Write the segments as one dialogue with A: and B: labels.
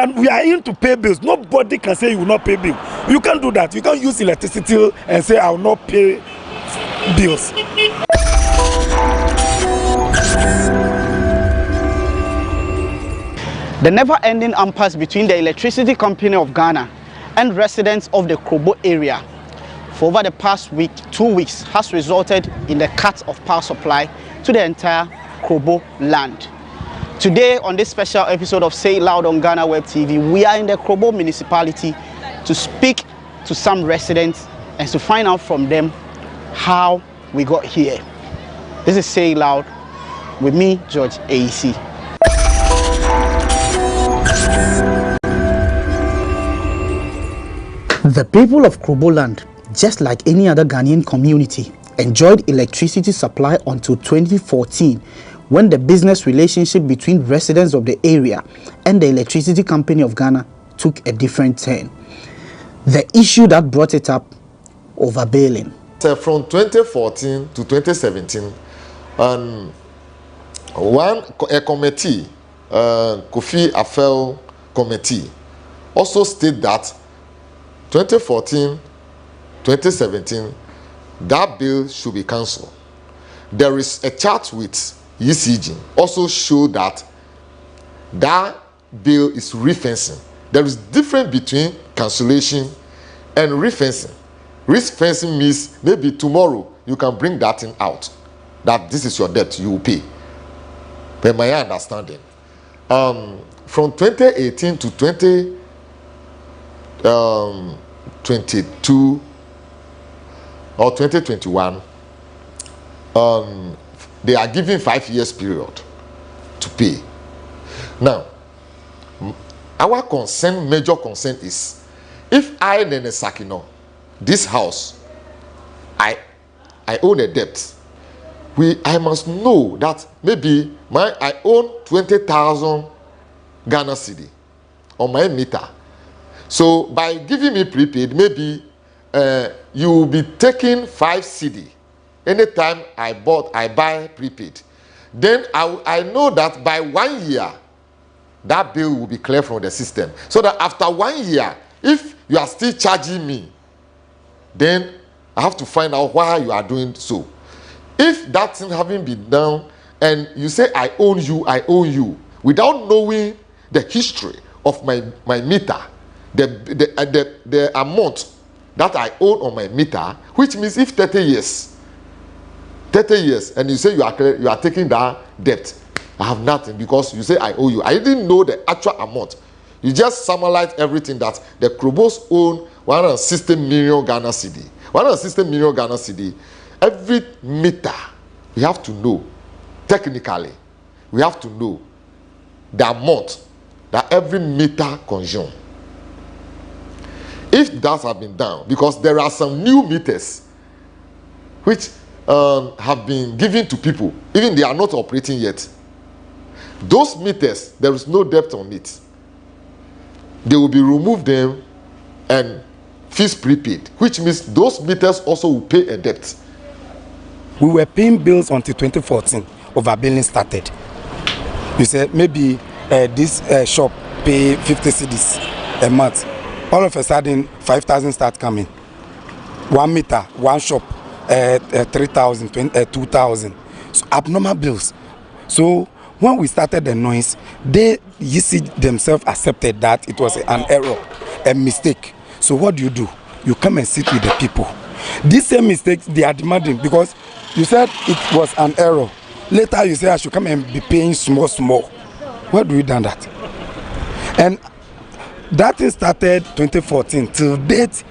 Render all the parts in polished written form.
A: are in to pay bills. Nobody can say you will not pay bill. You can't do that. You can't use electricity and say I will not pay bills.
B: The never-ending impasse between the Electricity Company of Ghana and residents of the Krobo area for over the past 2 weeks has resulted in the cut of power supply to the entire Kroboland. Today, on this special episode of Say It Loud on GhanaWeb TV, we are in the Krobo municipality to speak to some residents and to find out from them how we got here. This is Say It Loud with me, George AEC. The people of Kroboland, just like any other Ghanaian community, enjoyed electricity supply until 2014, when the business relationship between residents of the area and the Electricity Company of Ghana took a different turn. The issue that brought it up, overbilling.
C: So from 2014 to 2017, a committee, Kofi-Addo committee, also stated that 2014, 2017, that bill should be cancelled. There is a chart with ECG also show that that bill is refencing. There is difference between cancellation and refencing. Refencing means maybe tomorrow you can bring that thing out, that this is your debt, you will pay. By my understanding, from 2018 to 2022 or 2021, they are giving 5 years period to pay. Now, our concern, major concern is, if I Nene Sakino, this house, I own a debt. I must know that maybe I own 20,000 Ghana cedi on my meter. So by giving me prepaid, maybe you will be taking 5 cedi anytime I buy prepaid. Then I know that by 1 year, that bill will be clear from the system. So that after 1 year, if you are still charging me, then I have to find out why you are doing so. If that thing having been done, and you say I owe you, without knowing the history of my meter, the amount that I own on my meter, which means if 30 years, and you say you are taking that debt, I have nothing because you say I owe you. I didn't know the actual amount. You just summarize everything that the Krobos own 160 million Ghana cedi. 160 million Ghana cedi. Every meter, we have to know, technically, we have to know the amount that every meter consumes. If that has been done, because there are some new meters which have been given to people, even they are not operating yet. Those meters, there is no debt on it. They will be removed them and fees prepaid, which means those meters also will pay a debt.
A: We were paying bills until 2014, overbilling started. You said maybe this shop pay 50 cedis a month. All of a sudden, 5,000 start coming. 1 meter, one shop, 3,000, 2,000. So abnormal bills. So when we started the noise, they themselves accepted that it was an error, a mistake. So what do? You come and sit with the people. These same mistakes they are demanding, because you said it was an error. Later you say I should come and be paying small. Where do we done that? And that thing started 2014 till date.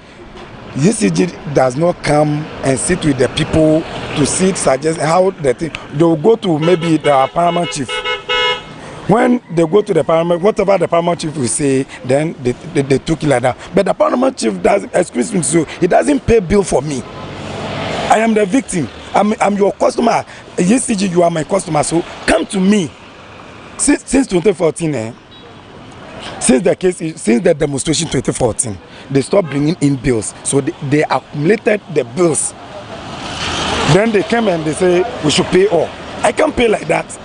A: UCG does not come and sit with the people to suggest how the thing. They will go to maybe the paramount chief. When they go to the paramount, whatever the paramount chief will say, then they took it like that. But the paramount chief doesn't, excuse me, so he doesn't pay bill for me. I am the victim. I'm your customer. UCG, you are my customer. So come to me. Since 2014, since the demonstration 2014, they stopped bringing in bills. So they accumulated the bills. Then they came and they say we should pay all. I can't pay like that.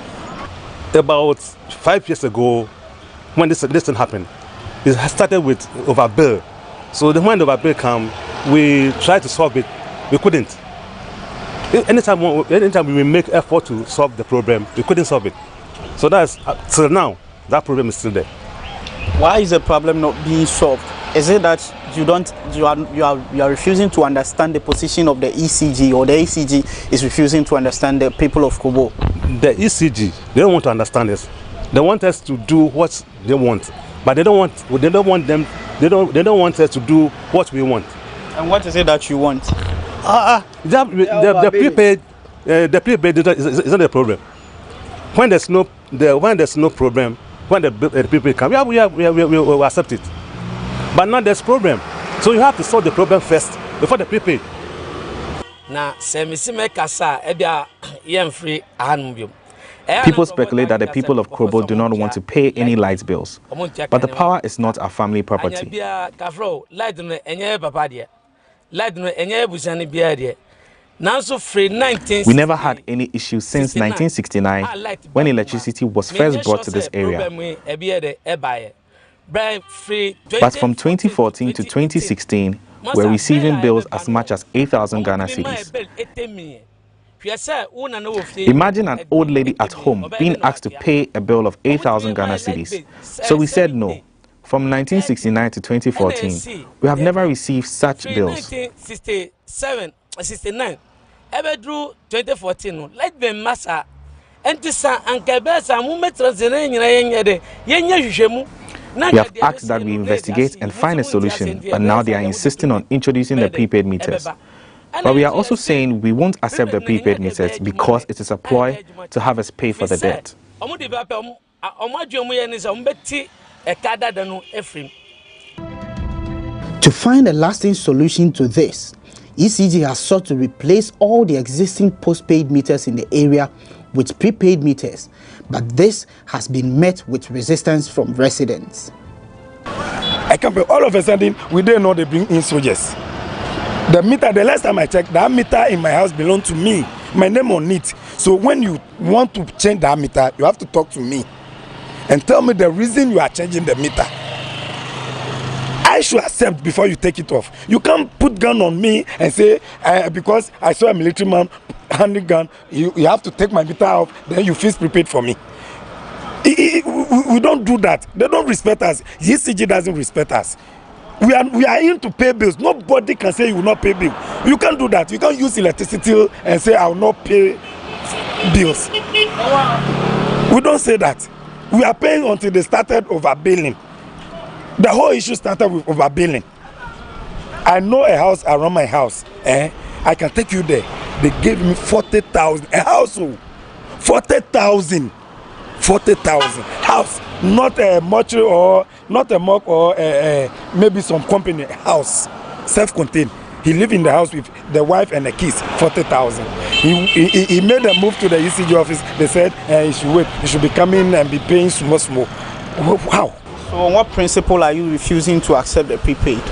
D: About 5 years ago, when this thing happened, it has started with overbill. So when the overbill come, we try to solve it. We couldn't. Anytime we make effort to solve the problem, we couldn't solve it. So that's till now, that problem is still there.
B: Why is the problem not being solved? Is it that you are refusing to understand the position of the ECG, or the ECG is refusing to understand the people of Krobo?
D: The ECG, they don't want to understand us. They want us to do what they want, but they don't want us to do what we want.
B: And what is it that you want?
D: The prepaid is not a problem. When there's no problem, when the prepaid come, we accept it. But now there's problem, so you have to solve the problem first before the prepaid.
E: People speculate that the people of Krobo do not want to pay any light bills, but the power is not our family property. We never had any issues since 1969, when electricity was first brought to this area. But from 2014 to 2016, we're receiving bills as much as 8,000 Ghana cedis. Imagine an old lady at home being asked to pay a bill of 8,000 Ghana cedis. So we said no. From 1969 to 2014, we have never received such bills.
F: 1969, ever drew 2014. Let them massa.
E: We have asked that we investigate and find a solution, but now they are insisting on introducing the prepaid meters. But we are also saying we won't accept the prepaid meters because it is a ploy to have us pay for the debt.
B: To find a lasting solution to this, ECG has sought to replace all the existing postpaid meters in the area with prepaid meters, but this has been met with resistance from residents.
A: I can't believe all of a sudden we didn't know they bring in soldiers. The meter, the last time I checked, that meter in my house belonged to me. My name on it. So when you want to change that meter, you have to talk to me and tell me the reason you are changing the meter. I should accept before you take it off. You can't put gun on me and say, because I saw a military man handling gun, you have to take my meter off, then you feel prepaid for me. We don't do that. They don't respect us. ECG doesn't respect us. We are in to pay bills. Nobody can say you will not pay bills. You can't do that. You can't use electricity and say I will not pay bills. We don't say that. We are paying until they started overbilling. The whole issue started with overbilling. I know a house around my house. I can take you there. They gave me 40,000 a household. 40,000. 40,000 house, not a mortuary or not a mock or maybe some company house, self-contained. He lived in the house with the wife and the kids. 40,000. He made a move to the ECG office. They said he should wait. He should be coming and be paying small. Wow.
B: So on what principle are you refusing to accept the prepaid?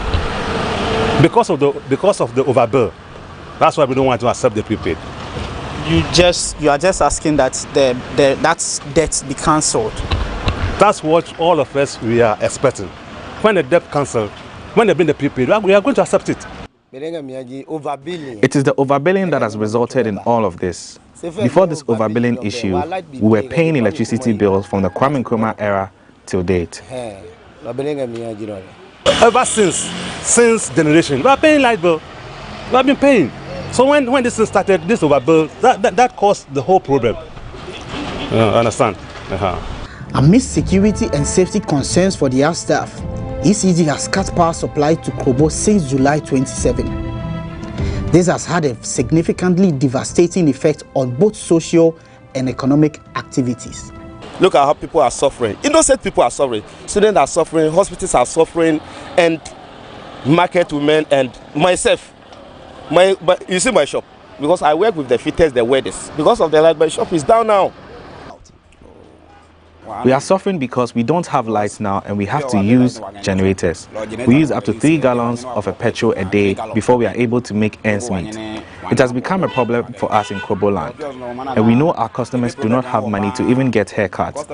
D: Because of the overbill. That's why we don't want to accept the prepaid.
B: You are just asking that that debt be cancelled.
D: That's what all of us we are expecting. When the debt cancelled, when they bring the prepaid, we are going to accept it.
E: It is the overbilling that has resulted in all of this. Before this overbilling issue, we were paying electricity bills from the Kwame Nkrumah era till date.
D: Ever since generation, we are paying light bill. We have been paying. So when this thing started, this overbill, that caused the whole problem. Understand?
B: Amidst security and safety concerns for their staff, ECG has cut power supply to Krobo since July 27. This has had a significantly devastating effect on both social and economic activities.
G: Look at how people are suffering. Innocent people are suffering. Students are suffering, hospitals are suffering, and market women and myself. You see my shop, because I work with the fitters, the welders. Because of the light, my shop is down now.
E: We are suffering because we don't have lights now and we have to use generators. We use up to 3 gallons of a petrol a day before we are able to make ends meet. It has become a problem for us in Kroboland, and we know our customers do not have money to even get haircuts.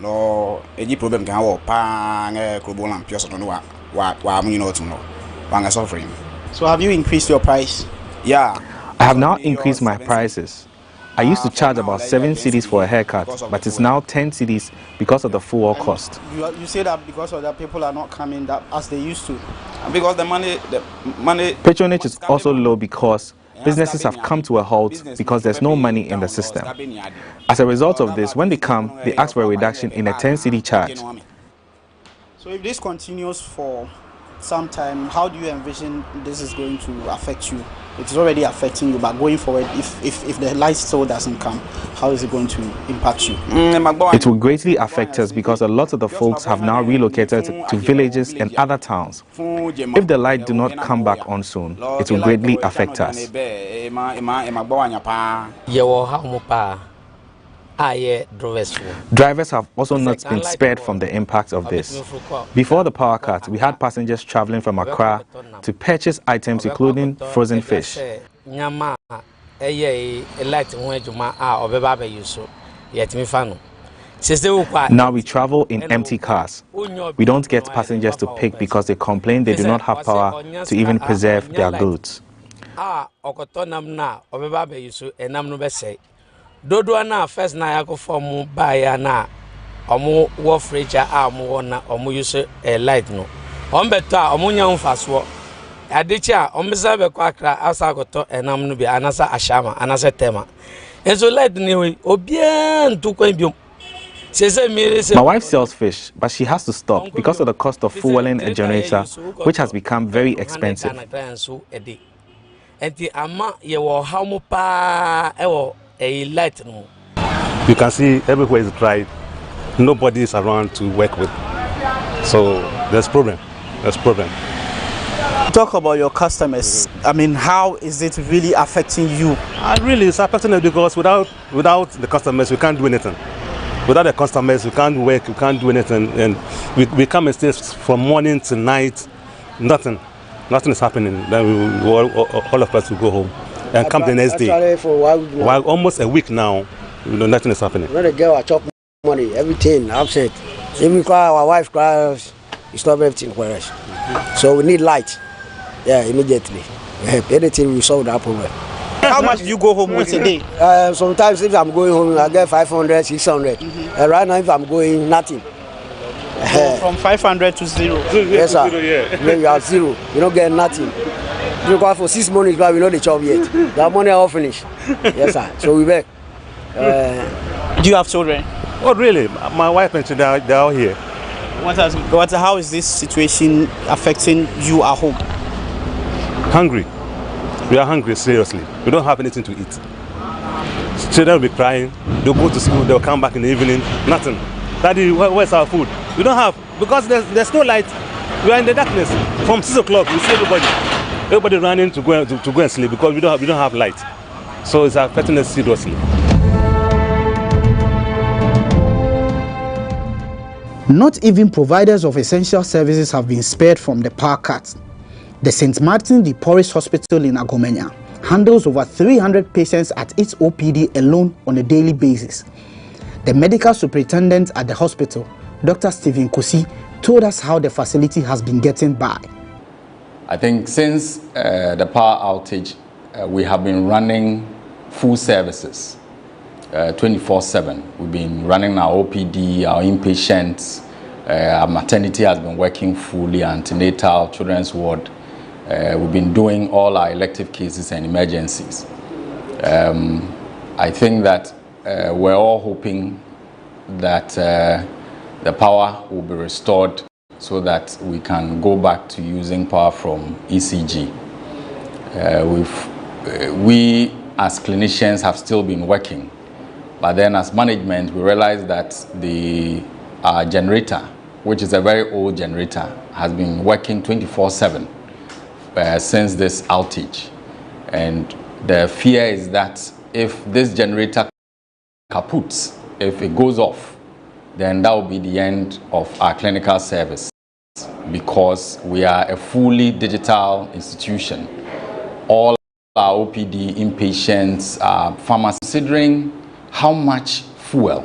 H: no any problem can have pan Kroboland pure so no wa you know to know one suffering.
B: So have you increased your price?
H: Yeah.
E: I have now increased my prices. I used to charge about 7 cedis for a haircut, but it's now 10 cedis because of the fuel cost.
B: You say that because of that people are not coming that as they used to.
H: Because the money
E: Patronage is also low because businesses have come to a halt because there's no money in the system. As a result of this, when they come, they ask for a reduction in a 10 cedi charge.
B: So if this continues for some time, how do you envision this is going to affect you? It is already affecting you, but going forward, if the light still doesn't come, how is it going to impact you?
E: It will greatly affect us because a lot of the folks have now relocated to villages and other towns. If the light do not come back on soon, it will greatly affect us. Drivers have also not been spared from the impact of this. Before the power cut, we had passengers traveling from Accra to purchase items including frozen fish. Now we travel in empty cars. We don't get passengers to pick because they complain they do not have power to even preserve their goods.
F: Dodo na first na ya ko form buy na omo wo fridge omo na omo use a light no beto omo nya mfaso adechi omo be kwa akra asa goto enam no bi anasa ashama anasa tema enso light ni we obia ntukwan biom. My
E: wife sells fish, but she has to stop because of the cost of fueling a generator, which has become very expensive.
D: You can see everywhere is dry. Nobody is around to work with. So there's problem. There's problem.
B: Talk about your customers. I mean, how is it really affecting you?
D: Really, it's affecting them because without the customers, we can't do anything. Without the customers, we can't work, we can't do anything. And we come and stay from morning to night, nothing is happening. Then all of us will go home and come the next day. While almost a week now, nothing is happening.
I: When the girl I chop money, everything upset. Even our wife cries, we stop everything for us. So we need light. Yeah, immediately. Anything we solve that problem.
B: How much do you go home with a day?
I: Sometimes if I'm going home, I get 500, 600. Right now, if I'm going, nothing.
B: So from 500 to zero.
I: Yes, sir. Then you have zero. You don't get nothing. Because for 6 months, we know the job yet. The money are all finished. Yes, sir. So we back.
B: Do you have children?
D: Oh, really? My wife and children, they're all here.
B: How is this situation affecting you at home?
D: Hungry. We are hungry, seriously. We don't have anything to eat. Children will be crying. They'll go to school. They'll come back in the evening. Nothing. Daddy, where's our food? We don't have, because there's no light. We are in the darkness. From 6 o'clock, we see everybody running to go and sleep because we don't have light. So it's affecting us seriously.
B: Not even providers of essential services have been spared from the power cut. The St. Martin de Porres Hospital in Agomenya handles over 300 patients at its OPD alone on a daily basis. The medical superintendent at the hospital, Dr. Stephen Kosi, told us how the facility has been getting by.
J: I think since the power outage, we have been running full services 24/7. We've been running our OPD, our inpatients, our maternity has been working fully, antenatal, children's ward. We've been doing all our elective cases and emergencies. I think that we're all hoping that the power will be restored so that we can go back to using power from ECG. We as clinicians have still been working, but then as management we realized that our generator, which is a very old generator, has been working 24/7 since this outage, and the fear is that if this generator kaputs, if it goes off, then that will be the end of our clinical service, because we are a fully digital institution. All our OPD, inpatients, pharmacists, considering how much fuel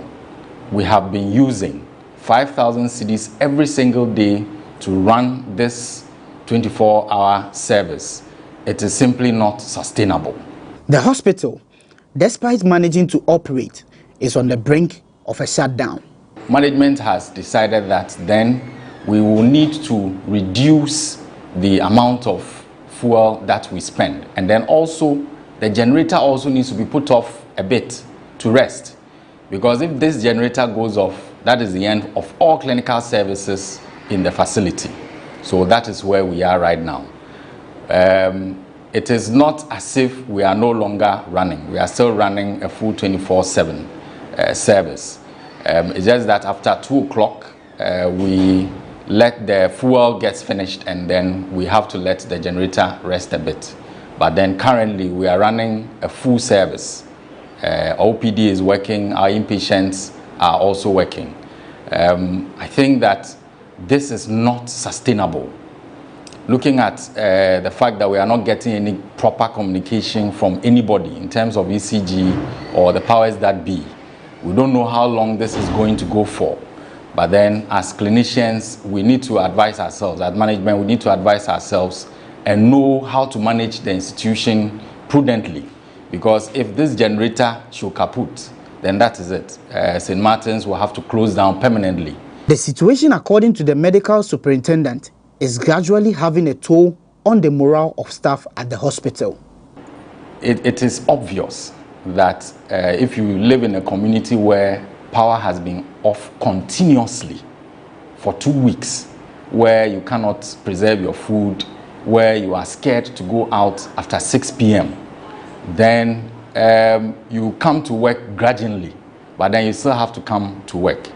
J: we have been using 5,000 cedis every single day to run this 24-hour service. It is simply not sustainable.
B: The hospital, despite managing to operate, is on the brink of a shutdown.
J: Management has decided that then we will need to reduce the amount of fuel that we spend. And then also, the generator also needs to be put off a bit to rest. Because if this generator goes off, that is the end of all clinical services in the facility. So that is where we are right now. It is not as if we are no longer running. We are still running a full 24/7 service. It's just that after 2 o'clock, we let the fuel get finished and then we have to let the generator rest a bit. But then currently we are running a full service. OPD is working, our inpatients are also working. I think that this is not sustainable. Looking at the fact that we are not getting any proper communication from anybody in terms of ECG or the powers that be, we don't know how long this is going to go for. But then as clinicians, we need to advise ourselves. As management, we need to advise ourselves and know how to manage the institution prudently. Because if this generator should kaput, then that is it. St. Martin's will have to close down permanently.
B: The situation, according to the medical superintendent, is gradually having a toll on the morale of staff at the hospital.
J: It is obvious that if you live in a community where power has been off continuously for 2 weeks, where you cannot preserve your food, where you are scared to go out after 6 p.m., then you come to work grudgingly, but then you still have to come to work.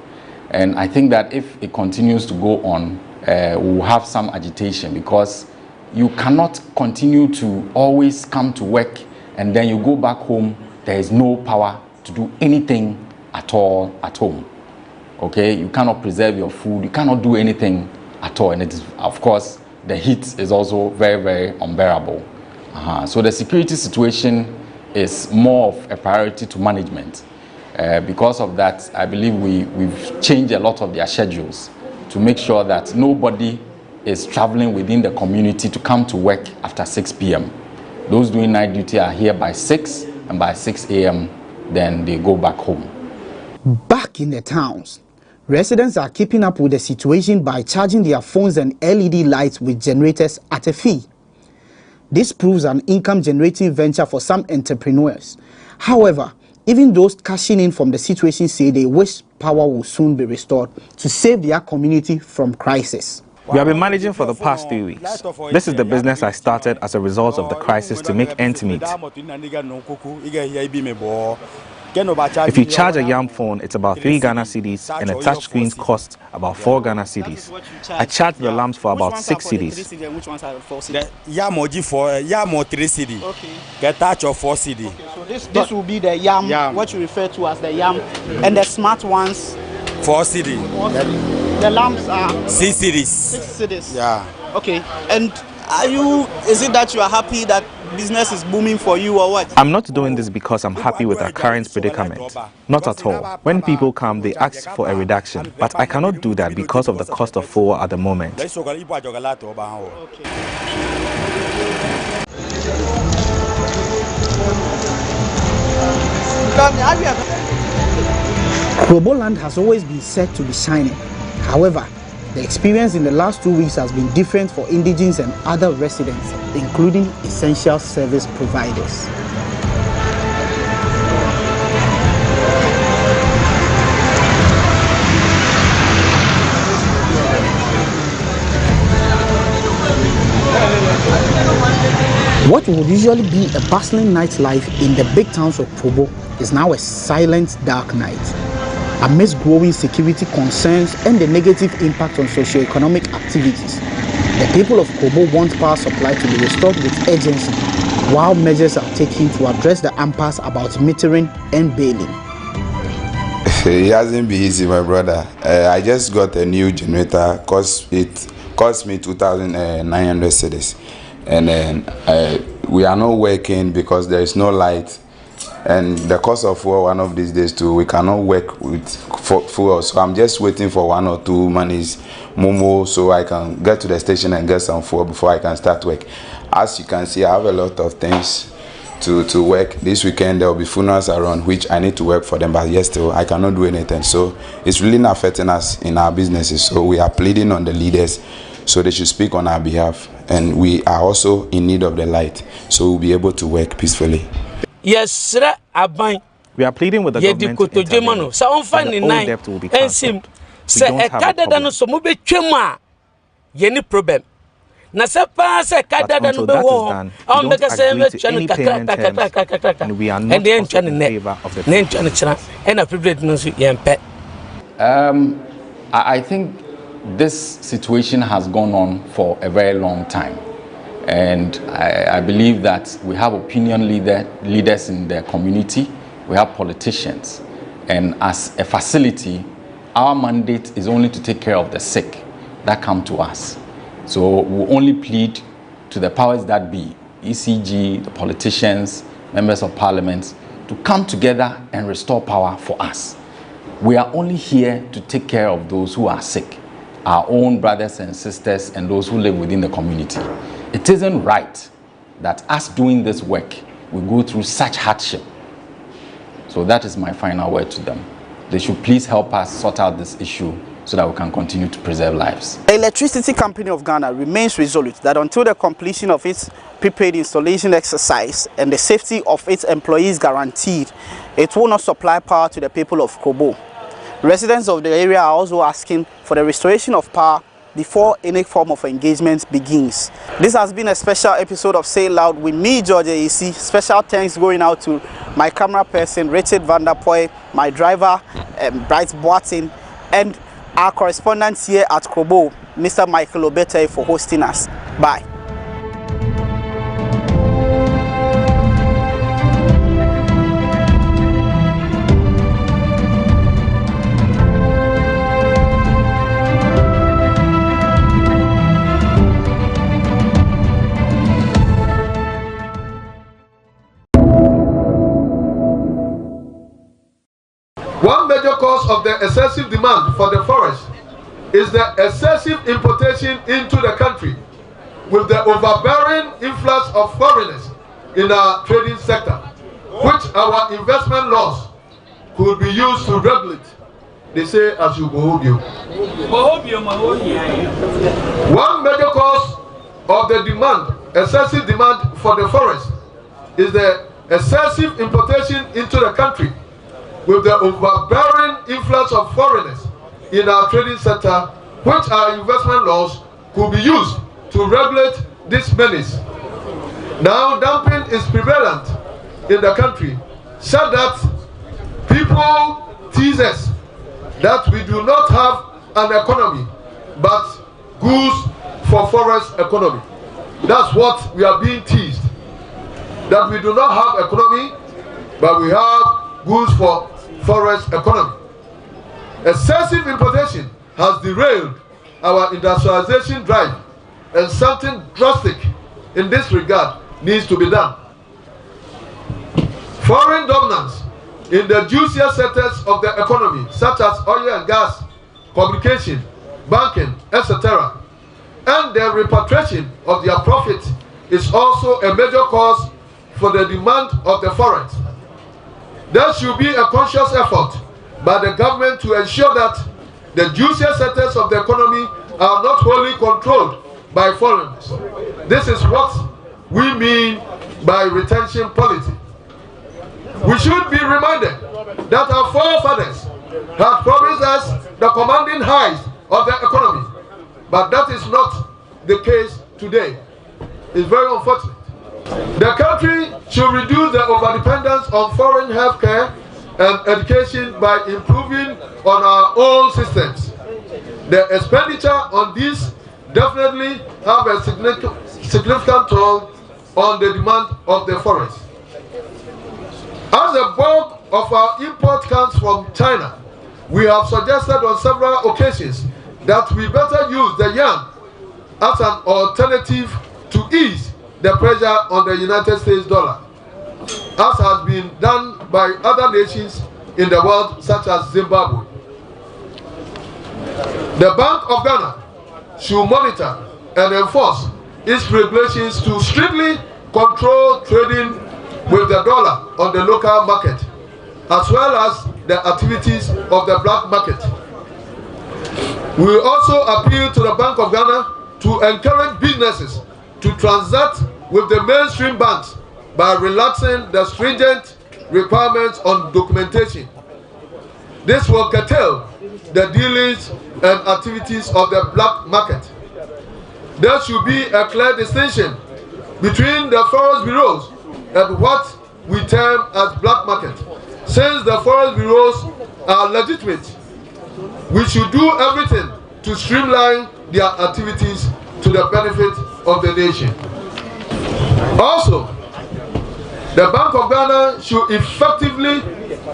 J: And I think that if it continues to go on, we'll have some agitation, because you cannot continue to always come to work and then you go back home, there is no power to do anything at all at home. Okay, you cannot preserve your food, you cannot do anything at all. And it is, of course, the heat is also very, very unbearable. So the security situation is more of a priority to management. Because of that, I believe we've changed a lot of their schedules to make sure that nobody is traveling within the community to come to work after 6 p.m. Those doing night duty are here by 6, and by 6 a.m. then they go back home.
B: Back in the towns, residents are keeping up with the situation by charging their phones and LED lights with generators at a fee. This proves an income-generating venture for some entrepreneurs. However, even those cashing in from the situation say they wish power will soon be restored to save their community from crisis.
E: We have been managing for the past 3 weeks. This is the business I started as a result of the crisis to make ends meet. If you charge a yam phone, it's about 3 Ghana cedis, and a touchscreen costs about 4 Ghana cedis. I charge the lamps for about 6 cedis.
H: The yam oji for yam 3 cedi. Okay. Get touch of 4 cedi.
B: Okay, so this will be the yam, what you refer to as the yam, and the smart ones
H: 4 cedi.
B: The lamps are
H: 6 cedis.
B: 6 cedis.
H: Yeah.
B: Okay. And is it that you are happy that business is booming for you, or what?
E: I'm not doing this because I'm happy with our current predicament. Not at all. When people come, they ask for a reduction, but I cannot do that because of the cost of fuel at the moment.
B: Kroboland has always been said to be shining. However, the experience in the last 2 weeks has been different for indigents and other residents, including essential service providers. What would usually be a bustling nightlife in the big towns of Krobo is now a silent, dark night. Amidst growing security concerns and the negative impact on socio-economic activities, the people of Krobo want power supply to be restored with urgency, while measures are taken to address the impasse about metering and bailing.
K: It hasn't been easy, my brother. I just got a new generator, it cost me 2,900 cedis. And then we are not working because there is no light. And the cost of fuel one of these days too, we cannot work with fuel. So I'm just waiting for 1 or 2 monies, Momo, so I can get to the station and get some fuel before I can start work. As you can see, I have a lot of things to work. This weekend there will be funerals around which I need to work for them, but yes, still I cannot do anything. So it's really not affecting us in our businesses. So we are pleading on the leaders so they should speak on our behalf, and we are also in need of the light, so we'll be able to work peacefully.
F: Yes,
E: we are pleading with the government to intervene, so the old debt will be transferred. We don't have a problem.
F: Na se pa se kada da no be wo on be ka se me twanu kakra
E: and we are not in favor of the
F: ne twanu kira and na privilege no so yempe.
J: I think this situation has gone on for a very long time, and I believe that we have opinion leaders in the community, we have politicians, and as a facility, our mandate is only to take care of the sick that come to us. So we only plead to the powers that be, ECG, the politicians, members of parliament, to come together and restore power for us. We are only here to take care of those who are sick, our own brothers and sisters and those who live within the community. It isn't right that us doing this work, we go through such hardship. So that is my final word to them. They should please help us sort out this issue so that we can continue to preserve lives.
B: The Electricity Company of Ghana remains resolute that until the completion of its prepaid installation exercise and the safety of its employees guaranteed, it will not supply power to the people of Krobo. Residents of the area are also asking for the restoration of power before any form of engagement begins. This has been a special episode of Say Loud with me, George AC. Special thanks going out to my camera person, Richard Vanderpoy, my driver, Bright Boatin, and our correspondent here at Krobo, Mr. Michael Obete, for hosting us. Bye.
L: One major cause of the excessive demand for the forest is the excessive importation into the country, with the overbearing influx of foreigners in our trading sector, which our investment laws could be used to regulate. They say as you go. One major cause of the demand, excessive demand for the forest, is the excessive importation into the country, with the overbearing influx of foreigners in our trading sector, which our investment laws could be used to regulate this menace. Now dumping is prevalent in the country, so that people tease us that we do not have an economy, but goods for forest economy. That's what we are being teased, that we do not have economy, but we have goods for forest economy. Excessive importation has derailed our industrialization drive, and something drastic in this regard needs to be done. Foreign dominance in the juicier sectors of the economy, such as oil and gas, communication, banking, etc., and the repatriation of their profit is also a major cause for the demand of the forest. There should be a conscious effort by the government to ensure that the juicier sectors of the economy are not wholly controlled by foreigners. This is what we mean by retention policy. We should be reminded that our forefathers had promised us the commanding highs of the economy, but that is not the case today. It's very unfortunate. The country should reduce the overdependence on foreign healthcare and education by improving on our own systems. The expenditure on this definitely have a significant toll on the demand of the forest. As the bulk of our import comes from China, we have suggested on several occasions that we better use the yuan as an alternative to ease the pressure on the United States dollar. as has been done by other nations in the world, such as Zimbabwe. The Bank of Ghana should monitor and enforce its regulations to strictly control trading with the dollar on the local market, as well as the activities of the black market. We will also appeal to the Bank of Ghana to encourage businesses to transact with the mainstream banks by relaxing the stringent requirements on documentation. This will curtail the dealings and activities of the black market. There should be a clear distinction between the forest bureaus and what we term as black market. Since the forest bureaus are legitimate, we should do everything to streamline their activities to the benefit of the nation. Also, the Bank of Ghana should effectively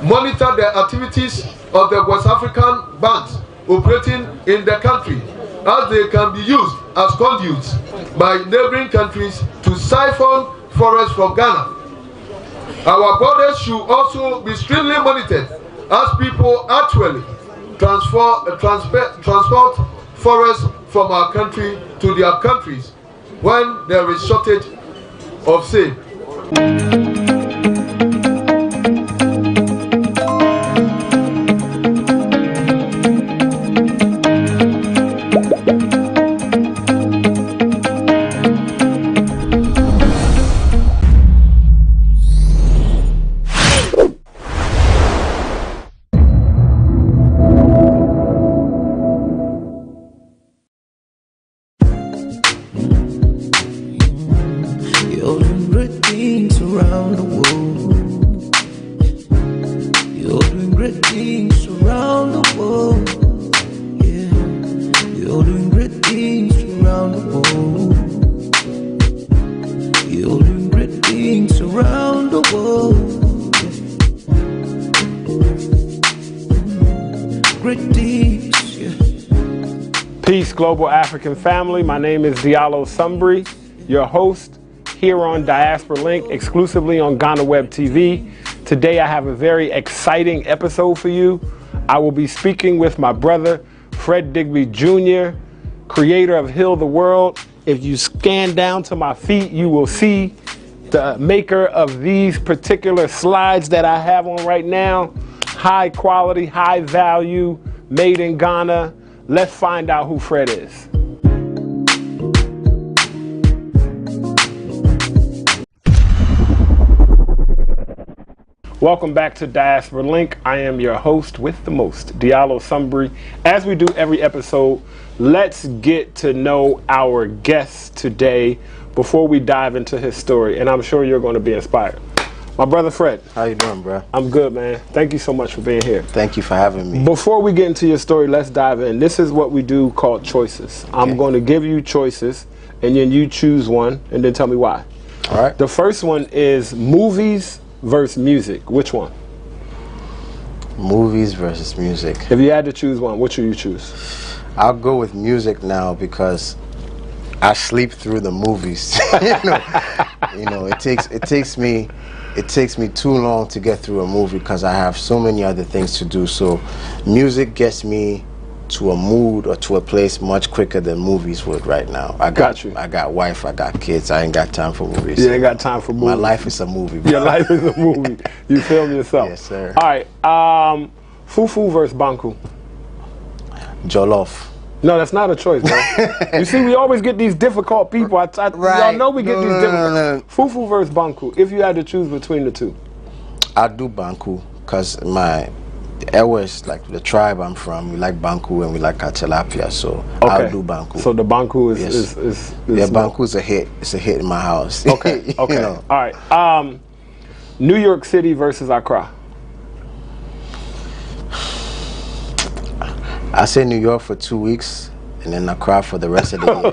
L: monitor the activities of the West African banks operating in the country, as they can be used as conduits by neighboring countries to siphon forests from Ghana. Our borders should also be strictly monitored, as people actually transport forests from our country to their countries when there is shortage of same.
M: Peace, global African family. My name is Diallo Sumbri, your host here on Diaspora Link, exclusively on GhanaWeb TV. Today I have a very exciting episode for you. I will be speaking with my brother, Fred Digby Jr., creator of Heal the World. If you scan down to my feet, you will see the maker of these particular slides that I have on right now. High quality, high value, made in Ghana. Let's find out who Fred is. Welcome back to Diaspora Link. I am your host with the most, Diallo Sumbri. As we do every episode, let's get to know our guest today before we dive into his story, and I'm sure you're going to be inspired. My brother Fred.
N: How you doing, bro?
M: I'm good, man. Thank you so much for being here.
N: Thank you for having me.
M: Before we get into your story, let's dive in. This is what we do called choices. Okay. I'm going to give you choices, and then you choose one, and then tell me why.
N: All right.
M: The first one is movies versus music. Which one?
N: Movies versus music.
M: If you had to choose one, which would you choose?
N: I'll go with music now because I sleep through the movies. you know, it takes me too long to get through a movie because I have so many other things to do. So music gets me to a mood or to a place much quicker than movies would right now. I got wife, I got kids. I ain't got time for movies.
M: You ain't got time for movies.
N: My life is a movie, bro.
M: Your life is a movie. You film yourself.
N: Yes, sir.
M: All right. Fufu versus banku.
N: Jollof.
M: No, that's not a choice, bro. You see, we always get these difficult people. Right. Y'all know we get these difficult. No. Fufu versus banku. If you had to choose between the two,
N: I'd do banku because my Ewas, like the tribe I'm from, we like banku and we like tilapia, so okay. I'll do banku.
M: So the banku is
N: yeah, banku's a hit. It's a hit in my house.
M: Okay, okay. You know. All right. New York City versus Accra.
N: I say New York for 2 weeks and then Accra for the rest of the year.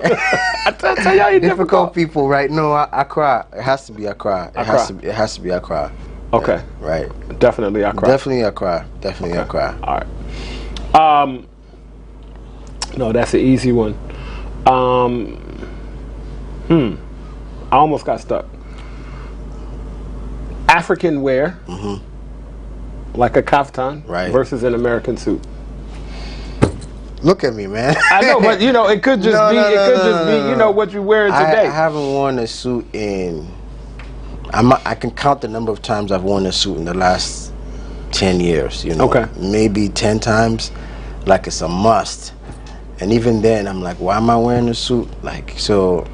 M: I tell y'all, you're
N: difficult people, right? No, Accra. It has to be Accra. It has to be Accra.
M: Okay.
N: Yeah, right.
M: Definitely Accra.
N: Definitely Accra. Definitely okay. Accra.
M: All right. No, that's an easy one. I almost got stuck. African wear, like a kaftan, versus an American suit.
N: Look at me, man.
M: I know, but you know, it could just be, you know, what you're wearing today.
N: I haven't worn a suit in. I can count the number of times I've worn a suit in the last 10 years. You know, maybe 10 times. Like it's a must, and even then, I'm like, why am I wearing a suit? Like, so,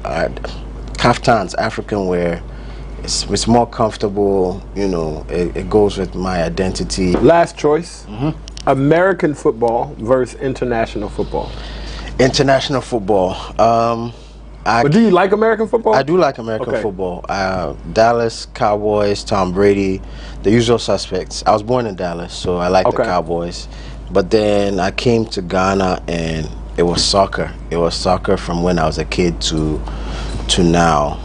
N: kaftans, African wear. It's more comfortable. You know, it goes with my identity.
M: Last choice. American football versus international football.
N: International football.
M: But do you like American football?
N: I do like American football. Dallas Cowboys, Tom Brady, the usual suspects. I was born in Dallas, so I like the Cowboys. But then I came to Ghana, and it was soccer. It was soccer from when I was a kid to now.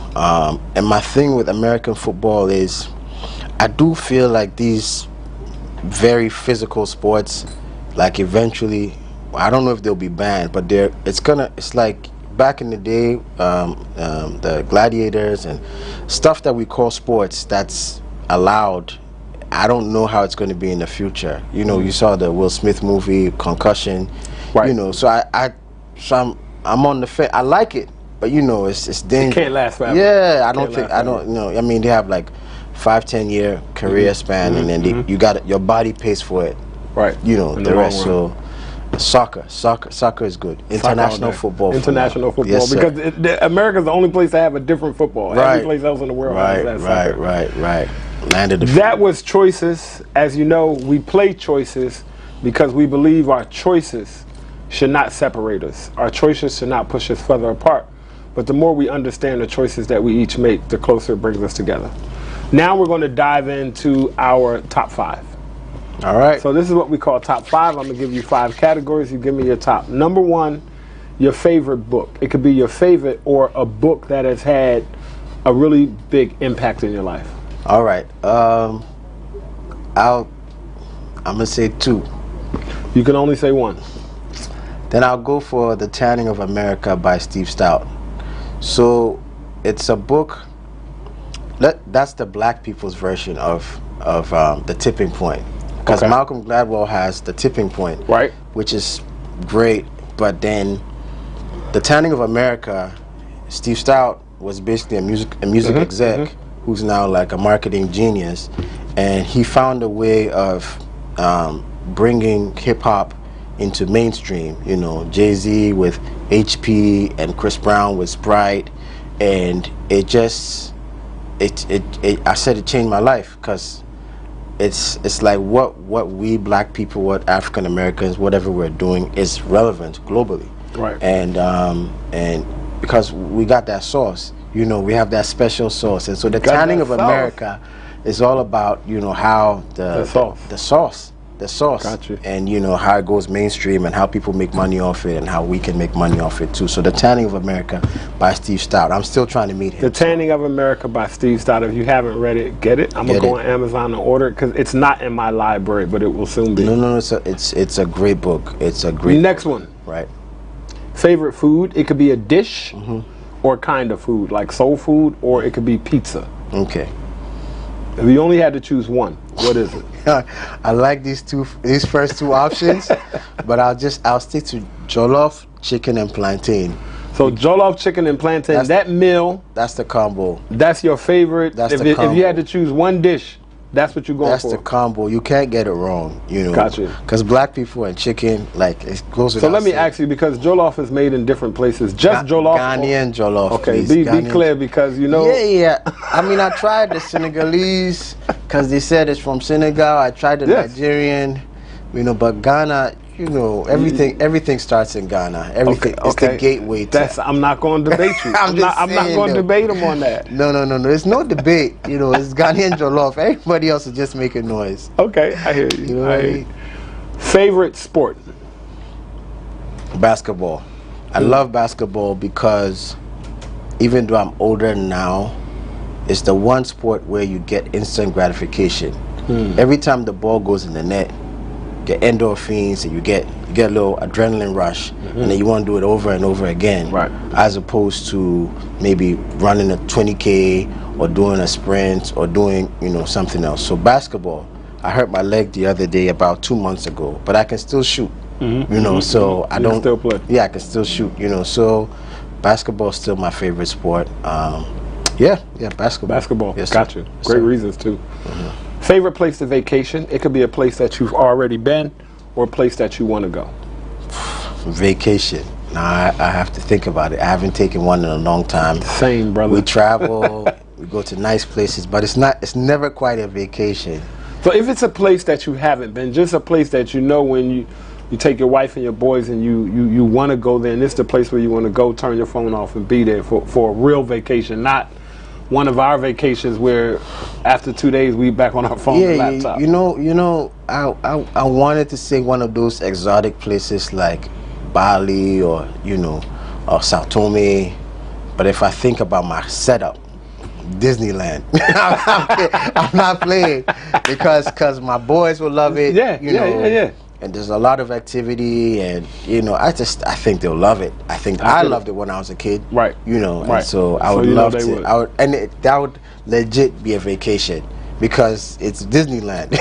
N: And my thing with American football is, I do feel like these very physical sports, like eventually, I don't know if they'll be banned, but it's like back in the day, the gladiators and stuff that we call sports that's allowed. I don't know how it's going to be in the future. You know, you saw the Will Smith movie, Concussion. You know, so I'm on the fence. I like it, but you know, it's dangerous.
M: It can't last forever.
N: Yeah, I don't know. I mean, they have like 5-10 year career span, and then you got your body pays for it.
M: Right.
N: You know, the rest. So soccer is good. International football.
M: International football, yes, because America's the only place to have a different football. Every place else in the world has that soccer.
N: Right. Landed the
M: that was choices. As you know, we play choices because we believe our choices should not separate us. Our choices should not push us further apart. But the more we understand the choices that we each make, the closer it brings us together. Now we're going to dive into our top 5.
N: All right.
M: So this is what we call top 5. I'm going to give you 5 categories. You give me your top. Number 1, your favorite book. It could be your favorite or a book that has had a really big impact in your life.
N: All right. I'm going to say 2.
M: You can only say 1.
N: Then I'll go for The Tanning of America by Steve Stout. So it's a book that's the black people's version of The Tipping Point, because Malcolm Gladwell has The Tipping Point, which is great, but then The Tanning of America, Steve Stout was basically a music exec who's now like a marketing genius, and he found a way of bringing hip-hop into mainstream. You know, Jay-Z with HP and Chris Brown with Sprite, and it I said it changed my life, because it's like what we black people, what African Americans, whatever we're doing is relevant globally, and because we got that sauce, you know, we have that special sauce, and so The Tanning of America is all about, you know, how the sauce, and you know how it goes mainstream and how people make money off it and how we can make money off it too. So The Tanning of America by Steve Stout. I'm still trying to meet him.
M: The Tanning of America by Steve Stout. If you haven't read it, get it. I'm gonna go on Amazon and order it, because it's not in my library, but it will soon be.
N: No, it's a great book. It's a great
M: next one.
N: Right.
M: Favorite food. It could be a dish or kind of food, like soul food, or it could be pizza.
N: Okay.
M: If you only had to choose one, what is it?
N: I like these first 2 options, but I'll stick to jollof chicken and plantain.
M: So jollof chicken and plantain, that meal.
N: That's the combo.
M: That's your favorite. If you had to choose one dish, that's what you're going for.
N: That's the combo. You can't get it wrong, you know.
M: Gotcha.
N: Because black people and chicken, like, it goes without
M: saying. So let me ask you, because jollof is made in different places. Just jollof?
N: Ghanaian jollof.
M: Okay, be clear, because you know.
N: Yeah. I mean, I tried the Senegalese, because they said it's from Senegal. I tried the Nigerian, you know, but Ghana, you know, everything starts in Ghana. Everything it's the gateway to.
M: I'm not going to debate you. I'm not going to debate him on that.
N: No. There's no debate. You know, it's Ghanaian jollof. Everybody else is just making noise.
M: Okay, I hear you.
N: You know what I mean?
M: Favorite sport?
N: Basketball. I love basketball because even though I'm older now, it's the one sport where you get instant gratification. Every time the ball goes in the net, get endorphins, and you get a little adrenaline rush, and then you want to do it over and over again,
M: right?
N: As opposed to maybe running a 20K or doing a sprint or doing something else. So basketball, I hurt my leg the other day about 2 months ago, but I can still shoot. So I don't
M: still play.
N: Yeah, I can still shoot. So basketball is still my favorite sport. Yeah, basketball.
M: Yes, got you. Great reasons too. Favorite place to vacation? It could be a place that you've already been, or a place that you want to go.
N: Vacation. Now I have to think about it. I haven't taken one in a long time.
M: Same, brother.
N: We travel, we go to nice places, but it's never quite a vacation.
M: So if it's a place that you haven't been, just a place that when you take your wife and your boys and you want to go there, and it's the place where you want to go, turn your phone off and be there for a real vacation, not one of our vacations where after 2 days we back on our phone and laptop.
N: I wanted to say one of those exotic places like Bali or Sao Tome, but if I think about my setup, Disneyland. I'm not playing because my boys will love it. Yeah. And there's a lot of activity, and I think they'll love it. I think I loved it when I was a kid.
M: Right.
N: And so I would love to. That would legit be a vacation because it's Disneyland.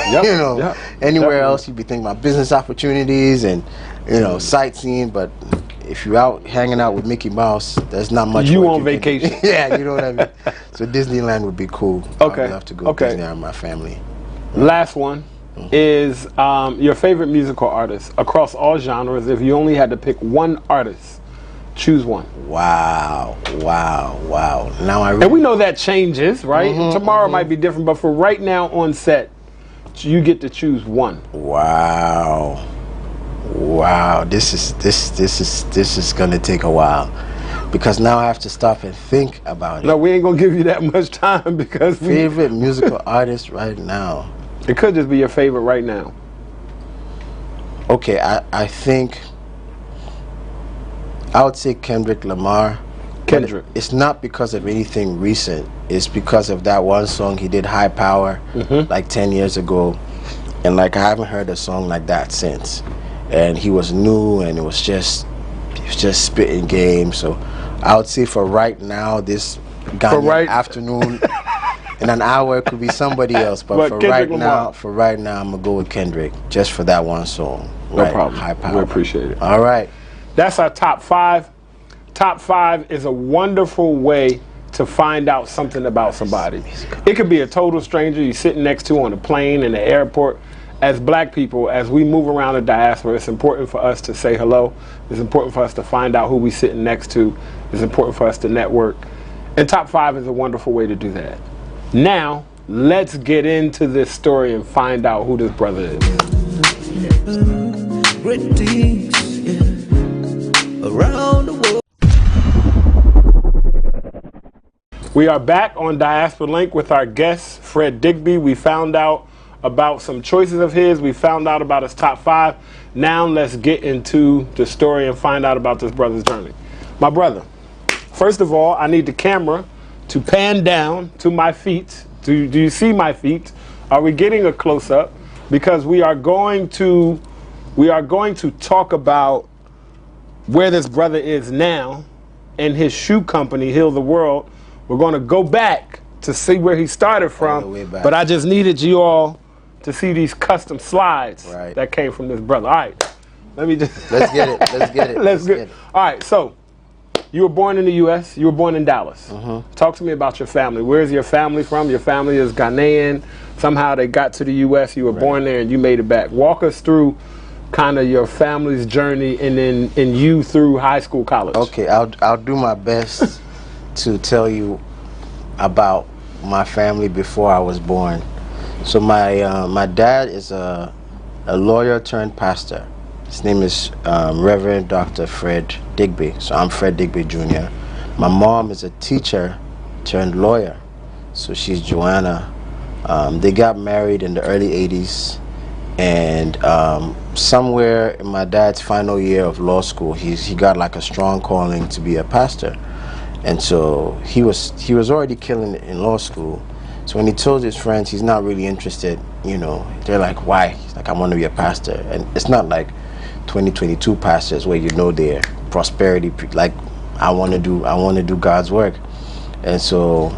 N: Anywhere else you'd be thinking about business opportunities and sightseeing, but if you're out hanging out with Mickey Mouse, there's not much.
M: You on vacation?
N: Yeah, you know what I mean. So Disneyland would be cool.
M: Okay.
N: I'd love to go to Disneyland with my family.
M: Last one is your favorite musical artist across all genres. If you only had to pick one artist, choose one.
N: Wow. Now
M: and we know that changes, right? Tomorrow might be different, but for right now on set, you get to choose one.
N: Wow. This is gonna take a while because now I have to stop and think about it.
M: No, we ain't gonna give you that much time because
N: favorite musical artist right now.
M: It could just be your favorite right now.
N: Okay, I think I would say Kendrick Lamar.
M: Kendrick.
N: It's not because of anything recent. It's because of that one song he did, High Power, like 10 years ago. And I haven't heard a song like that since. And he was new, and he was just spitting game. So I would say for right now, this Ghanaian afternoon, in an hour it could be somebody else. But for right now, I'm gonna go with Kendrick just for that one song.
M: No problem.
N: High Power.
M: We appreciate it.
N: All right.
M: That's our top 5. Top 5 is a wonderful way to find out something about somebody. It could be a total stranger you're sitting next to on a plane, in the airport. As black people, as we move around the diaspora, it's important for us to say hello. It's important for us to find out who we're sitting next to. It's important for us to network. And top 5 is a wonderful way to do that. Now, let's get into this story and find out who this brother is. Great things, around the world. We are back on Diaspora Link with our guest, Fred Digby. We found out about some choices of his. We found out about his top 5. Now let's get into the story and find out about this brother's journey. My brother, first of all, I need the camera to pan down to my feet. Do you see my feet? Are we getting a close-up? Because we are going to talk about where this brother is now and his shoe company, Heal the World. We're going to go back to see where he started from, but I just needed you all to see these custom slides that came from this brother. All right, let me just...
N: Let's get it.
M: Let's get it. All right, so you were born in the U.S. You were born in Dallas. Talk to me about your family. Where's your family from? Your family is Ghanaian. Somehow they got to the U.S. You were born there and you made it back. Walk us through kind of your family's journey and then you through high school, college.
N: Okay, I'll do my best to tell you about my family before I was born. So my dad is a lawyer turned pastor. His name is Reverend Dr. Fred Digby. So I'm Fred Digby Jr. My mom is a teacher turned lawyer. So she's Joanna. They got married in the early 80s. And somewhere in my dad's final year of law school, he got like a strong calling to be a pastor. And so he was already killing it in law school. So when he told his friends he's not really interested, you know, they're like, why? He's like, I want to be a pastor. And it's not like 2022 pastors where you know their prosperity, like I want to do God's work. And so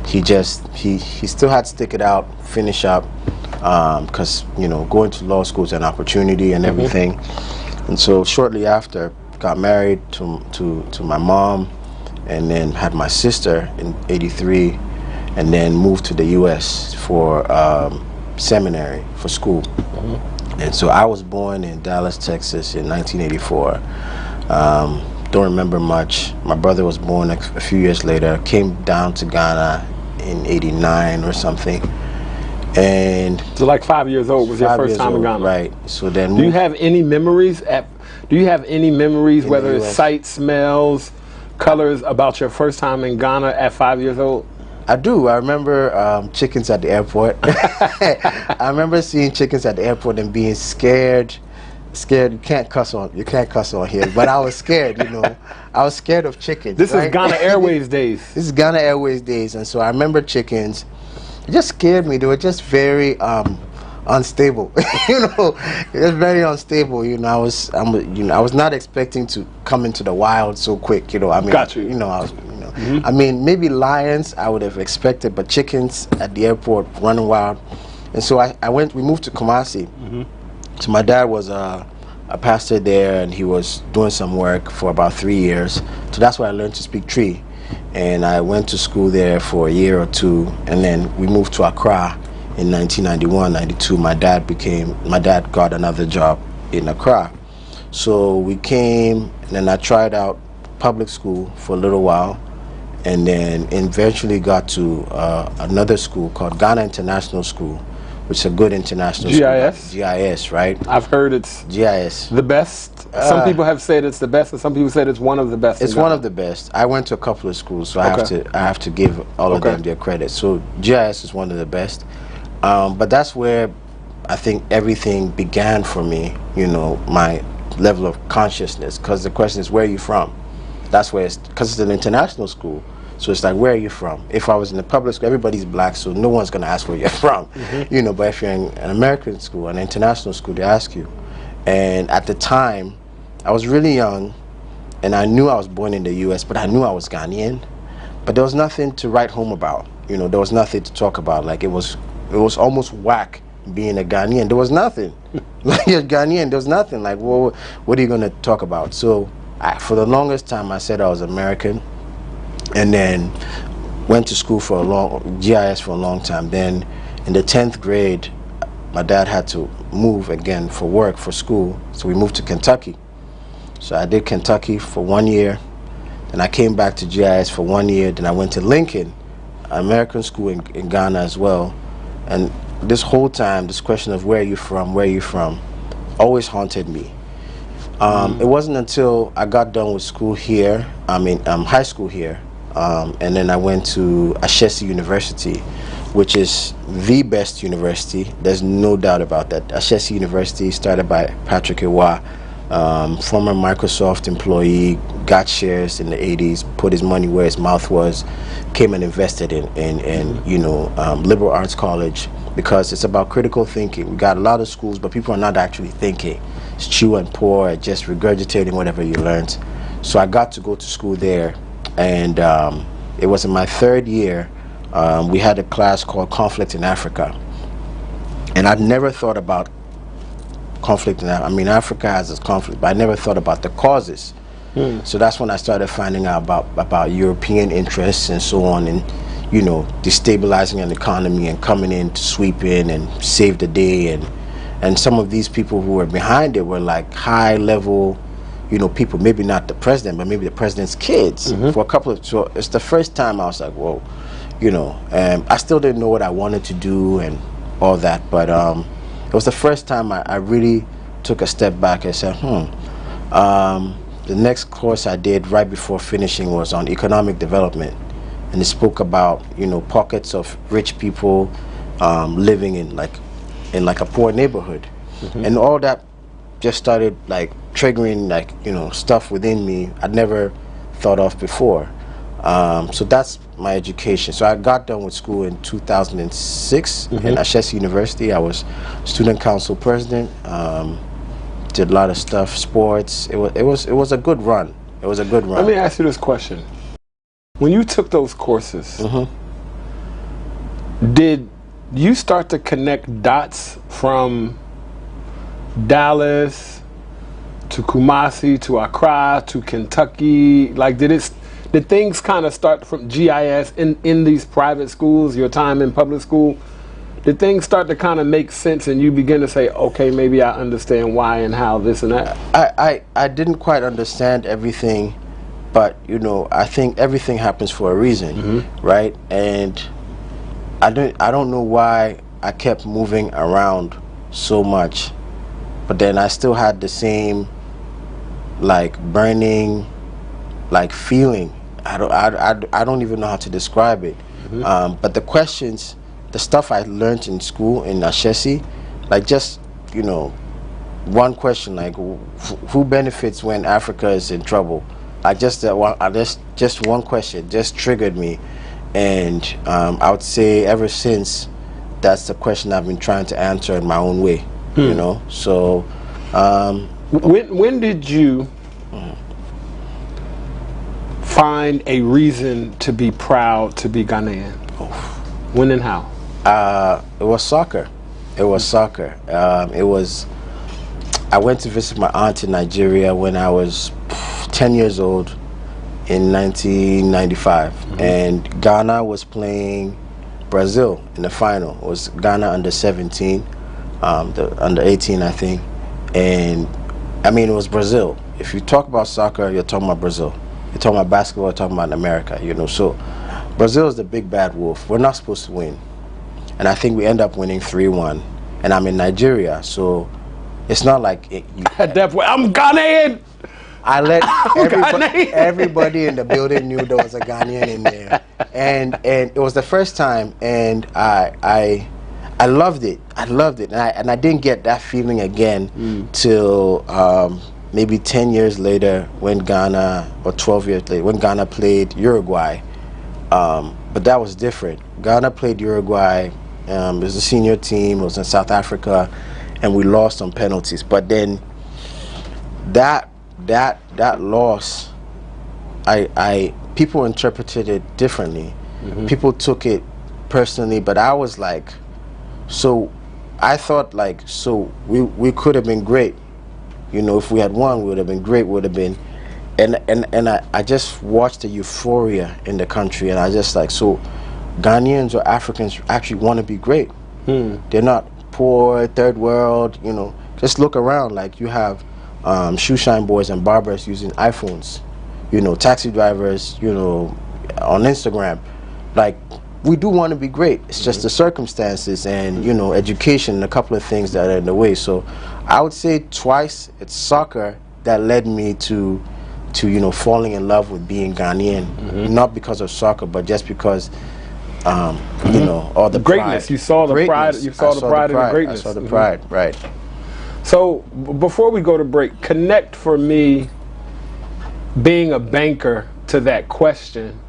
N: he still had to stick it out, finish up, because you know, going to law school is an opportunity and everything. And so shortly after, got married to my mom, and then had my sister in '83, and then moved to the U.S. for seminary, for school. And so I was born in Dallas, Texas in 1984. Don't remember much. My brother was born a few years later, came down to Ghana in '89 or something. And
M: so like 5 years old was your first time in Ghana.
N: Right. So then
M: do you have any memories whether it's sight, smells, colors about your first time in Ghana at 5 years old?
N: I do. I remember chickens at the airport. I remember seeing chickens at the airport and being scared. You can't cuss on here, but I was scared, you know. I was scared of chickens.
M: This is Ghana Airways days.
N: This is Ghana Airways days, and so I remember chickens. It just scared me. They were just very unstable. You know, it was very unstable. You know, I was not expecting to come into the wild so quick. You know, I mean,
M: got you.
N: You know, I mean, maybe lions I would have expected, but chickens at the airport running wild. And so we moved to Kumasi. So my dad was a pastor there, and he was doing some work for about 3 years. So that's where I learned to speak Tree. And I went to school there for a year or two, and then we moved to Accra in 1991, 92. My dad got another job in Accra. So we came, and then I tried out public school for a little while, and then eventually got to another school called Ghana International School, which is a good international
M: GIS?
N: school. GIS, right?
M: I've heard it's
N: GIS.
M: The best. Some people have said it's the best, and some people said it's one of the best.
N: It's one of the best. I went to a couple of schools, so I have to give all of them their credit. So GIS is one of the best. But that's where I think everything began for me, you know, my level of consciousness, because the question is, where are you from? That's where because it's an international school. So it's like, where are you from? If I was in the public school, everybody's black, so no one's going to ask where you're from. You know, but if you're in an American school, an international school, they ask you. And at the time, I was really young, and I knew I was born in the U.S., but I knew I was Ghanaian. But there was nothing to write home about. You know, there was nothing to talk about. Like, it was almost whack being a Ghanaian. There was nothing. Like, you're Ghanaian, there was nothing. Like, well, what are you going to talk about? So for the longest time, I said I was American. And then went to school for GIS for a long time. Then in the 10th grade, my dad had to move again for work, for school. So we moved to Kentucky. So I did Kentucky for 1 year. Then I came back to GIS for 1 year. Then I went to Lincoln, American school in Ghana as well. And this whole time, this question of where are you from, always haunted me. It wasn't until I got done with school here, high school here, and then I went to Ashesi University, which is the best university. There's no doubt about that. Ashesi University, started by Patrick Ewa, former Microsoft employee, got shares in the 80s, put his money where his mouth was, came and invested in liberal arts college, because it's about critical thinking. We got a lot of schools, but people are not actually thinking. It's chew and pour, just regurgitating whatever you learned. So I got to go to school there, and it was in my 3rd year. We had a class called Conflict in Africa, and I'd never thought about conflict in Africa. I mean, Africa has its conflict, but I never thought about the causes. So that's when I started finding out about European interests and so on, and you know, destabilizing an economy and coming in to sweep in and save the day, and some of these people who were behind it were like high level, you know, people, maybe not the president, but maybe the president's kids. For a couple of, so it's the first time I was like, whoa, you know, I still didn't know what I wanted to do and all that, but it was the first time I really took a step back and said, the next course I did right before finishing was on economic development, and it spoke about, you know, pockets of rich people living in like a poor neighborhood, and all that just started like triggering, like, you know, stuff within me I'd never thought of before. So that's my education. So I got done with school in 2006 in Shea University. I was student council president. Did a lot of stuff, sports. It was a good run. It was a good run.
M: Let me ask you this question: when you took those courses, did you start to connect dots from Dallas to Kumasi to Accra to Kentucky? Like, did things kind of start from GIS in these private schools, your time in public school? Did things start to kind of make sense and you begin to say, okay, maybe I understand why and how this and that?
N: I didn't quite understand everything, but you know, I think everything happens for a reason, right? And I don't know why I kept moving around so much, but then I still had the same like burning like feeling. I don't even know how to describe it. But the questions, the stuff I learned in school in Ashesi, like just, you know, one question like who benefits when Africa is in trouble? Like just that one, just one question just triggered me, and I would say ever since that's the question I've been trying to answer in my own way. You know, so
M: when did you find a reason to be proud to be Ghanaian? When and how?
N: It was soccer. It was soccer. I went to visit my aunt in Nigeria when I was 10 years old in 1995, and Ghana was playing Brazil in the final. It was Ghana under 17, the under 18, I think, and I mean it was Brazil. If you talk about soccer, you're talking about Brazil. You're talking about basketball, you're talking about America, you know. So Brazil is the big bad wolf. We're not supposed to win. And I think we end up winning 3-1. And I'm in Nigeria, so it's not like...
M: At that point, I'm Ghanaian!
N: I let everybody in the building knew there was a Ghanaian in there. And it was the first time, and I loved it. I loved it. And I didn't get that feeling again till... maybe 10 years later when Ghana, or 12 years later, when Ghana played Uruguay. But that was different. Ghana played Uruguay, it was a senior team, it was in South Africa, and we lost on penalties. But then that loss, people interpreted it differently. People took it personally, but I was like, so I thought like, so we could have been great. You know, if we had won, we would have been great, would have been. And I just watched the euphoria in the country, and I just like, so Ghanaians or Africans actually want to be great. They're not poor, third world, you know. Just look around, like you have shoe shine boys and barbers using iPhones, you know, taxi drivers, you know, on Instagram. Like, we do want to be great. It's just the circumstances and, you know, education and a couple of things that are in the way. So I would say twice it's soccer that led me to you know, falling in love with being Ghanaian. Not because of soccer, but just because you know, all the
M: greatness.
N: Pride.
M: You saw the pride. You saw the pride and the greatness.
N: I saw the pride, right.
M: So before we go to break, connect for me being a banker to that question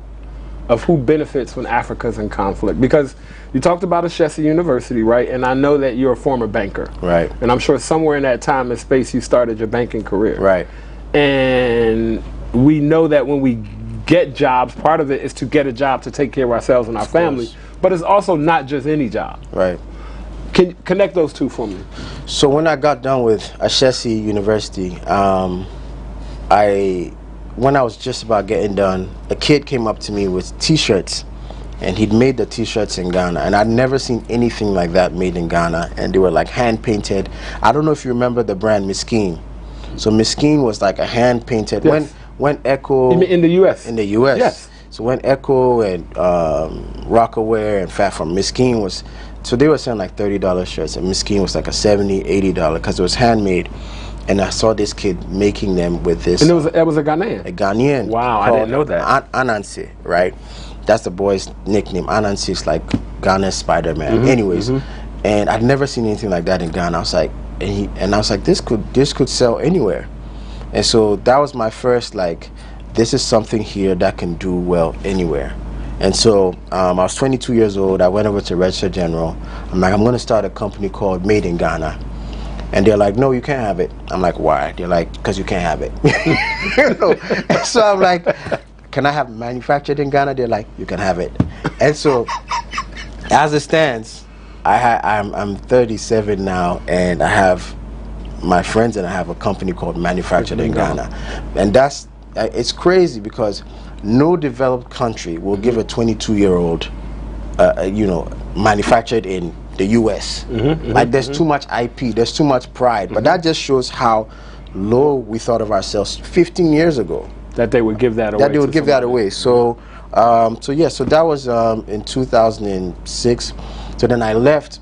M: of who benefits when Africa's in conflict. Because you talked about Shea University, right? And I know that you're a former banker.
N: Right.
M: And I'm sure somewhere in that time and space you started your banking career.
N: Right.
M: And we know that when we get jobs, part of it is to get a job to take care of ourselves and our family. But it's also not just any job.
N: Right.
M: Can you connect those two for me?
N: So when I got done with Shea University, when I was just about getting done, a kid came up to me with t-shirts, and he'd made the t-shirts in Ghana, and I'd never seen anything like that made in Ghana, and they were like hand painted. I don't know if you remember the brand Miskeen. So Miskeen was like a hand painted.
M: Yes.
N: When Echo
M: in the US.
N: In the US.
M: Yes.
N: So when Echo and Rockaware and Fat from Miskeen was, so they were selling like $30 shirts, and Miskeen was like a $70, $80 because it was handmade. And I saw this kid making them with this.
M: And it was a Ghanaian?
N: A Ghanaian.
M: Wow, I didn't know that.
N: Anansi, right? That's the boy's nickname. Anansi is like Ghana's Spider-Man. Anyways, and I'd never seen anything like that in Ghana. I was like, and I was like, this could sell anywhere. And so that was my first like this is something here that can do well anywhere. And so I was 22 years old. I went over to Register General. I'm like, I'm going to start a company called Made in Ghana. And they're like, no, you can't have it. I'm like, why? They're like, because you can't have it. You know? So I'm like, can I have manufactured in Ghana? They're like, you can have it. And so as it stands, I'm 37 now, and I have my friends, and I have a company called Manufactured in Ghana. And that's, it's crazy because no developed country will give a 22-year-old, you know, manufactured in the US. Like there's too much IP, there's too much pride. But that just shows how low we thought of ourselves 15 years ago.
M: That they would give that away.
N: That they would give that away. So, so yeah, so that was in 2006. So then I left.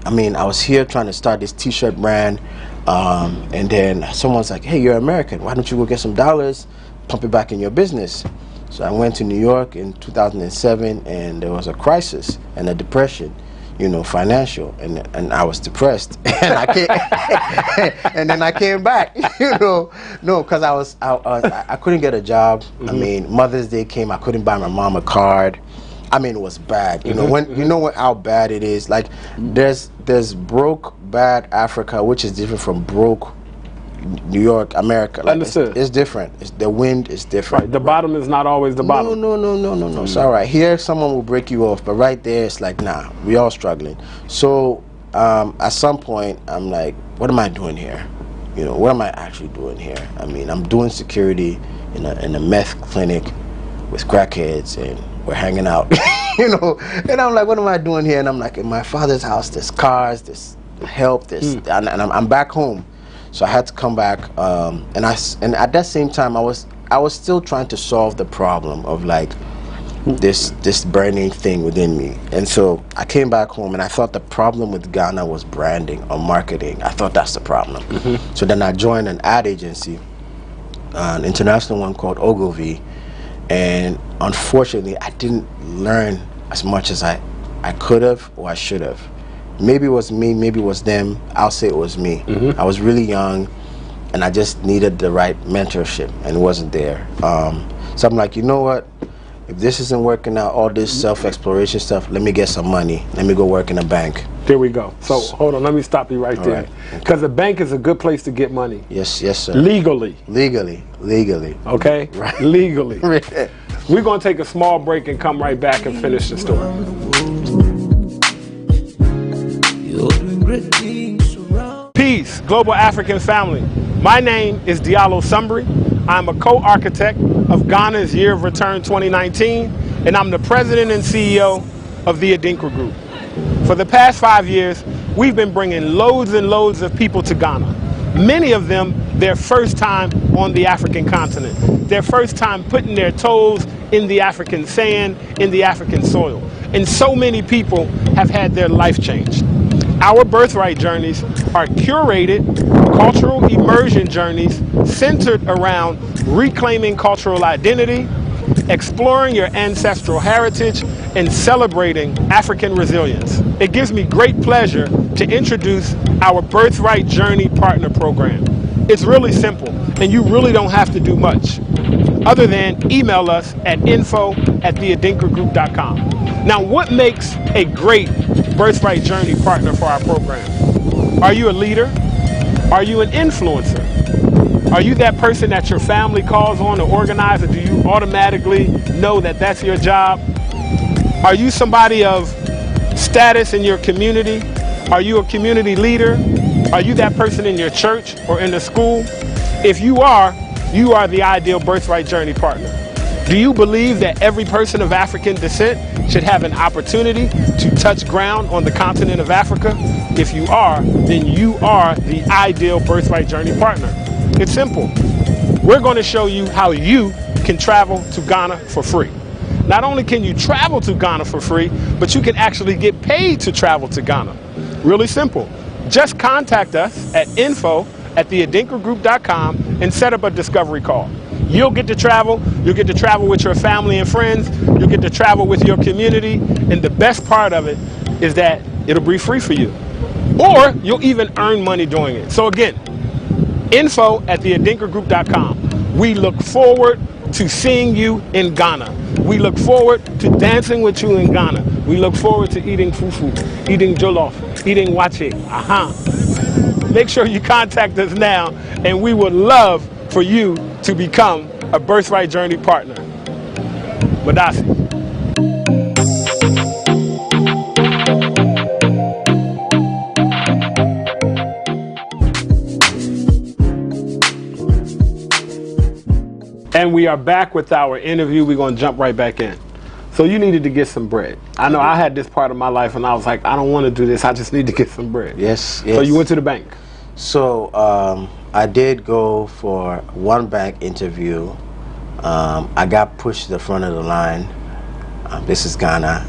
N: I mean, I was here trying to start this T-shirt brand, and then someone's like, "Hey, you're American. Why don't you go get some dollars, pump it back in your business?" So I went to New York in 2007, and there was a crisis and a depression, you know, financial, and I was depressed, and I came, and then I came back, you know, no, because I couldn't get a job. I mean, Mother's Day came, I couldn't buy my mom a card. I mean, it was bad. You know, when you know how bad it is. Like, there's broke bad Africa, which is different from broke New York, America. Like,
M: Understood.
N: It's different. The wind is different.
M: Right. The bottom is not always the bottom.
N: No. It's all right. Here, someone will break you off, but right there, it's like, nah, we all struggling. So at some point, I'm like, what am I doing here? You know, what am I actually doing here? I mean, I'm doing security in a meth clinic with crackheads, and we're hanging out, you know. And I'm like, what am I doing here? And I'm like, in my father's house, there's cars, there's help, and I'm back home. So I had to come back, and at that same time, I was still trying to solve the problem of like this burning thing within me. And so I came back home, and I thought the problem with Ghana was branding or marketing. I thought that's the problem. So then I joined an ad agency, an international one called Ogilvy, and unfortunately, I didn't learn as much as I could have or I should have. Maybe it was me, maybe it was them. I'll say it was me. I was really young, and I just needed the right mentorship, and it wasn't there. So I'm like, you know what? If this isn't working out, all this self-exploration stuff, let me get some money. Let me go work in a bank.
M: There we go. So hold on, let me stop you right there. Because the bank is a good place to get money.
N: Yes, sir.
M: Legally.
N: Okay?
M: Right. Legally. We're going to take a small break and come right back and finish the story. Peace, global African family. My name is Diallo Sumbri. I'm a co-architect of Ghana's Year of Return 2019, and I'm the president and CEO of the Adinkra Group. For the past 5 years, we've been bringing loads and loads of people to Ghana. Many of them, their first time on the African continent, their first time putting their toes in the African sand, in the African soil. And so many people have had their life changed. Our Birthright journeys are curated cultural immersion journeys centered around reclaiming cultural identity, exploring your ancestral heritage, and celebrating African resilience. It gives me great pleasure to introduce our Birthright Journey Partner Program. It's really simple, and you really don't have to do much other than email us at info@theadinkragroup.com. Now, what makes a great Birthright Journey partner for our program? Are you a leader? Are you an influencer? Are you that person that your family calls on to organize, or do you automatically know that that's your job? Are you somebody of status in your community? Are you a community leader? Are you that person in your church or in the school? If you are the ideal Birthright Journey partner. Do you believe that every person of African descent should have an opportunity to touch ground on the continent of Africa? If you are, then you are the ideal Birthright Journey partner. It's simple. We're going to show you how you can travel to Ghana for free. Not only can you travel to Ghana for free, but you can actually get paid to travel to Ghana. Really simple. Just contact us at info@theadinkragroup.com and set up a discovery call. You'll get to travel with your family and friends, you'll get to travel with your community, and the best part of it is that it'll be free for you. Or you'll even earn money doing it. So again, info@theadinkragroup.com. We look forward to seeing you in Ghana. We look forward to dancing with you in Ghana. We look forward to eating fufu, eating jollof, eating wache. Make sure you contact us now, and we would love for you to become a Birthright Journey partner. Madasi. And we are back with our interview. We're going to jump right back in. So you needed to get some bread. I know I had this part of my life and I was like, I don't want to do this. I just need to get some bread.
N: Yes.
M: So you went to the bank.
N: So I did go for one bank interview. I got pushed to the front of the line. This is Ghana.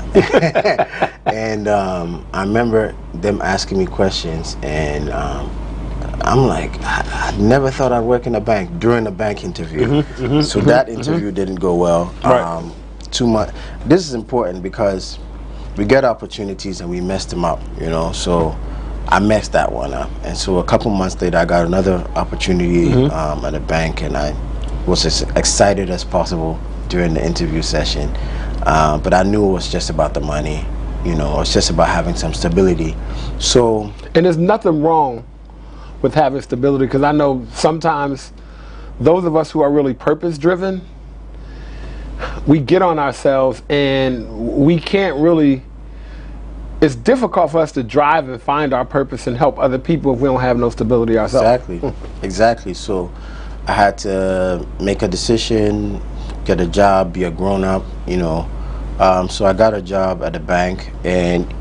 N: And I remember them asking me questions, and I'm like, I never thought I'd work in a bank during a bank interview. So that interview didn't go well.
M: Right.
N: Too much. This is important because we get opportunities and we mess them up, you know. So I messed that one up, and so a couple months later I got another opportunity at a bank, and I was as excited as possible during the interview session. But I knew it was just about the money, you know. It was just about having some stability. So,
M: and there's nothing wrong with having stability, because I know sometimes those of us who are really purpose driven, we get on ourselves and we can't really, it's difficult for us to drive and find our purpose and help other people if we don't have no stability ourselves.
N: Exactly. So I had to make a decision, get a job, be a grown-up, you know. So I got a job at a bank, and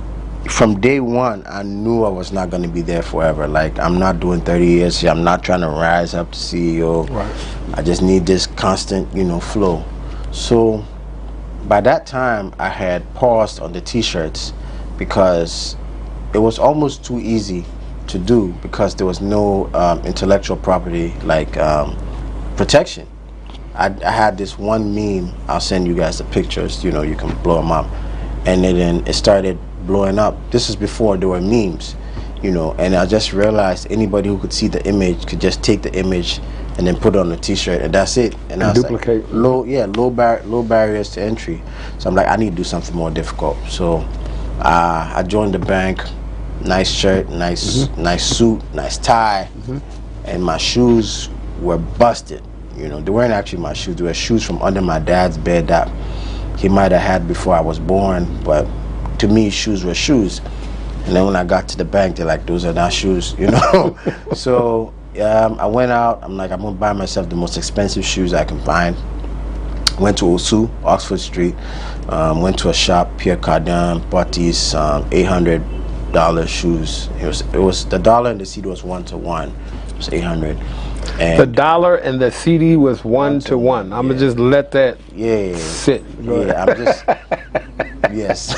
N: from day one I knew I was not going to be there forever. Like, I'm not doing 30 years here. I'm not trying to rise up to CEO.
M: Right.
N: I just need this constant, you know, flow. So by that time I had paused on the t-shirts because it was almost too easy to do, because there was no intellectual property like protection. I had this one meme, I'll send you guys the pictures, you know, you can blow them up, and then it started blowing up. This is before there were memes, you know, and I just realized anybody who could see the image could just take the image and then put it on the t-shirt, and that's it. And I was
M: duplicate.
N: Like, low barriers to entry. So I'm like, I need to do something more difficult. So I joined the bank. Nice shirt, nice suit, nice tie, and my shoes were busted. You know, they weren't actually my shoes. They were shoes from under my dad's bed that he might have had before I was born, but to me, shoes were shoes. And then when I got to the bank, they're like, those are not shoes, you know? So I went out. I'm like, I'm gonna buy myself the most expensive shoes I can find. Went to Osu, Oxford Street. Went to a shop, Pierre Cardin, bought these $800 shoes. It was the dollar and the CD was 1-to-1. It was 800. And
M: the dollar and the CD was 1-to-1. I'm gonna just let that sit.
N: I'm just yes.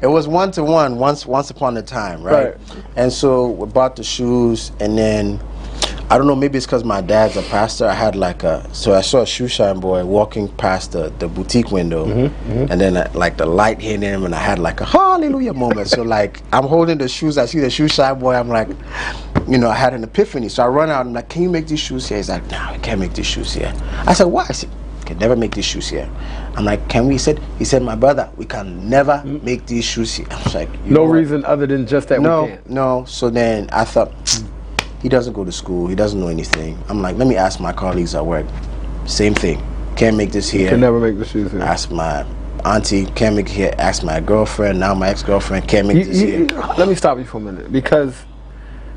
N: It was 1-to-1 once upon a time, right? And so we bought the shoes, and then I don't know, maybe it's because my dad's a pastor. I had like so I saw a shoe shine boy walking past the boutique window, and then like the light hit him, and I had like a hallelujah moment. So like I'm holding the shoes, I see the shoe shine boy, I'm like, you know, I had an epiphany. So I run out, I'm like, can you make these shoes here? He's like, no, I can't make these shoes here. I said, why? He said, can never make these shoes here. I'm like, can we? He said, my brother, we can never make these shoes here. I was like,
M: no reason other than just that we can't.
N: No. So then I thought, he doesn't go to school, he doesn't know anything. I'm like, let me ask my colleagues at work. Same thing. Can't make this here.
M: Can never make the shoes here.
N: Ask my auntie, can't make it here. Ask my girlfriend, now my ex-girlfriend, can't make this here.
M: Let me stop you for a minute, because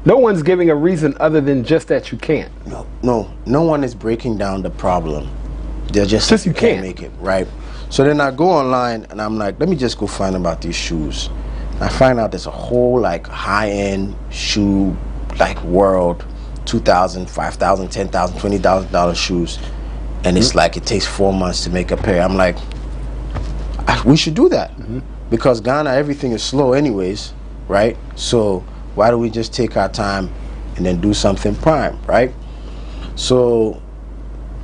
M: no one's giving a reason other than just that you can't.
N: No one is breaking down the problem. They're just
M: you
N: can't make it, right? So then I go online and I'm like, let me just go find about these shoes. I find out there's a whole like high-end shoe like world, $2,000, $5,000, $10,000, $20,000 shoes, and it's like it takes 4 months to make a pair. I'm like, we should do that, because Ghana, everything is slow anyways, right? So why don't we just take our time and then do something prime, right? So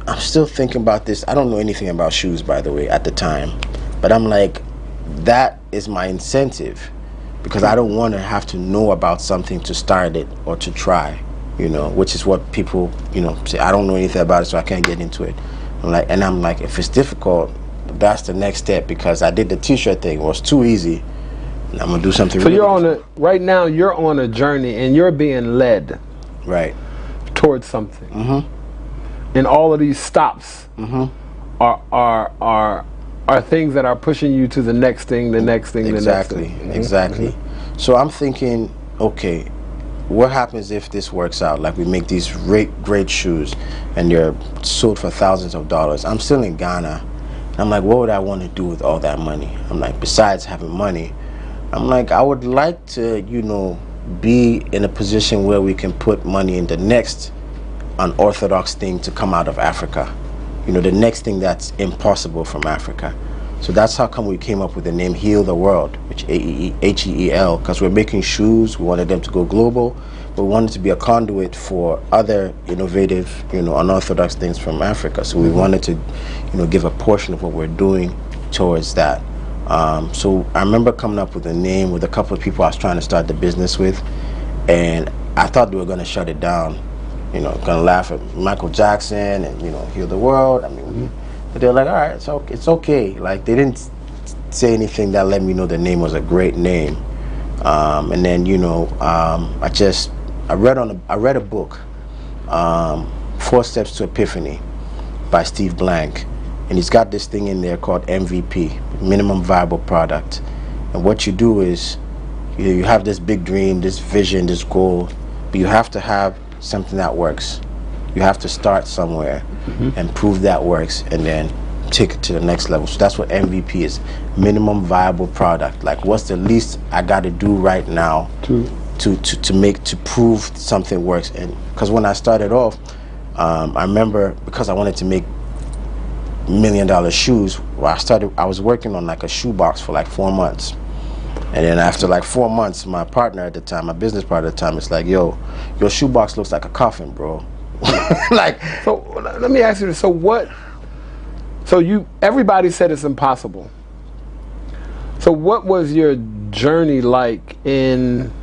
N: I'm still thinking about this. I don't know anything about shoes, by the way, at the time, but I'm like, that is my incentive, because I don't want to have to know about something to start it or to try. you know, which is what people, you know, say, I don't know anything about it, so I can't get into it. I'm like, if it's difficult, that's the next step, because I did the t-shirt thing. It was too easy. And I'm gonna do something.
M: So right now you're on a journey and you're being led towards something. And all of these stops are things that are pushing you to the next thing, the next thing, the next thing.
N: Exactly. So I'm thinking, okay, what happens if this works out? Like, we make these great shoes and they're sold for thousands of dollars. I'm still in Ghana. I'm like, what would I want to do with all that money? I'm like, besides having money, I'm like, I would like to, you know, be in a position where we can put money in the next unorthodox thing to come out of Africa. You know, the next thing that's impossible from Africa. So that's how come we came up with the name Heal the World, which H-E-E-L, because we're making shoes. We wanted them to go global, but we wanted to be a conduit for other innovative, you know, unorthodox things from Africa. So we wanted to, you know, give a portion of what we're doing towards that. So I remember coming up with a name with a couple of people I was trying to start the business with, and I thought they were going to shut it down, you know, going to laugh at Michael Jackson and, you know, Heal the World. I mean, but they're like, all right, so it's okay. Like, they didn't say anything that let me know the name was a great name. And then, you know, I read a book, 4 Steps to Epiphany by Steve Blank. And he's got this thing in there called MVP, minimum viable product. And what you do is you have this big dream, this vision, this goal, but you have to have something that works. You have to start somewhere and prove that works, and then take it to the next level. So that's what MVP is, minimum viable product. Like, what's the least I got to do right now to prove something works? And because when I started off, I remember, because I wanted to make $1 million shoes, I was working on like a shoe box for like 4 months. And then after like 4 months, my partner at the time, my business partner at the time, it's like, yo, your shoe box looks like a coffin, bro. Like,
M: so let me ask you this. Everybody said it's impossible. So what was your journey like in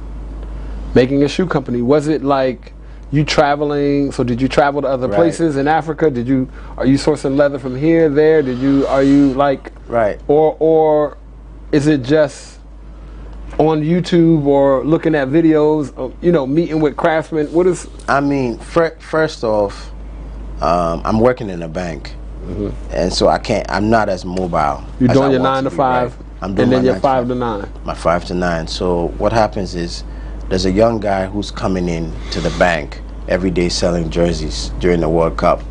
M: making a shoe company? Was it like you traveling? So did you travel to other places in Africa? Are you sourcing leather from here, there? Are you like, or is it just on YouTube or looking at videos, you know, meeting with craftsmen? What is?
N: I mean, first off, I'm working in a bank, and so I'm not as mobile.
M: You're doing your 9 to 5,
N: I'm doing
M: and then
N: my
M: your 5 to 9.
N: My 5 to 9. So what happens is, there's a young guy who's coming in to the bank every day selling jerseys during the World Cup,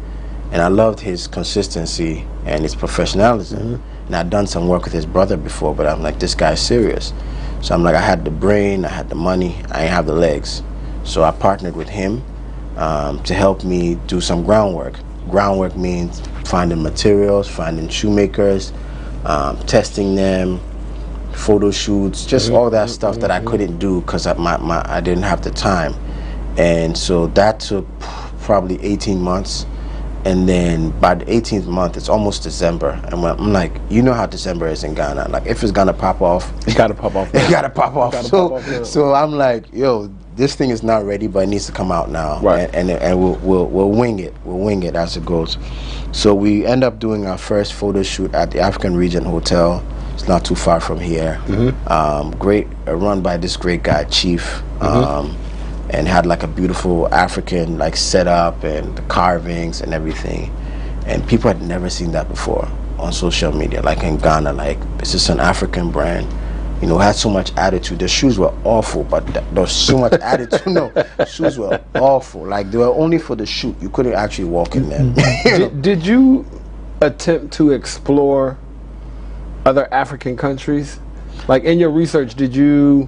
N: and I loved his consistency and his professionalism. And I'd done some work with his brother before, but I'm like, this guy's serious. So I'm like, I had the brain, I had the money, I didn't have the legs. So I partnered with him to help me do some groundwork. Groundwork means finding materials, finding shoemakers, testing them, photo shoots, just all that stuff that I couldn't do because I didn't have the time. And so that took probably 18 months. And then by the 18th month, it's almost December. And I'm like, you know how December is in Ghana. Like, if it's gonna pop off,
M: it gotta pop off.
N: It gotta pop off. So I'm like, yo, this thing is not ready, but it needs to come out now. Right. And we'll wing it. We'll wing it as it goes. So we end up doing our first photo shoot at the African Region Hotel. It's not too far from here. Great, run by this great guy, Chief. And had like a beautiful African like setup and the carvings and everything, and people had never seen that before on social media, like in Ghana. Like, it's just an African brand, you know, had so much attitude. The shoes were awful, but there was so much attitude. No, shoes were awful. Like, they were only for the shoot. You couldn't actually walk in them.
M: Did you attempt to explore other African countries? Like, in your research, did you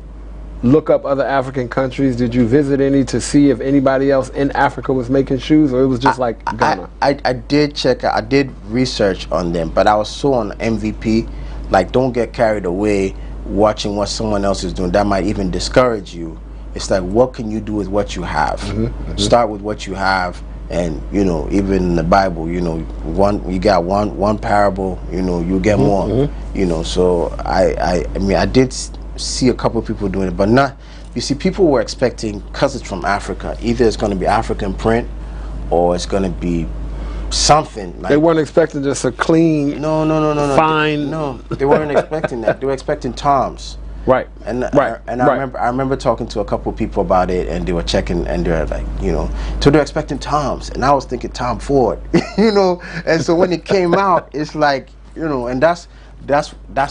M: look up other African countries? Did you visit any to see if anybody else in Africa was making shoes, or it was just like Ghana?
N: I did check out, I did research on them, but I was so on MVP, like, don't get carried away watching what someone else is doing. That might even discourage you. It's like, what can you do with what you have? Start with what you have. And, you know, even in the Bible, you know, you got one parable, you know, you get more. You know, so I mean, I did see a couple of people doing it, but not you see, people were expecting, because it's from Africa, either it's going to be African print or it's going to be something. Like,
M: they weren't expecting just a clean, fine.
N: No, they weren't expecting that. They were expecting toms.
M: Right.
N: And I remember talking to a couple of people about it, and they were checking, and they were like, so they're expecting toms, and I was thinking Tom Ford, And so when it came out, it's like, and that's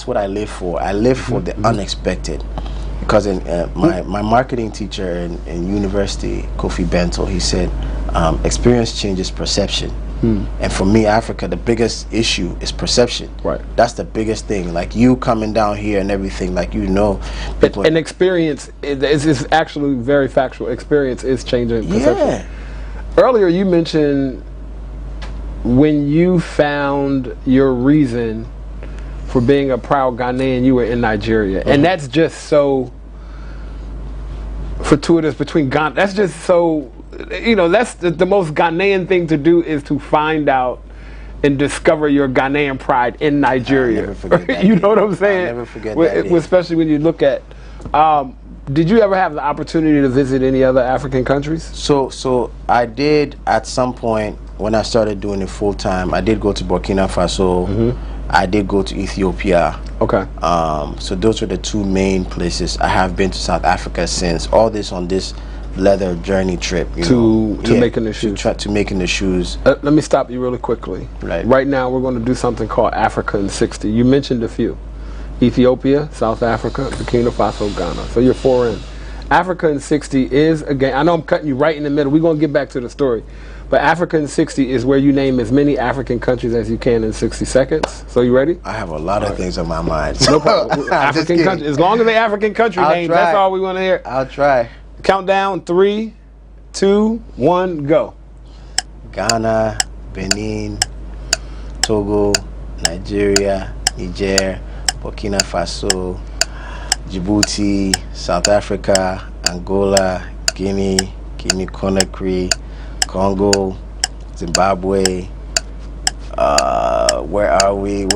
N: what I live for. I live for the unexpected, because in my marketing teacher in university, Kofi Bento, he said, experience changes perception. And for me, Africa, the biggest issue is perception.
M: Right.
N: That's the biggest thing. Like you coming down here and everything, like
M: an experience is actually very factual. Experience is changing perception.
N: Yeah.
M: Earlier, you mentioned when you found your reason for being a proud Ghanaian, you were in Nigeria, and that's just so fortuitous between Ghana. That's just so. That's the most Ghanaian thing to do, is to find out and discover your Ghanaian pride in Nigeria.
N: I'll never forget that
M: You know what I'm saying?
N: I'll never forget that.
M: Especially when you look at, did you ever have the opportunity to visit any other African countries?
N: So I did at some point when I started doing it full time. I did go to Burkina Faso. I did go to Ethiopia.
M: Okay.
N: So those were the two main places. I have been to South Africa since. All this on this leather journey trip
M: to making the shoes.
N: To making the shoes.
M: Let me stop you really quickly. Right now we're going to do something called Africa in 60. You mentioned a few: Ethiopia, South Africa, Burkina Faso, Ghana. So you're 4 in. Africa in 60 is, again, I know I'm cutting you right in the middle. We're going to get back to the story. But Africa in 60 is where you name as many African countries as you can in 60 seconds. So you ready?
N: I have a lot of things on my mind.
M: No problem. African countries. As long as they African country names, that's all we want to hear.
N: I'll try.
M: Countdown, 3, 2, 1, go.
N: Ghana, Benin, Togo, Nigeria, Niger, Burkina Faso, Djibouti, South Africa, Angola, Guinea, Conakry, Congo, Zimbabwe, where are we?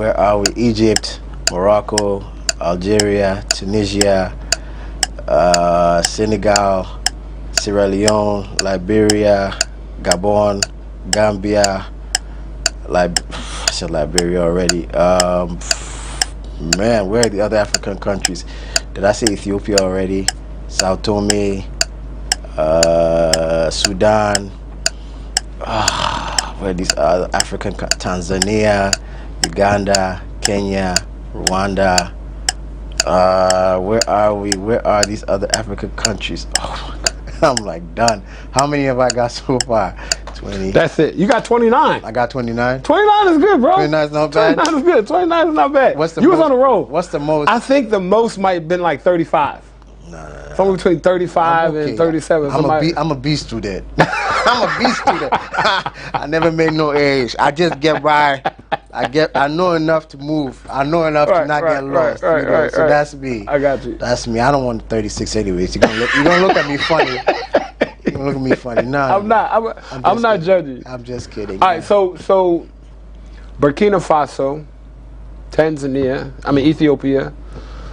N: Egypt, Morocco, Algeria, Tunisia, Senegal, Sierra Leone, Liberia, Gabon, Gambia, I said Liberia already. Man, where are the other African countries? Did I say Ethiopia already? Sao Tome, Sudan, where are these other African Tanzania, Uganda, Kenya, Rwanda. Where are we? Where are these other African countries? Oh my God, I'm like done. How many have I got so far? 20.
M: That's it. You got 29.
N: I got 29.
M: 29 is good, bro.
N: 29 is not bad.
M: 29 is good. 29 is not bad. You was on the road.
N: What's the most?
M: I think the most might have been like 35.
N: No.
M: Somewhere between 35 and 37.
N: I'm a B student. I'm a B student. I never made no A's. I just get by. I know enough to move. I know enough to not get lost. So that's me.
M: I got you.
N: That's me. I don't want 36 anyways. You're gonna look at me funny. You're gonna look at me funny. No,
M: I'm not. I'm not judging.
N: I'm just kidding.
M: All right. So Burkina Faso, Ethiopia,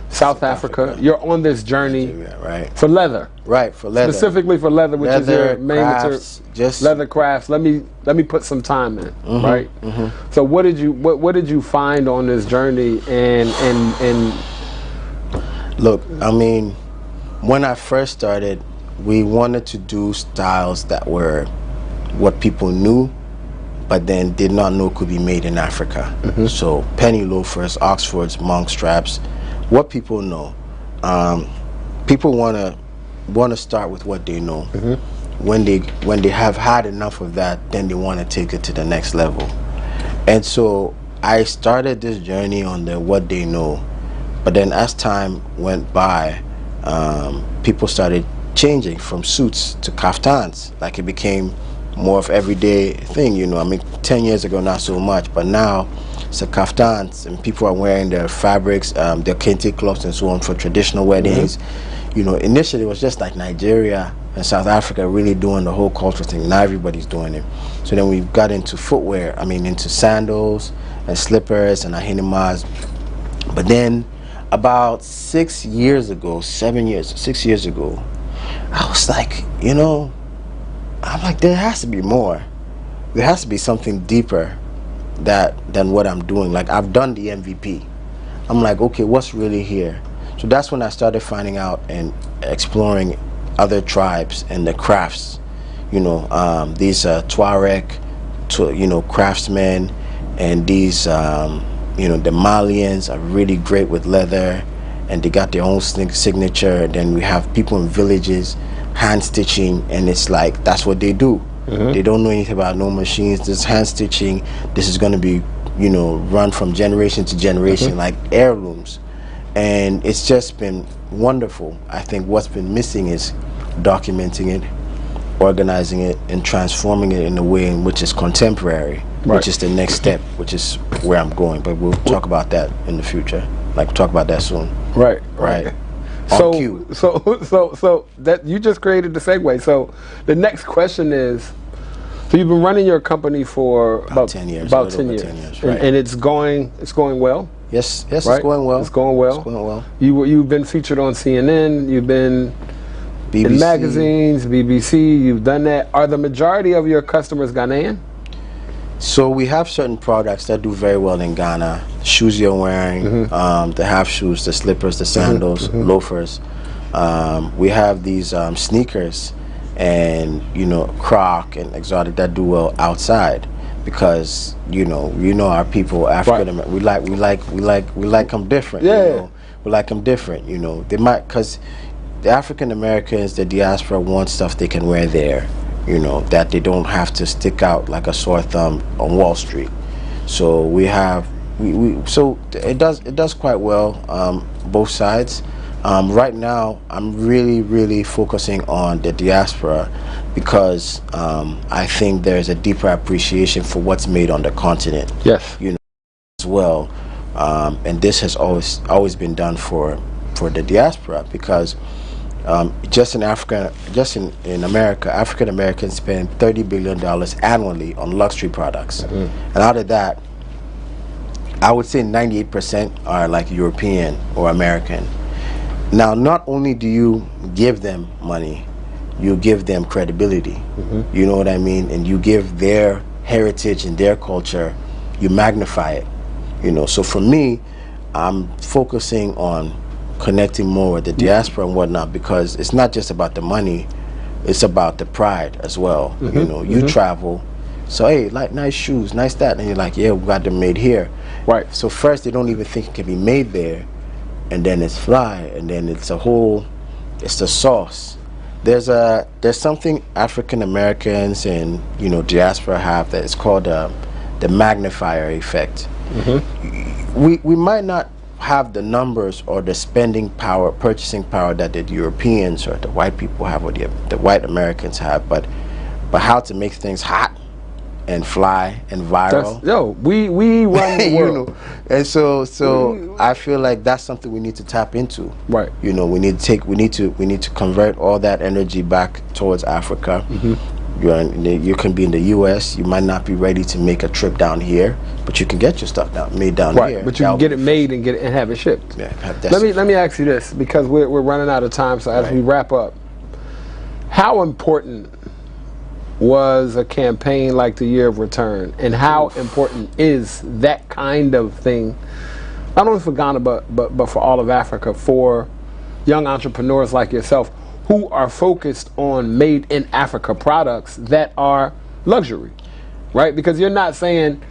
M: South Africa. You're on this journey,
N: right?
M: For leather,
N: right? For leather,
M: specifically for leather, which is your main material.
N: Just
M: leather crafts. Let me put some time in, right? So what did you find on this journey? And
N: look, I mean, when I first started, we wanted to do styles that were what people knew, but then did not know could be made in Africa. So penny loafers, Oxfords, monk straps. What people know, people want to start with what they know. When they have had enough of that, then they want to take it to the next level. And so I started this journey on the what they know, but then as time went by, people started changing from suits to kaftans. Like it became more of everyday thing. 10 years ago, not so much, but now. So kaftans, and people are wearing their fabrics, their kente cloths and so on for traditional weddings. Initially it was just like Nigeria and South Africa really doing the whole culture thing. Now everybody's doing it. So then we got into footwear. Into sandals and slippers and ahinimas. But then About 6 years ago, 6 years ago, I was like, you know, I'm like, there has to be more. There has to be something deeper than what I'm doing. Like, I've done the MVP. I'm like, okay, what's really here? So that's when I started finding out and exploring other tribes and the crafts. You know, these Tuareg, you know, craftsmen, and these, you know, the Malians are really great with leather, and they got their own signature. And then we have people in villages hand stitching, and it's like that's what they do. They don't know anything about no machines. This hand stitching, this is going to be, you know, run from generation to generation, like heirlooms. And it's just been wonderful. I think what's been missing is documenting it, organizing it, and transforming it in a way in which is contemporary, which is the next step, which is where I'm going. But we'll talk about that in the future. Like, we'll talk about that soon. Right.
M: So that you just created the segue. So the next question is, so you've been running your company for about 10 years. About 10 years. 10 years, right. And it's going well?
N: Yes,
M: right?
N: It's going well.
M: It's going well.
N: It's going well.
M: You've been featured on CNN, you've been
N: BBC.
M: In magazines, BBC, you've done that. Are the majority of your customers Ghanaian?
N: So we have certain products that do very well in Ghana. Shoes you're wearing, the half shoes, the slippers, the sandals, loafers. We have these sneakers and, you know, Croc and exotic that do well outside, because you know our people, African American, we like them different. You know? We like them different. You know, they might, because the African Americans, the diaspora, want stuff they can wear there. You know, that they don't have to stick out like a sore thumb on Wall Street. So we have so it does quite well, both sides. Right now I'm really focusing on the diaspora, because I think there's a deeper appreciation for what's made on the continent.
M: Yes.
N: You know, as well, and this has always been done for the diaspora, because just in Africa, in America, African Americans spend $30 billion annually on luxury products, and out of that, I would say 98% are like European or American. Now, not only do you give them money, you give them credibility. You know what I mean? And you give their heritage and their culture, you magnify it. You know, so for me, I'm focusing on connecting more with the diaspora and whatnot, because it's not just about the money, it's about the pride as well. You know, you travel, so hey, like nice shoes, nice that, and you're like, yeah, we got them made here. Right. So first they don't even think it can be made there, and then it's fly, and then it's it's the sauce. There's something African Americans and, you know, diaspora have that is called the magnifier effect. We might not have the numbers or the spending power, purchasing power that the Europeans or the white people have, or the white Americans have, but how to make things hot and fly and viral.
M: We run the world.
N: You know? And so I feel like that's something we need to tap into. Right. You know, we need to convert all that energy back towards Africa. You can be in the U.S. You might not be ready to make a trip down here, but you can get your stuff made down here.
M: But you can get it made and have it shipped.
N: Yeah,
M: let me ask you this, because we're running out of time. So as we wrap up, how important was a campaign like the Year of Return, and how important is that kind of thing, not only for Ghana but for all of Africa, for young entrepreneurs like yourself who are focused on made in Africa products that are luxury, right? Because you're not saying,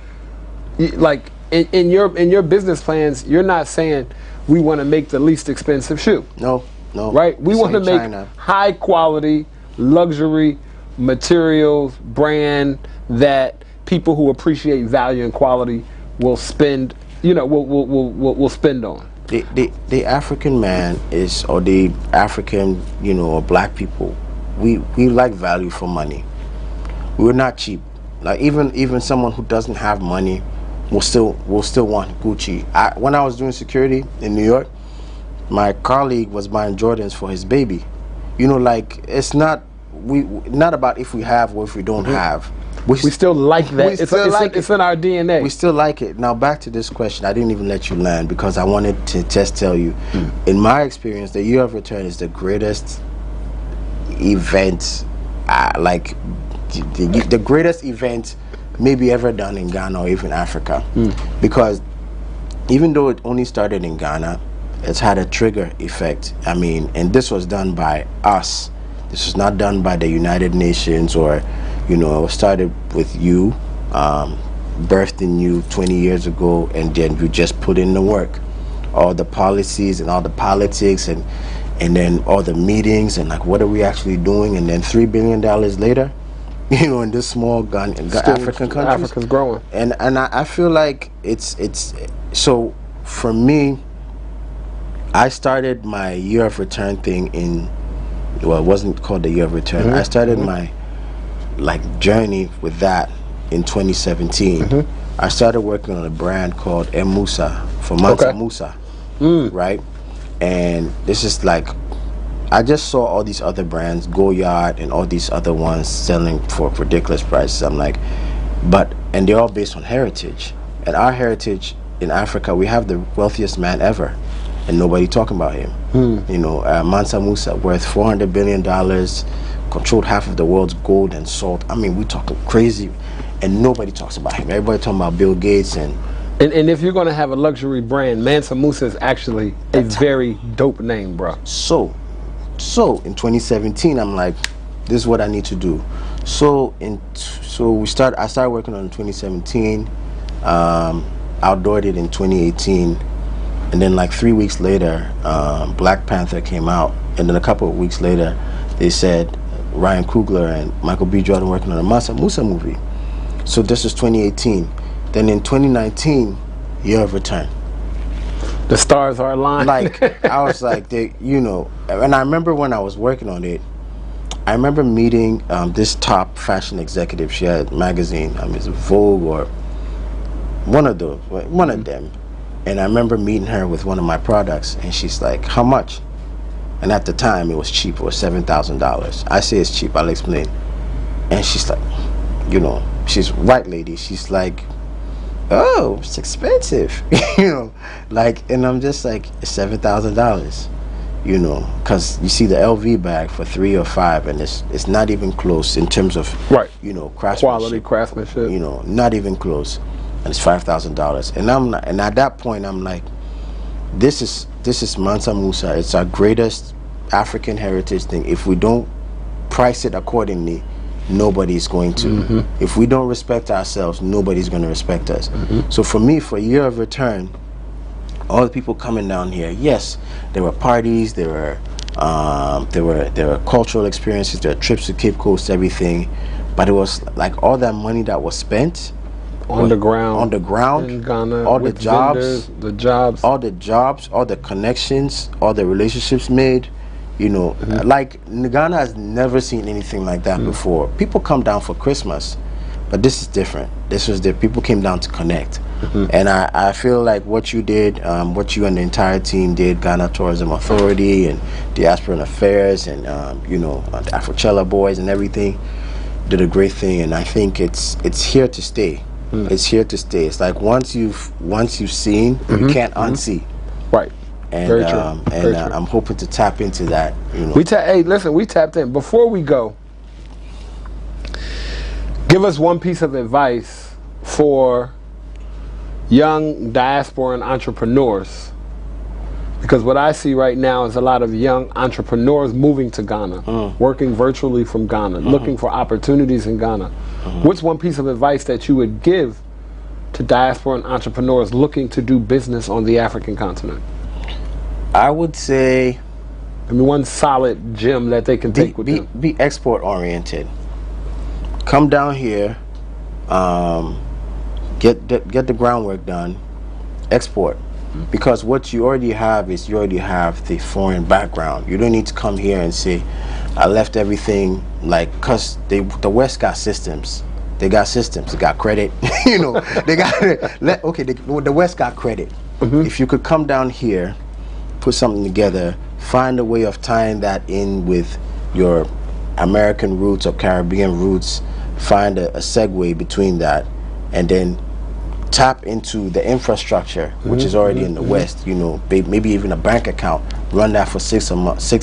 M: like in your business plans, you're not saying we want to make the least expensive shoe.
N: No.
M: Right? We want to make high quality luxury materials, brand that people who appreciate value and quality will spend, will spend on.
N: The African man is, or the African, or black people, we like value for money. We're not cheap. Like even someone who doesn't have money will still want Gucci. When I was doing security in New York, my colleague was buying Jordans for his baby. It's not about if we have or if we don't have.
M: We still like that. It's in our DNA.
N: We still like it. Now back to this question. I didn't even let you land because I wanted to just tell you, in my experience, the Year of Return is the greatest event, the greatest event maybe ever done in Ghana or even Africa. Because even though it only started in Ghana, it's had a trigger effect. I mean, and this was done by us. This was not done by the United Nations or, you know, started with you, birthed in you 20 years ago, and then you just put in the work. All the policies and all the politics and then all the meetings and like what are we actually doing, and then $3 billion later, you know, in this small African country,
M: Africa's growing.
N: And I feel like it's so for me, I started my Year of Return thing in, well, it wasn't called the Year of Return. I started my journey with that in 2017. I started working on a brand called M. Musa for Mansa Musa, right? And this is like, I just saw all these other brands, Goyard and all these other ones selling for ridiculous prices. I'm like, and they're all based on heritage. And our heritage in Africa, we have the wealthiest man ever, and nobody talking about him. You know, Mansa Musa, worth $400 billion, controlled half of the world's gold and salt. I mean, we talking crazy, and nobody talks about him. Everybody talking about Bill Gates and
M: if you're going to have a luxury brand, Mansa Musa is actually a very dope name, bro.
N: So in 2017, I'm like, this is what I need to do. So I started working on it in 2017, outdoored it in 2018, and then like 3 weeks later, Black Panther came out, and then a couple of weeks later, they said Ryan Coogler and Michael B. Jordan working on a Mansa Musa movie. So this is 2018. Then in 2019, Year of Return.
M: The stars are aligned.
N: Like, I was like, you know, and I remember when I was working on it, I remember meeting this top fashion executive. She had a magazine, it's Vogue or one of them. And I remember meeting her with one of my products, and she's like, how much? And at the time, it was cheap. It was $7,000. I say it's cheap. I'll explain. And she's like, you know, she's a white lady. She's like, oh, it's expensive. You know, like, and I'm just like, it's $7,000. You know, because you see the LV bag for 3 or 5, and it's not even close in terms of, you know,
M: quality craftsmanship.
N: You know, not even close, and it's $5,000. And I'm not, and at that point, I'm like, this is Mansa Musa. It's our greatest African heritage thing. If we don't price it accordingly, nobody's going to. If we don't respect ourselves, nobody's going to respect us. So for me, for Year of Return, all the people coming down here, yes, there were parties, there were cultural experiences, there were trips to Cape Coast, everything, but it was like all that money that was spent
M: on the ground
N: in Ghana, all the jobs, all the connections, all the relationships made. You know, like Ghana has never seen anything like that before. People come down for Christmas, but this is different. This was the people came down to connect. And I feel like what you did, what you and the entire team did, Ghana Tourism Authority and Diaspora Affairs and you know, the Afrochella boys and everything, did a great thing. And I think it's here to stay. It's here to stay. It's like once you've seen, you can't unsee.
M: Right.
N: And,
M: very true. Very true.
N: I'm hoping to tap into that. You know.
M: Hey, listen, we tapped in. Before we go, give us one piece of advice for young diasporan entrepreneurs, because what I see right now is a lot of young entrepreneurs moving to Ghana, working virtually from Ghana, looking for opportunities in Ghana. What's one piece of advice that you would give to diasporan entrepreneurs looking to do business on the African continent?
N: I would say,
M: I mean, one solid gem that they can take with them.
N: Be export oriented. Come down here, get the groundwork done, export. Because what you already have is you already have the foreign background. You don't need to come here and say, I left everything, like, because the West got systems. They got systems. They got credit. You know, they got the West got credit. If you could come down here, put something together, find a way of tying that in with your American roots or Caribbean roots, find a segue between that, and then tap into the infrastructure which is already in the West. You know, maybe even a bank account, run that for 6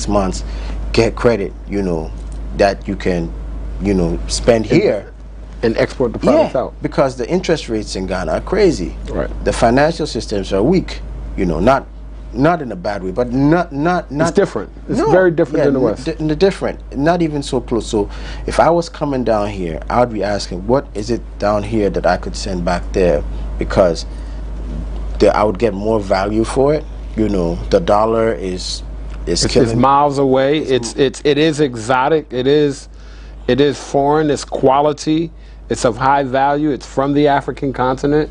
N: months, get credit, you know, that you can, you know, spend here
M: and export the products out.
N: Because the interest rates in Ghana are crazy.
M: Right.
N: The financial systems are weak. You know, not in a bad way, but not.
M: It's different. It's very different than the West.
N: Different. Not even so close. So, if I was coming down here, I would be asking, what is it down here that I could send back there? Because I would get more value for it. You know, the dollar is killing.
M: It's miles away. It is exotic. It is foreign. It's quality. It's of high value. It's from the African continent.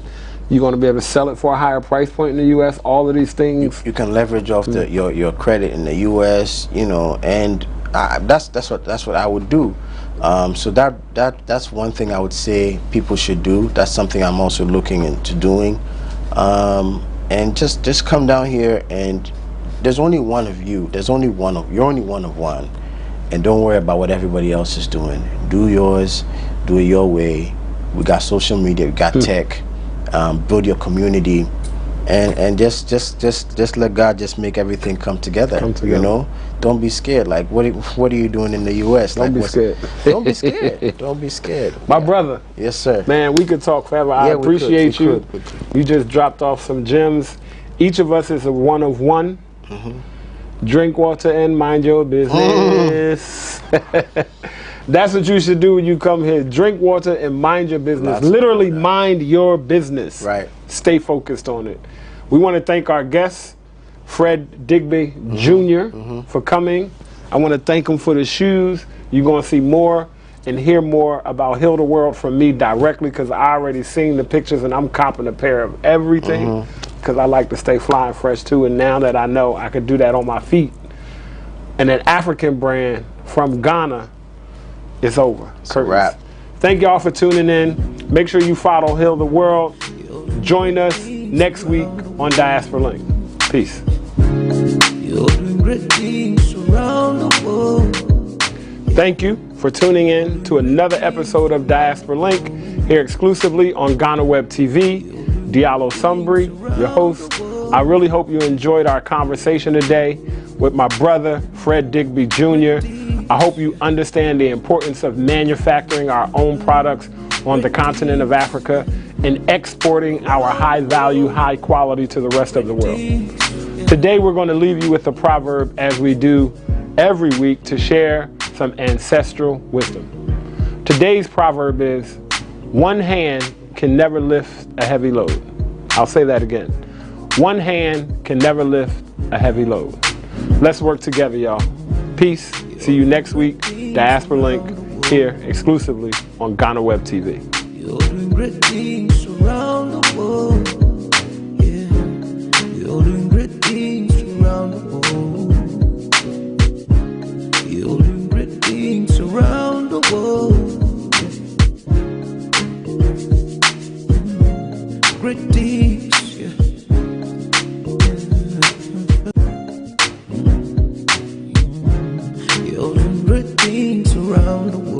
M: You're going to be able to sell it for a higher price point in the U.S. All of these things.
N: You can leverage off your credit in the U.S. You know, and that's what I would do. So that's one thing I would say people should do. That's something I'm also looking into doing. And just come down here, and there's only one of you. You're only one of one, and don't worry about what everybody else is doing. Do yours. Do it your way. We got social media. We got tech. Build your community, and just let God just make everything come together. You know, don't be scared. Like what are you doing in the U.S.?
M: Don't be scared.
N: Don't be scared. Don't be scared.
M: My brother.
N: Yes, sir.
M: Man, we could talk forever. I appreciate you. You just dropped off some gems. Each of us is a one of one. Drink water and mind your business. That's what you should do when you come here. Drink water and mind your business. Literally mind your business.
N: Right.
M: Stay focused on it. We want to thank our guest, Fred Digby Jr. for coming. I want to thank him for the shoes. You're going to see more and hear more about Heal the World from me directly, because I already seen the pictures and I'm copping a pair of everything because I like to stay flying fresh too. And now that I know I could do that on my feet, and an African brand from Ghana, it's over.
N: It's a wrap.
M: Thank y'all for tuning in. Make sure you follow Heal the World. Join us next week on Diaspora Link. Peace. Thank you for tuning in to another episode of Diaspora Link, here exclusively on GhanaWeb TV. Diallo Sumbri, your host. I really hope you enjoyed our conversation today with my brother, Fred Digby Jr. I hope you understand the importance of manufacturing our own products on the continent of Africa and exporting our high value, high quality to the rest of the world. Today we're going to leave you with a proverb, as we do every week, to share some ancestral wisdom. Today's proverb is, one hand can never lift a heavy load. I'll say that again. One hand can never lift a heavy load. Let's work together, y'all. Peace. See you next week. Diaspora Link, here exclusively on GhanaWeb TV.
O: You're doing great things around the world. Yeah. You're doing great things around the world. You're doing great things around the world. Great things, yeah. You're doing great things around the world.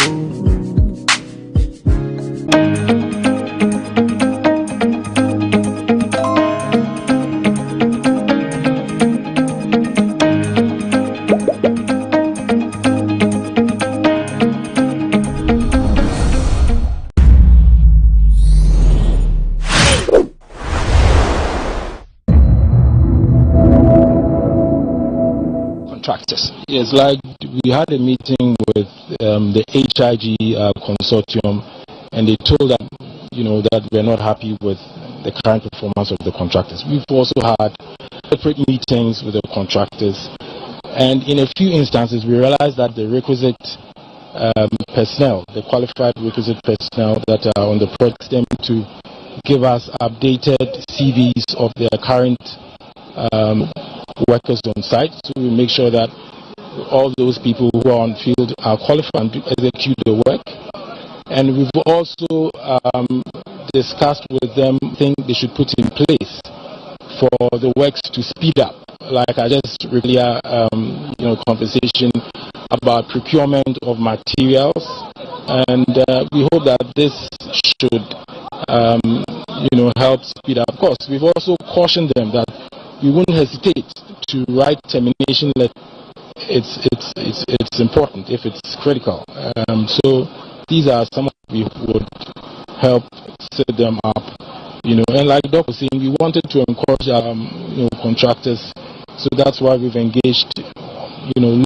P: Yes, like we had a meeting with the HIG consortium, and they told us, that we're not happy with the current performance of the contractors. We've also had separate meetings with the contractors, and in a few instances we realized that the requisite personnel, the qualified requisite personnel that are on the project, them to give us updated CVs of their current workers on site, so we make sure that all those people who are on field are qualified to execute the work. And we've also discussed with them things they should put in place for the works to speed up. Like I just earlier, conversation about procurement of materials and we hope that this should, help speed up. Of course, we've also cautioned them that we won't hesitate to write termination letter. It's important if it's critical. So these are some of we would help set them up, and like Doc was saying, we wanted to encourage contractors, so that's why we've engaged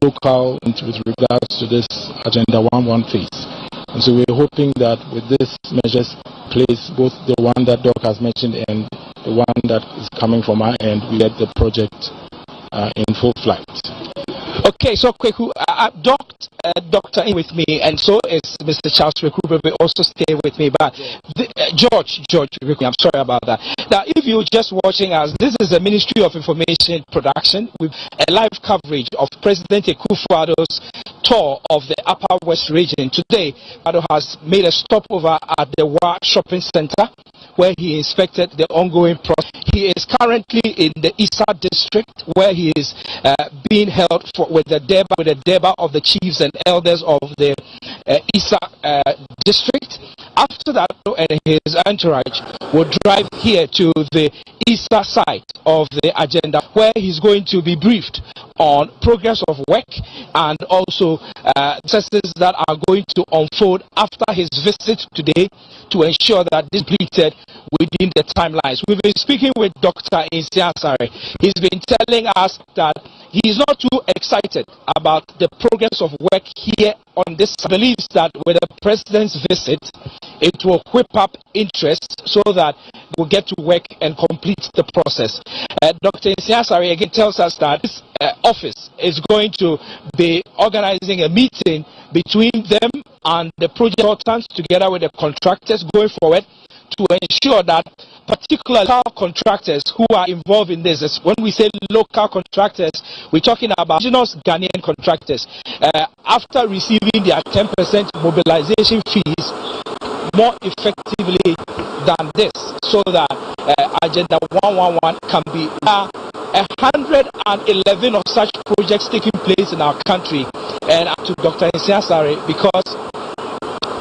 P: local with regards to this Agenda 1.1 phase. And so we're hoping that with this measures place, both the one that Doc has mentioned and the one that is coming from our end, we get the project in full flight.
Q: Okay, so Kweku, Doctor in with me, and so is Mr. Charles Kweku will also stay with me. But George, I'm sorry about that. Now, if you're just watching us, this is the Ministry of Information Production with a live coverage of President Akufo-Addo's tour of the Upper West region. Today, Addo has made a stopover at the Wa Shopping Center, where he inspected the ongoing process. He is currently in the Isa district, where he is being held with the Deba of the chiefs and elders of the Isa district. After that, and his entourage will drive here to the Isa side of the agenda, where he's going to be briefed on progress of work and also processes that are going to unfold after his visit today to ensure that this is completed within the timelines. We've been speaking with Dr. Insiasare. He's been telling us that he's not too excited about the progress of work here on this. He believes that with the president's visit, it will whip up interest so that we'll get to work and complete the process. Dr. Insiasare again tells us that this office is going to be organizing a meeting between them and the project consultants together with the contractors going forward to ensure that particular local contractors who are involved in this, when we say local contractors, we're talking about indigenous Ghanaian contractors, after receiving their 10% mobilization fees more effectively than this, so that Agenda 111 can be 111 of such projects taking place in our country. And up to Dr. Insiasare, because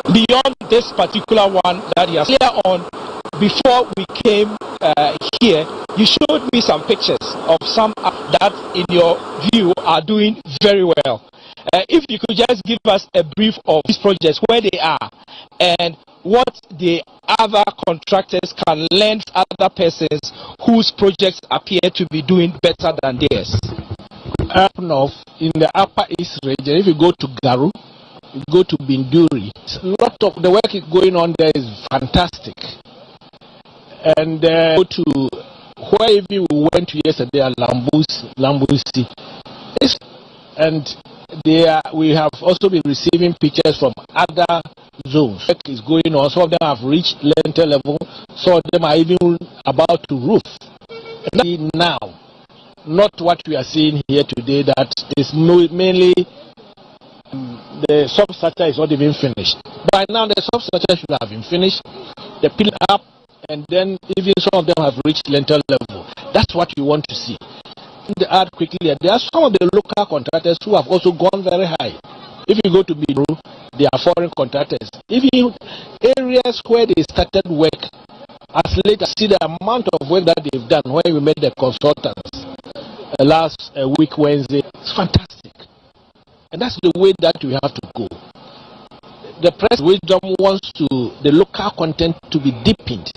Q: beyond this particular one that he has clear on, before we came here, you showed me some pictures of some that in your view are doing very well. If you could just give us a brief of these projects, where they are, and what the other contractors can lend other persons whose projects appear to be doing better than theirs.
P: Up north, in the Upper East region, if you go to Garu, you go to Binduri, a lot of the work going on there is fantastic. And go to where we went to yesterday at Lambusi, and we have also been receiving pictures from other zones. Work is going on. Some of them have reached lintel level. Some of them are even about to roof. And now, not what we are seeing here today, that is mainly the substructure is not even finished. By now, the substructure should have been finished. The pillar up, and then even some of them have reached lintel level. That's what we want to see. The add quickly, there are some of the local contractors who have also gone very high. If you go to Biru, they are foreign contractors. Even areas where they started work, as late as see the amount of work that they've done when we met the consultants last week Wednesday, it's fantastic. And that's the way that we have to go. The press wisdom wants the local content to be deepened.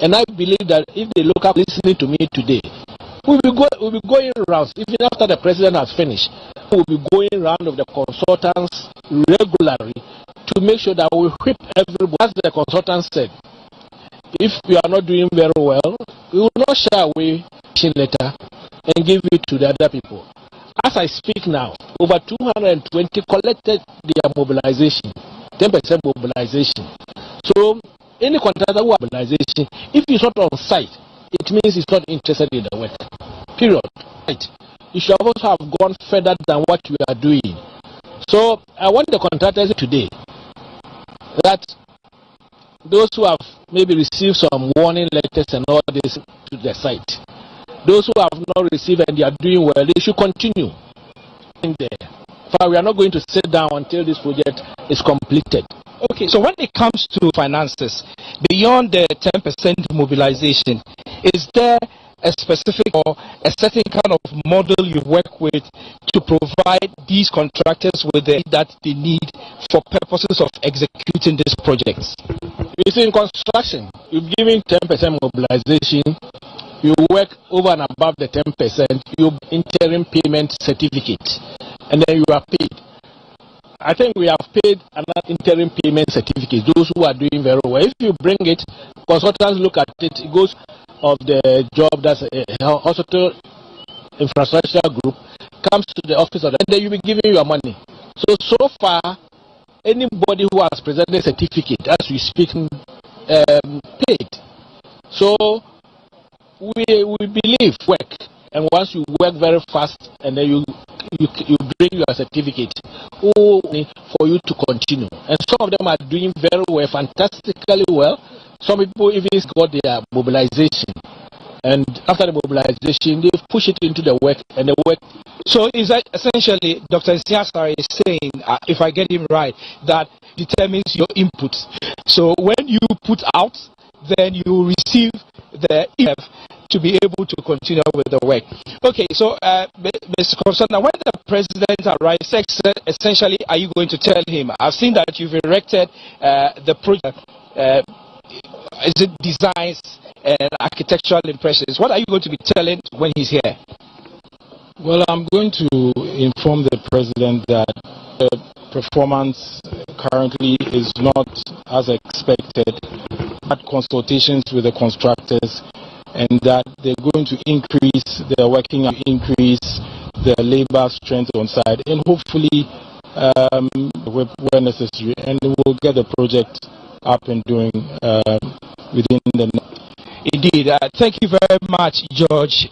P: And I believe that if the local listening to me today, we'll be going around, even after the president has finished, we'll be going around of the consultants regularly to make sure that we whip everybody. As the consultant said, if we are not doing very well, we will not shy away letter and give it to the other people. As I speak now, over 220 collected their mobilization, 10% mobilization. So any contractor who has mobilization, if he's not on site, it means he's not interested in the work. Period. Right. You should also have gone further than what we are doing. So I want the contractors today that those who have maybe received some warning letters and all this to the site, those who have not received and they are doing well, they should continue in there. But we are not going to sit down until this project is completed.
Q: Okay, so when it comes to finances, beyond the 10% mobilization, is there a specific or a certain kind of model you work with to provide these contractors with the that they need for purposes of executing these projects?
P: It's in construction. You're giving 10% mobilization, you work over and above the 10%, you interim payment certificate, and then you are paid. I think we have paid another interim payment certificate, those who are doing very well. If you bring it, consultants look at it, it goes of the job that's a hospital infrastructure group, comes to the office of the, and then you'll be giving your money. So far, anybody who has presented a certificate, as we speak, paid. So we believe work, and once you work very fast, and then you bring your certificate for you to continue. And some of them are doing very well, fantastically well. Some people even got their mobilization, and after the mobilization, they push it into the work, and the work.
Q: So is that essentially Dr. Siasari is saying, if I get him right, that determines your input. So when you put out, then you receive the EF to be able to continue with the work. Okay, so Mr. Consona, when the president arrives, essentially, are you going to tell him? I've seen that you've erected the project. Is it designs and architectural impressions? What are you going to be telling when he's here?
P: Well, I'm going to inform the president that the performance currently is not as expected. Had consultations with the constructors, and that they're going to increase their working, increase their labor strength on site, and hopefully where necessary, and we'll get the project up and doing within the.
Q: Indeed, thank you very much, George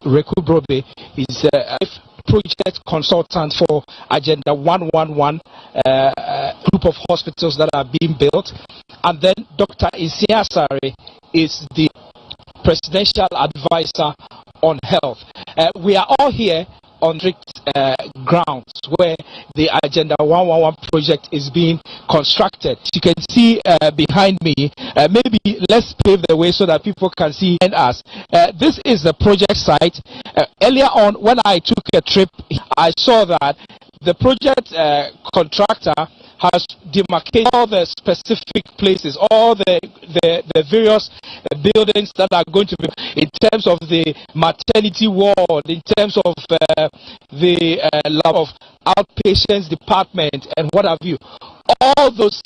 Q: Rekubrobe. He's a project consultant for Agenda 111 group of hospitals that are being built. And then Dr. Isiasari is the presidential advisor on health. We are all here on strict grounds where the Agenda 111 project is being constructed. You can see behind me, maybe let's pave the way so that people can see us. This is the project site. Earlier on, when I took a trip, I saw that the project contractor has demarcated all the specific places, all the various buildings that are going to be, in terms of the maternity ward, in terms of the lab of outpatients department, and what have you. All those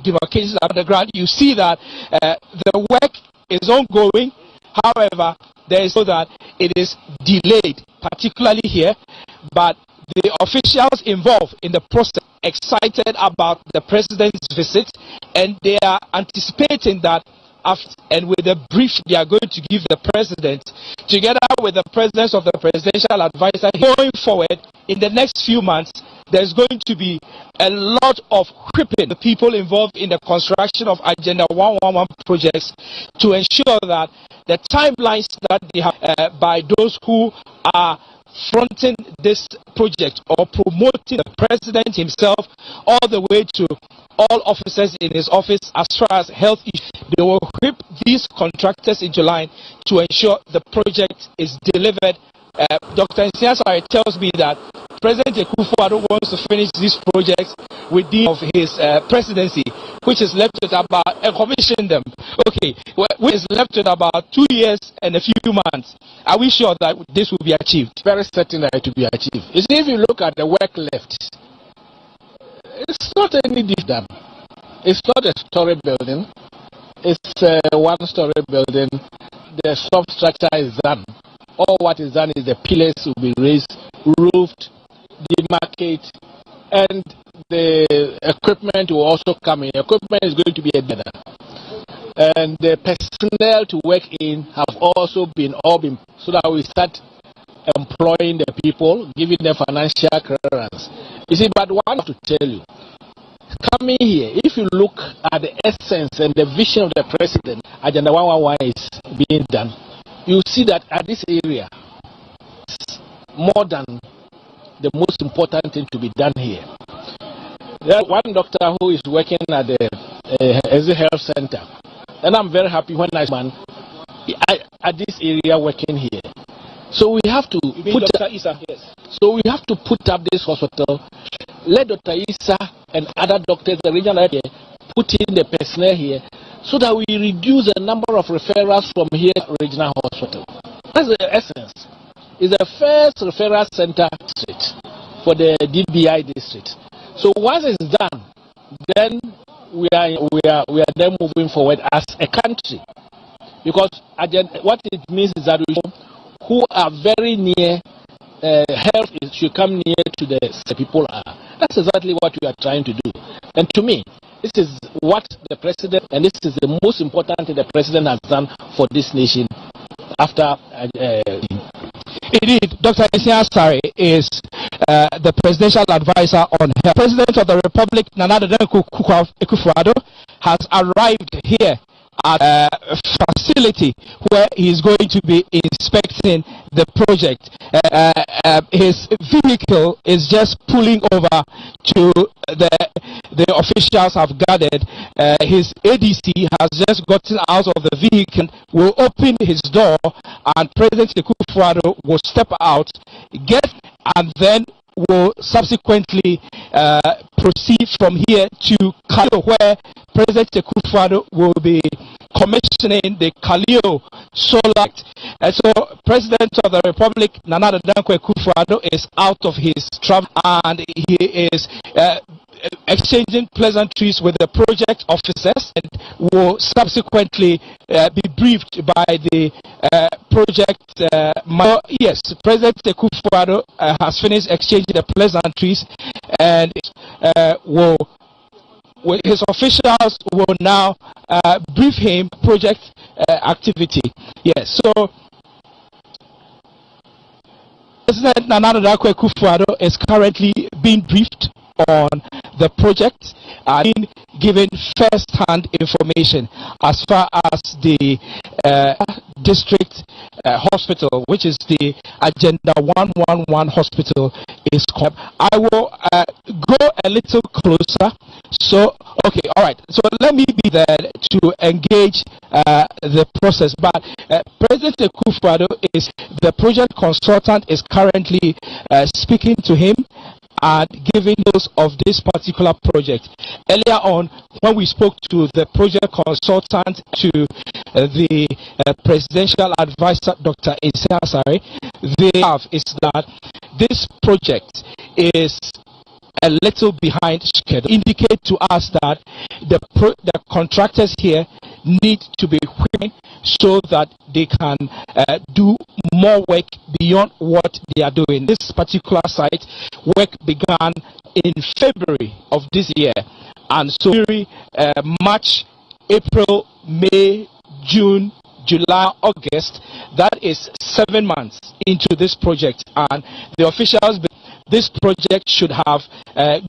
Q: demarcations are on the ground. You see that the work is ongoing. However, there is so that it is delayed, particularly here, but the officials involved in the process excited about the president's visit, and they are anticipating that after, and with the brief they are going to give the president, together with the presidents of the presidential advisor, going forward in the next few months, there's going to be a lot of whipping the people involved in the construction of Agenda 111 projects to ensure that the timelines that they have by those who are fronting this project or promoting the president himself all the way to all officers in his office as far as health issues, they will whip these contractors into line to ensure the project is delivered. Dr. Nsiasari tells me that President Akufo-Addo wants to finish these projects within of his presidency, which is left with about commission them. Okay, which is left with about 2 years and a few months. Are we sure that this will be achieved?
P: Very certain that it will be achieved. You see, if you look at the work left, it's not any different. It's not a story building. It's a one-story building. The substructure is done. All what is done is the pillars will be raised, roofed, demarcate, and the equipment will also come in. Equipment is going to be better. And the personnel to work in have also been so that we start employing the people, giving them financial clearance. You see, but one have to tell you, coming here, if you look at the essence and the vision of the president, Agenda 111 is being done. You see that at this area, it's more than the most important thing to be done here. There's one doctor who is working at the health center, and I'm very happy when I man at this area working here. So we have to put Dr. Isa, yes. So we have to put up this hospital. Let Dr. Isa and other doctors, the regional here, put in the personnel here, so that we reduce the number of referrals from here to regional hospital. That's the essence. It's the first referral center district for the DBI district. So once it's done, then we are then moving forward as a country, because what it means is that we who are very near health should come near to the people are. That's exactly what we are trying to do. And to me, this is what the president, and this is the most important thing the president has done for this nation after.
Q: Indeed, Dr. Isiasari is the presidential advisor on health. President of the Republic, Nana Akufo-Addo, has arrived here at a facility where he is going to be inspecting the project. His vehicle is just pulling over to the officials have gathered. His ADC has just gotten out of the vehicle, will open his door, and President Akufo-Addo will step out, and then will subsequently proceed from here to Kaleo, where President Akufo-Addo will be commissioning the Kaleo solar. And so President of the Republic, Nana Akufo-Addo, is out of his travel, and he is exchanging pleasantries with the project officers, and will subsequently be briefed by the project yes, President Akufo-Addo has finished exchanging the pleasantries, and his officials will now brief him project activity. Yes, so President Nana Akufo-Addo is currently being briefed on the project and given first-hand information as far as the district hospital, which is the Agenda 111 hospital, is called. I will go a little closer. So, okay, all right. So let me be there to engage the process. But President Akufo-Addo is the project consultant, is currently speaking to him and giving news of this particular project. Earlier on, when we spoke to the project consultant, to the presidential advisor, Dr. Isiasari, they have is that this project is a little behind schedule. Indicate to us that the contractors here need to be quick so that they can do more work beyond what they are doing. This particular site work began in February of this year, and so March, April, May, June, July, August, that is 7 months into this project, and the officials, this project should have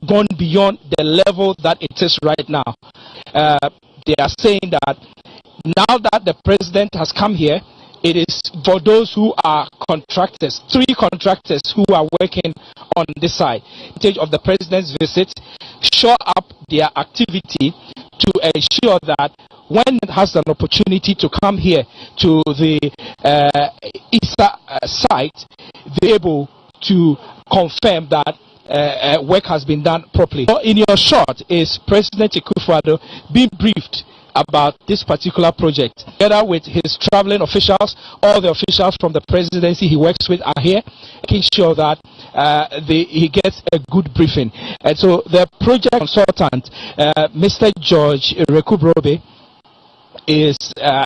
Q: gone beyond the level that it is right now. They are saying that now that the president has come here, it is for those who are contractors, 3 contractors who are working on this side. Of the president's visit, shore up their activity to ensure that when it has an opportunity to come here to the ISA site, they're able to confirm that work has been done properly. In your short, is President Akufo-Addo being briefed about this particular project, together with his traveling officials. All the officials from the presidency he works with are here, making sure that he gets a good briefing. And so the project consultant, Mr. George Rekubrobe, is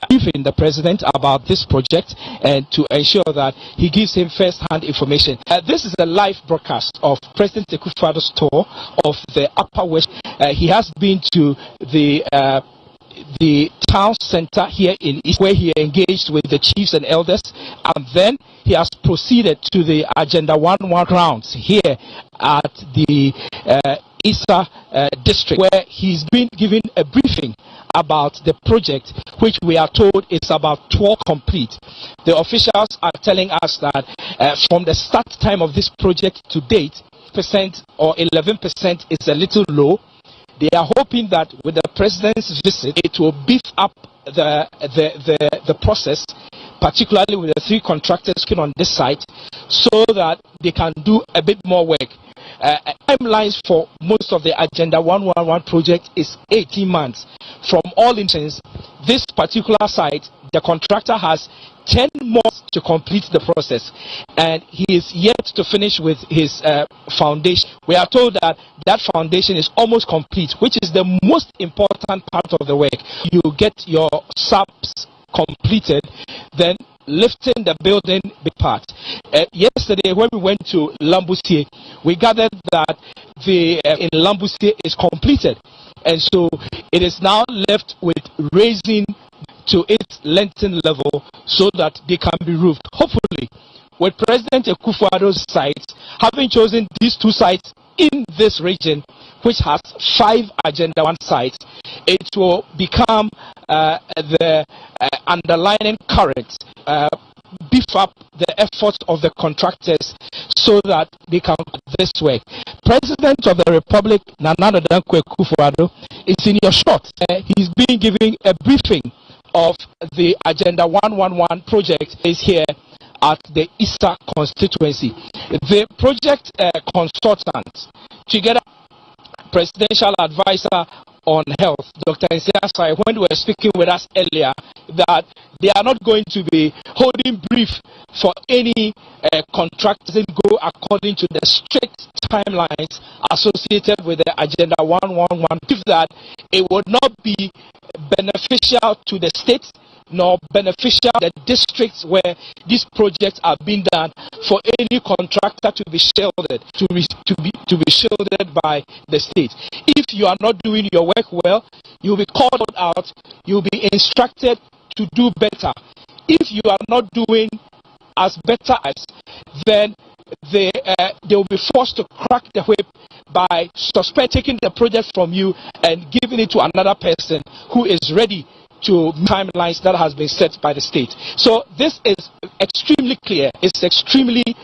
Q: briefing the president about this project and to ensure that he gives him first-hand information. This is a live broadcast of President Akufo-Addo's tour of the Upper West. He has been to the town center here in East, where he engaged with the chiefs and elders, and then he has proceeded to the Agenda 111 grounds here at the ISA district, where he's been given a briefing about the project, which we are told is about 12 complete. The officials are telling us that from the start time of this project to date, 12% or 11% is a little low. They are hoping that with the president's visit, it will beef up the process, particularly with the 3 contractors on this site, so that they can do a bit more work. Timelines for most of the Agenda 111 project is 18 months. From all intents, this particular site, the contractor has 10 months to complete the process, and he is yet to finish with his foundation. We are told that that foundation is almost complete, which is the most important part of the work. You get your SAPs completed, then lifting the building big part. Yesterday when we went to Lambusie, we gathered that the in Lambusie is completed, and so it is now left with raising to its lengthen level so that they can be roofed. Hopefully, with President Akufo-Addo's sites, having chosen these 2 sites in this region, which has 5 Agenda 1 sites, it will become the underlying current, beef up the efforts of the contractors so that they can do this work. President of the Republic, Nana Akufo-Addo, is in your shot. He's been giving a briefing of the Agenda 111 project is here at the Issa constituency. The project consultants, together presidential advisor on health, Dr. Nsiasai, when they were speaking with us earlier, that they are not going to be holding brief for any contractors that go according to the strict timelines associated with the Agenda 111. If that it would not be beneficial to the states nor beneficial to the districts where these projects are being done, for any contractor to be shielded, to be shielded by the state. If you are not doing your work well, you'll be called out, you'll be instructed to do better. If you are not doing as better as, then they will be forced to crack the whip by taking the project from you and giving it to another person who is ready to timelines that has been set by the state. So this is extremely clear. It's extremely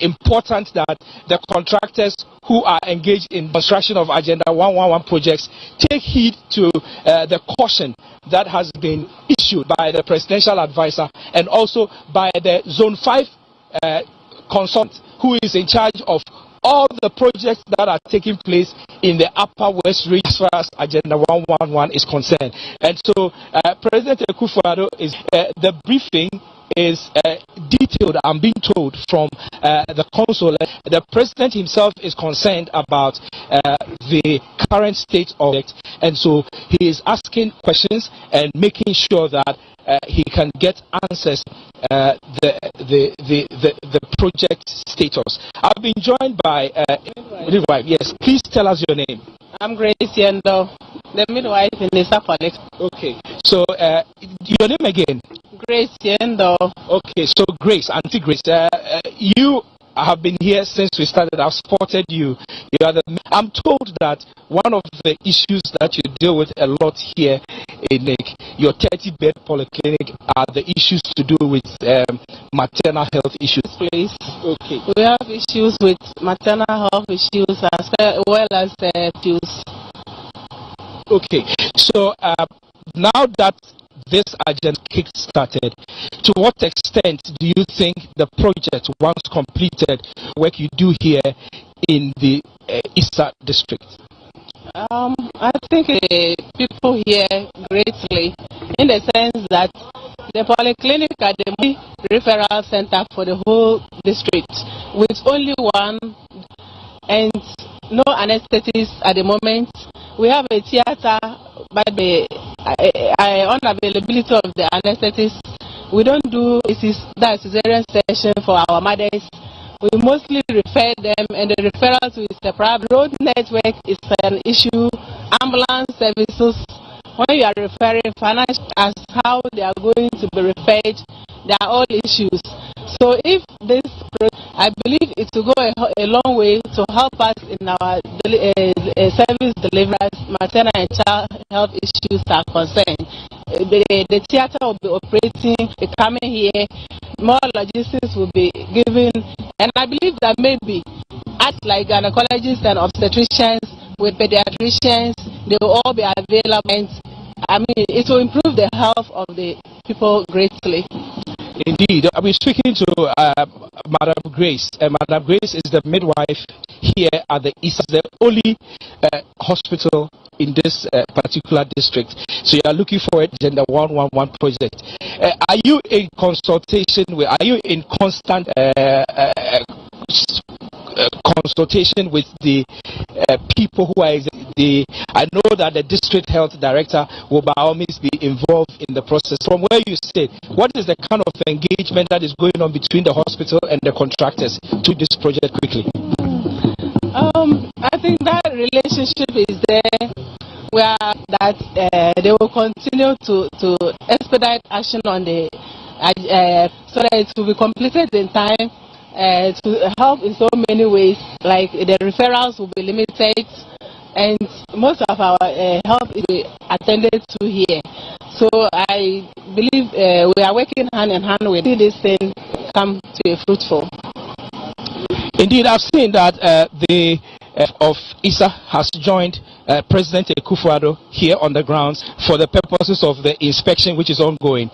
Q: important that the contractors who are engaged in construction of Agenda 111 projects take heed to the caution that has been issued by the presidential advisor and also by the Zone 5 consultant who is in charge of all the projects that are taking place in the Upper West region as far as Agenda 111 is concerned. And so President Akufo-Addo is the briefing is detailed. I'm being told from the council. The president himself is concerned about the current state of it, and so he is asking questions and making sure that he can get answers the project status. I've been joined by midwife. Yes, please tell us your name.
R: I'm Grace Yendo, the midwife in the College.
Q: Okay, so your name again?
R: Grace Yendo.
Q: Okay, so Grace, Auntie Grace, you have been here since we started. I've spotted you. I'm told that one of the issues that you deal with a lot here in your 30-bed polyclinic are the issues to do with maternal health issues.
R: Please.
Q: Okay.
R: We have issues with maternal health issues as well as issues.
Q: Okay. So now that this agenda kick-started, to what extent do you think the project, once completed, work you do here in the Issa district?
R: I think people here greatly, in the sense that the polyclinic are the main referral center for the whole district, with only one and no anesthetist at the moment. We have a theater, but the unavailability of the anesthetist, we don't do that cesarean session for our mothers. We mostly refer them, and the referral to the private road network is an issue. Ambulance services, when you are referring financial as how they are going to be referred, they are all issues. So if this, I believe it will go a long way to help us in our service delivery as maternal and child health issues are concerned. The theater will be operating, coming here, more logistics will be given, And I believe that maybe acts like gynecologists and obstetricians with pediatricians, they will all be available. And I mean, it will improve the health of the people greatly.
Q: Indeed, I'll be speaking to Madam Grace. Madam Grace is the midwife here at the East, the only hospital in this particular district. So you are looking for a Agenda 111 project. Are you in consultation with? Are you in constant consultation with the people who are I know that the district health director will by all means be involved in the process. From where you sit, what is the kind of engagement that is going on between the hospital and the contractors to this project quickly?
R: I think that relationship is there, where that they will continue to expedite action on the so that it will be completed in time. To help in so many ways, like the referrals will be limited, and most of our help is attended to here. So I believe we are working hand in hand with this thing come to a fruitful.
Q: Indeed, I've seen that the of ISA has joined President Akufo-Addo here on the grounds for the purposes of the inspection which is ongoing.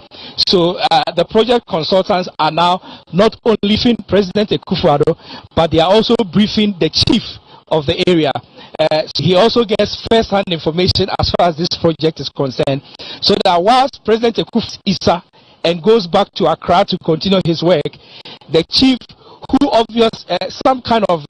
Q: So the project consultants are now not only briefing President Akufo-Addo, but they are also briefing the chief of the area. So he also gets first-hand information as far as this project is concerned, so that whilst President Akufo ISA and goes back to Accra to continue his work, the chief, who obviously some kind of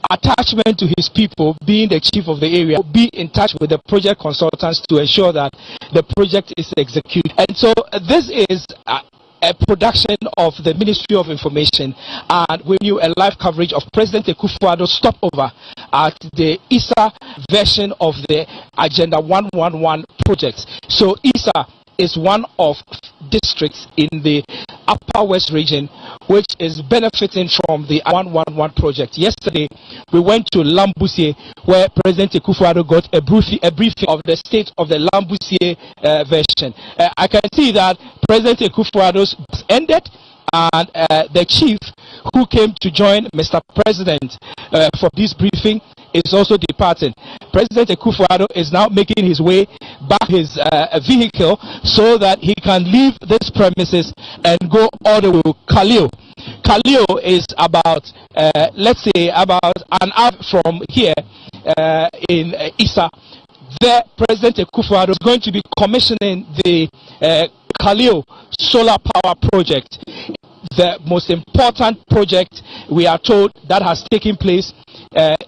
Q: attachment to his people, being the chief of the area, will be in touch with the project consultants to ensure that the project is executed. And so this is a production of the Ministry of Information, and we knew a live coverage of President Akufo-Addo's stopover at the ISA version of the Agenda 111 project. So ISA is one of districts in the Upper West region which is benefiting from the 111 project. Yesterday, we went to Lambusie, where President Akufo-Addo got a briefing of the state of the Lambusie version. I can see that President Akufo-Addo's ended, and the chief who came to join Mr. President for this briefing is also departing. President Akufo-Addo is now making his way back his vehicle so that he can leave this premises and go all the way to Kaleo. Kaleo is about, let's say, about an hour from here in Isa. There, President Akufo-Addo is going to be commissioning the Kaleo solar power project, the most important project we are told that has taken place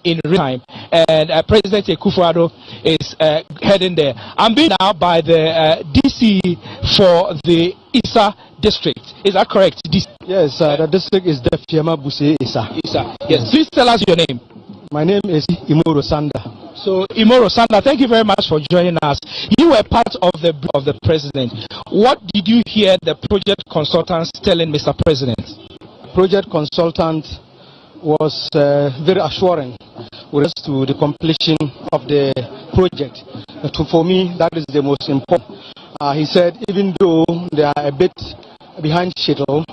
Q: in real time, and President Akufo-Addo is heading there. I'm being now by the DC for the Isa district. Is that correct? DC?
S: Yes, the district is the Fiema Buse Isa.
Q: Isa. Yes. Please tell us your name.
S: My name is Imoro Sanda.
Q: So Imoro Sanda, thank you very much for joining us. You were part of the president. What did you hear the project consultants telling Mr. President?
S: Project consultant was very assuring with respect to the completion of the project. For me, that is the most important. He said even though they are a bit behind schedule,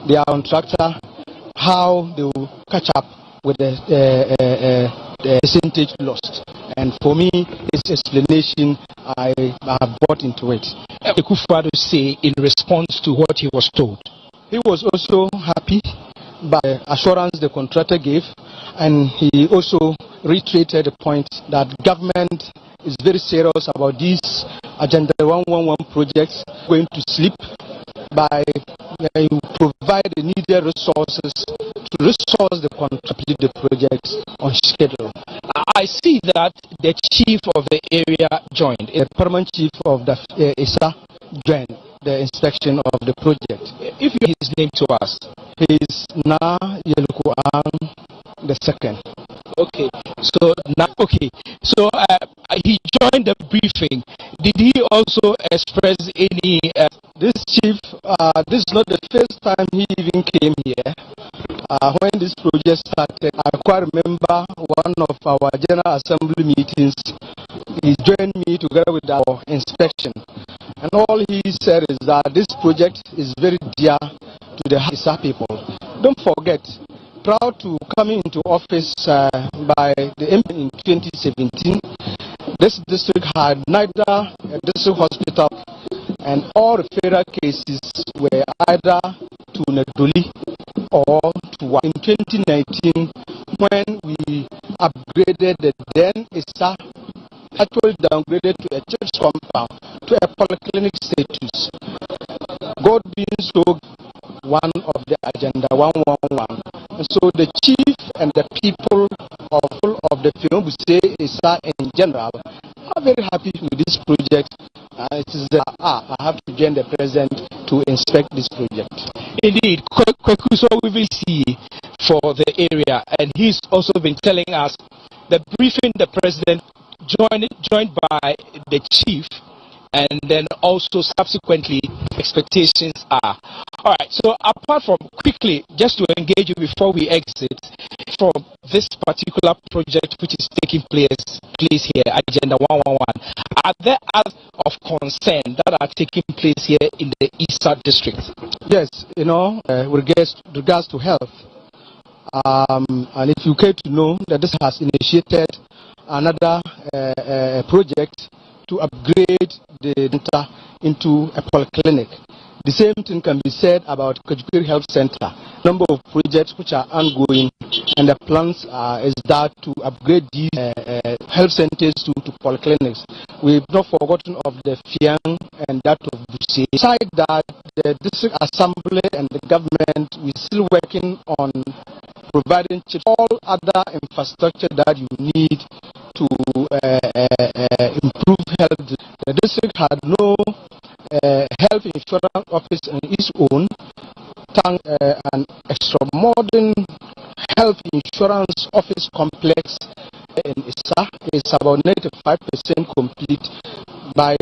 S: they are on track, how they will catch up with the percentage lost. And for me, his explanation, I have bought into it.
Q: Akufo-Addo say in response to what he was told?
S: He was also happy by the assurance the contractor gave, and he also reiterated the point that government is very serious about these Agenda 111 projects, going to sleep by provide the needed resources to resource the complete the projects on schedule.
Q: I see that the chief of the area joined.
S: The permanent chief of the ISA joined the inspection of the project.
Q: If you his name to us,
S: he is Na Yeluku Ang the second.
Q: Okay, so now so he joined the briefing. Did he also express any?
S: This chief, this is not the first time he even came here. When this project started, I quite remember one of our General Assembly meetings. He joined me together with our inspection, and all he said is that this project is very dear to the ISA people. Don't forget, proud to come into office by the MP in 2017. This district had neither a district hospital, and all referral cases were either to Nedoli or to. In 2019, when we upgraded the then ISA, actually downgraded to a church compound to a polyclinic status. God being so one of the agenda 111. And so the chief and the people of the film we say ISA in general are very happy with this project. It is I have to join the president to inspect this project.
Q: Indeed, so we will see for the area, and he's also been telling us the briefing the president joined by the chief, and then also subsequently expectations are. All right, so apart from quickly, just to engage you before we exit from this particular project which is taking place here, Agenda 111, are there others of concern that are taking place here in the Eastern District?
S: Yes, with regards to health, and if you care to know that this has initiated another project to upgrade the center into a polyclinic. The same thing can be said about Kajukiri Health Center. Number of projects which are ongoing, and the plans is that to upgrade these health centers to polyclinics. We've not forgotten of the Fiang and that of Busse. Besides that, the district assembly and the government, we're still working on providing all other infrastructure that you need to improve health. The district had no health insurance office on its own. An extra modern health insurance office complex in ISA is about 95% complete. By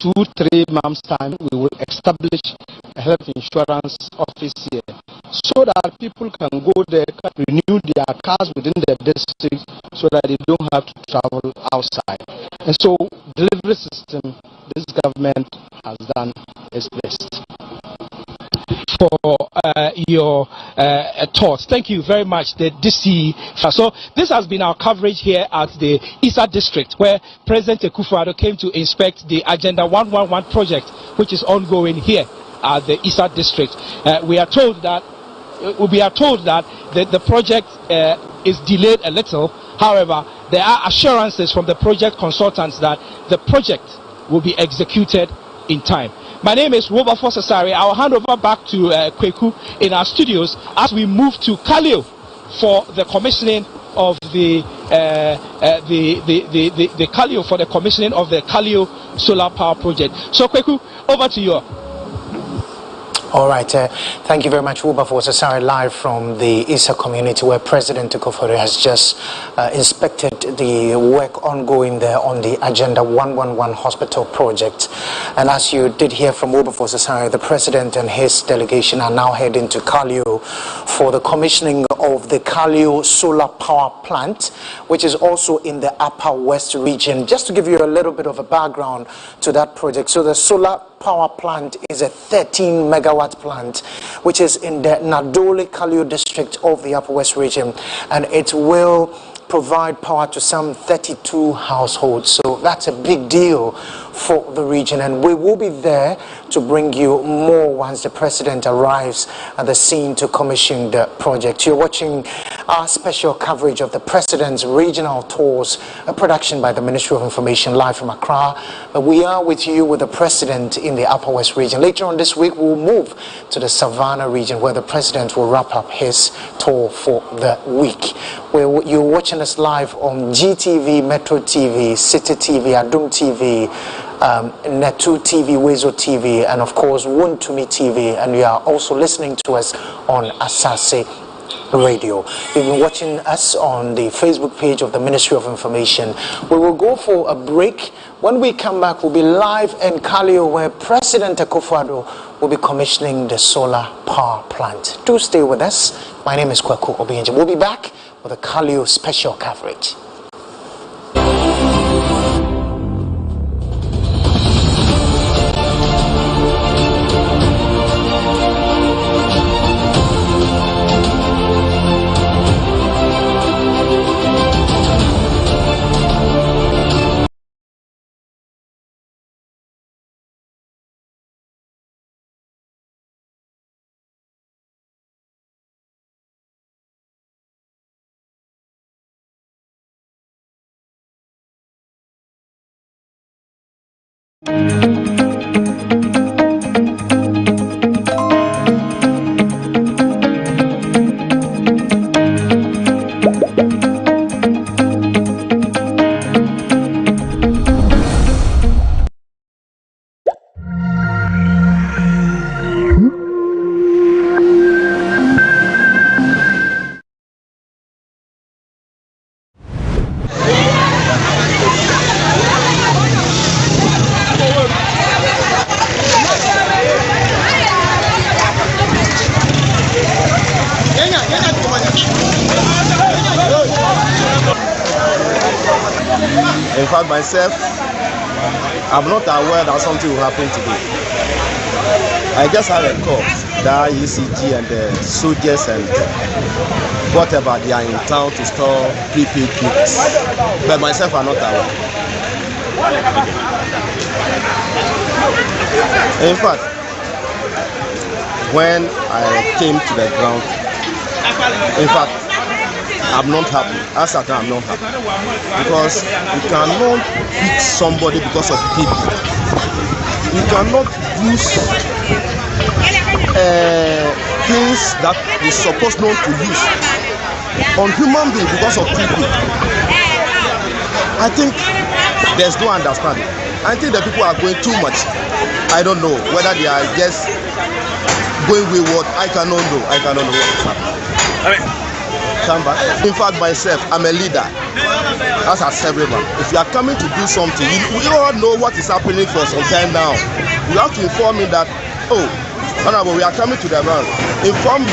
S: 2-3 months' time, we will establish a health insurance office here, so that people can go there, renew their cars within the district, so that they don't have to travel outside. And so, delivery system this government has done is best.
Q: For your thoughts. Thank you very much, the DC. So this has been our coverage here at the Isa District, where President Akufo-Addo came to inspect the Agenda 111 project, which is ongoing here at the Isa District. We are told that the project is delayed a little. However, there are assurances from the project consultants that the project will be executed in time. My name is Wilberforce Asari. I'll hand over back to Kweku in our studios as we move to Kaleo for the commissioning of the Kaleo for the commissioning of the Kaleo solar power project. So Kweku, over to you.
T: All right, thank you very much, Wilberforce Asari, live from the ISA community, where President Akufo-Addo has just inspected the work ongoing there on the Agenda 111 hospital project. And as you did hear from Wilberforce Asari, the President and his delegation are now heading to Kaleo for the commissioning of the Kaleo solar power plant, which is also in the Upper West region. Just to give you a little bit of a background to that project, so the solar power plant is a 13 megawatt plant which is in the Nadole Kaleo district of the Upper West region, and it will provide power to some 32 households. So that's a big deal for the region, and we will be there to bring you more once the President arrives at the scene to commission the project. You're watching our special coverage of the President's regional tours, a production by the Ministry of Information, live from Accra. But we are with you with the President in the Upper West region. Later on this week, we'll move to the Savannah region, where the President will wrap up his tour for the week. You're watching us live on GTV, Metro TV, City TV, Adum TV, Netu TV, Wezo TV, and of course Wontumi TV, and you are also listening to us on Asase Radio. You've been watching us on the Facebook page of the Ministry of Information. We will go for a break. When we come back, we'll be live in Kaleo, where President Akufo-Addo will be commissioning the solar power plant. Do stay with us. My name is Kweku Obienje. We'll be back with a Kaleo special coverage.
G: In fact, myself, I'm not aware that something will happen today. I just had a call that ECG and the soldiers and whatever, they are in town to store prepaid goods. But myself, I'm not aware. In fact, when I came to the ground, in fact, I'm not happy. As I can, I'm not happy. Because you cannot beat somebody because of people. You cannot use things that you're supposed not to use on human beings because of people. I think there's no understanding. I think the people are going too much. I don't know whether they are just going wayward. I cannot know. I cannot know what is happening. In fact, myself, I'm a leader. As I said, if you are coming to do something, we all know what is happening for some time now. You have to inform me that, oh, honorable, we are coming to the ground. Inform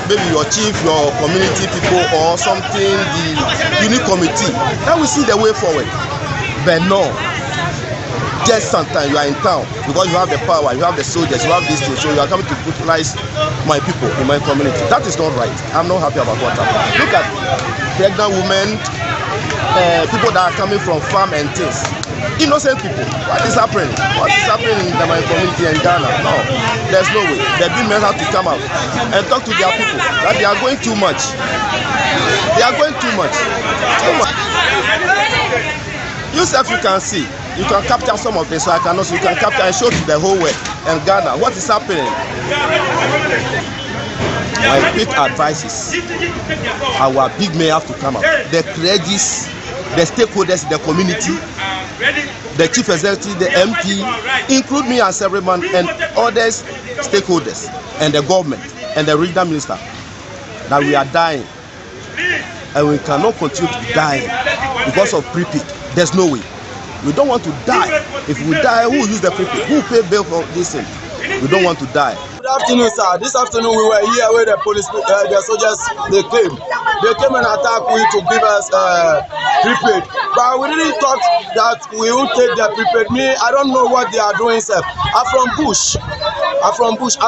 G: maybe your chief, your community people, or something, the unit committee. Then we see the way forward. But no. Just sometimes you are in town because you have the power, you have the soldiers, you have this thing, so you are coming to brutalize my people in my community. That is not right. I'm not happy about what happened. Look at pregnant women, people that are coming from farm and things. Innocent people. What is happening? What is happening in my community in Ghana? No, there's no way. The big men have to come out and talk to their people that they are going too much. They are going too much. Too much. You self, you can see. You can capture some of this, so I can also, you can capture and show to the whole world and Ghana what is happening. My big advice is our big men have to come out. The clergies, the stakeholders in the community, the chief executive, the MP, include me as everyone and others stakeholders and the government and the regional minister, that we are dying and we cannot continue to die because of prepaid. There's no way. We don't want to die. If we die, who will use the prepaid? Who will pay bill for this thing? We don't want to die.
B: Good afternoon, sir. This afternoon we were here where the police, the soldiers, they came. They came and attacked we to give us prepaid. But we didn't thought that we would take the prepaid. Me, I don't know what they are doing, sir. I'm from bush. I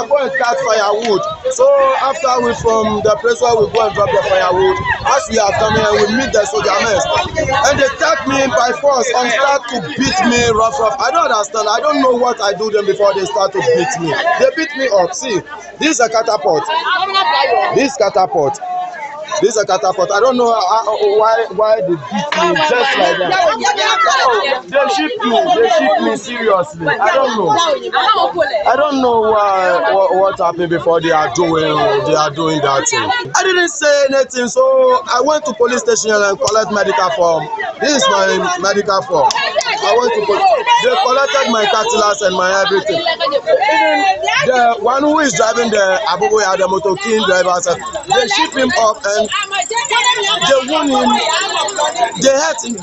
B: go and cut firewood. So after we from the place where we go and drop the firewood, as we are coming and we meet the soldiers, and they attack me by force and start to beat me rough. I don't understand. I don't know what I do them before they start to beat me. They beat me up. See, this is a catapult. This is a catapult. I don't know why they beat me just like that. They shoot me seriously. I don't know what happened before they are doing that thing. I didn't say anything, so I went to police station and collect medical form. This is my medical form. I went to police. They collected my catalyst and my everything. Even the one who is driving the Akufo-Addo motor king driver, they shoot him up and they wound him, they hurt him.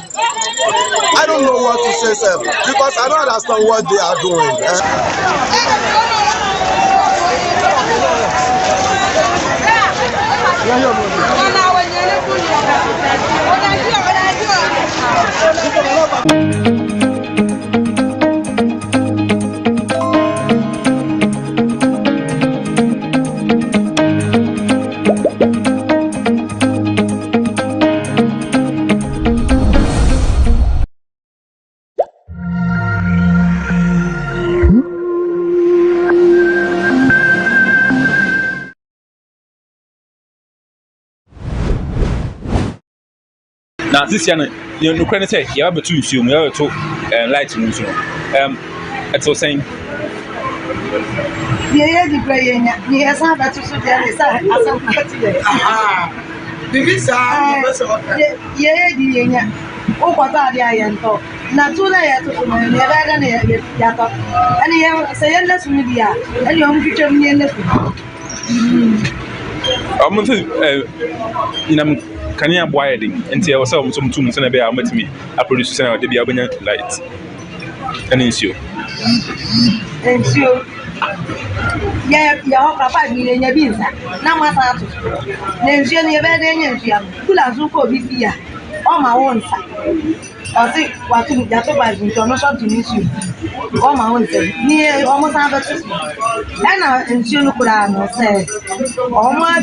B: I don't know what to say, sir, because I don't understand what they are doing.
U: Now this year, you know, say you have to use you have to light news. It's all saying.
V: Yeah, the playing. Yes, I have to say, yeah, oh, what are the iron talk? Not too late to never than Yato. And you say, endless media, and you don't picture me in the
U: I'm going to can you widen until some 2 months and a bit? I'm with me. I produce the Albanian light and issue.
V: And so, yeah, Papa, me and your beans. Now, my father, then she only a bad energy. Who has who could be here on my own side. I think what to get by international to miss you. On my own side, near almost have a system. And I she look around and say, oh, my,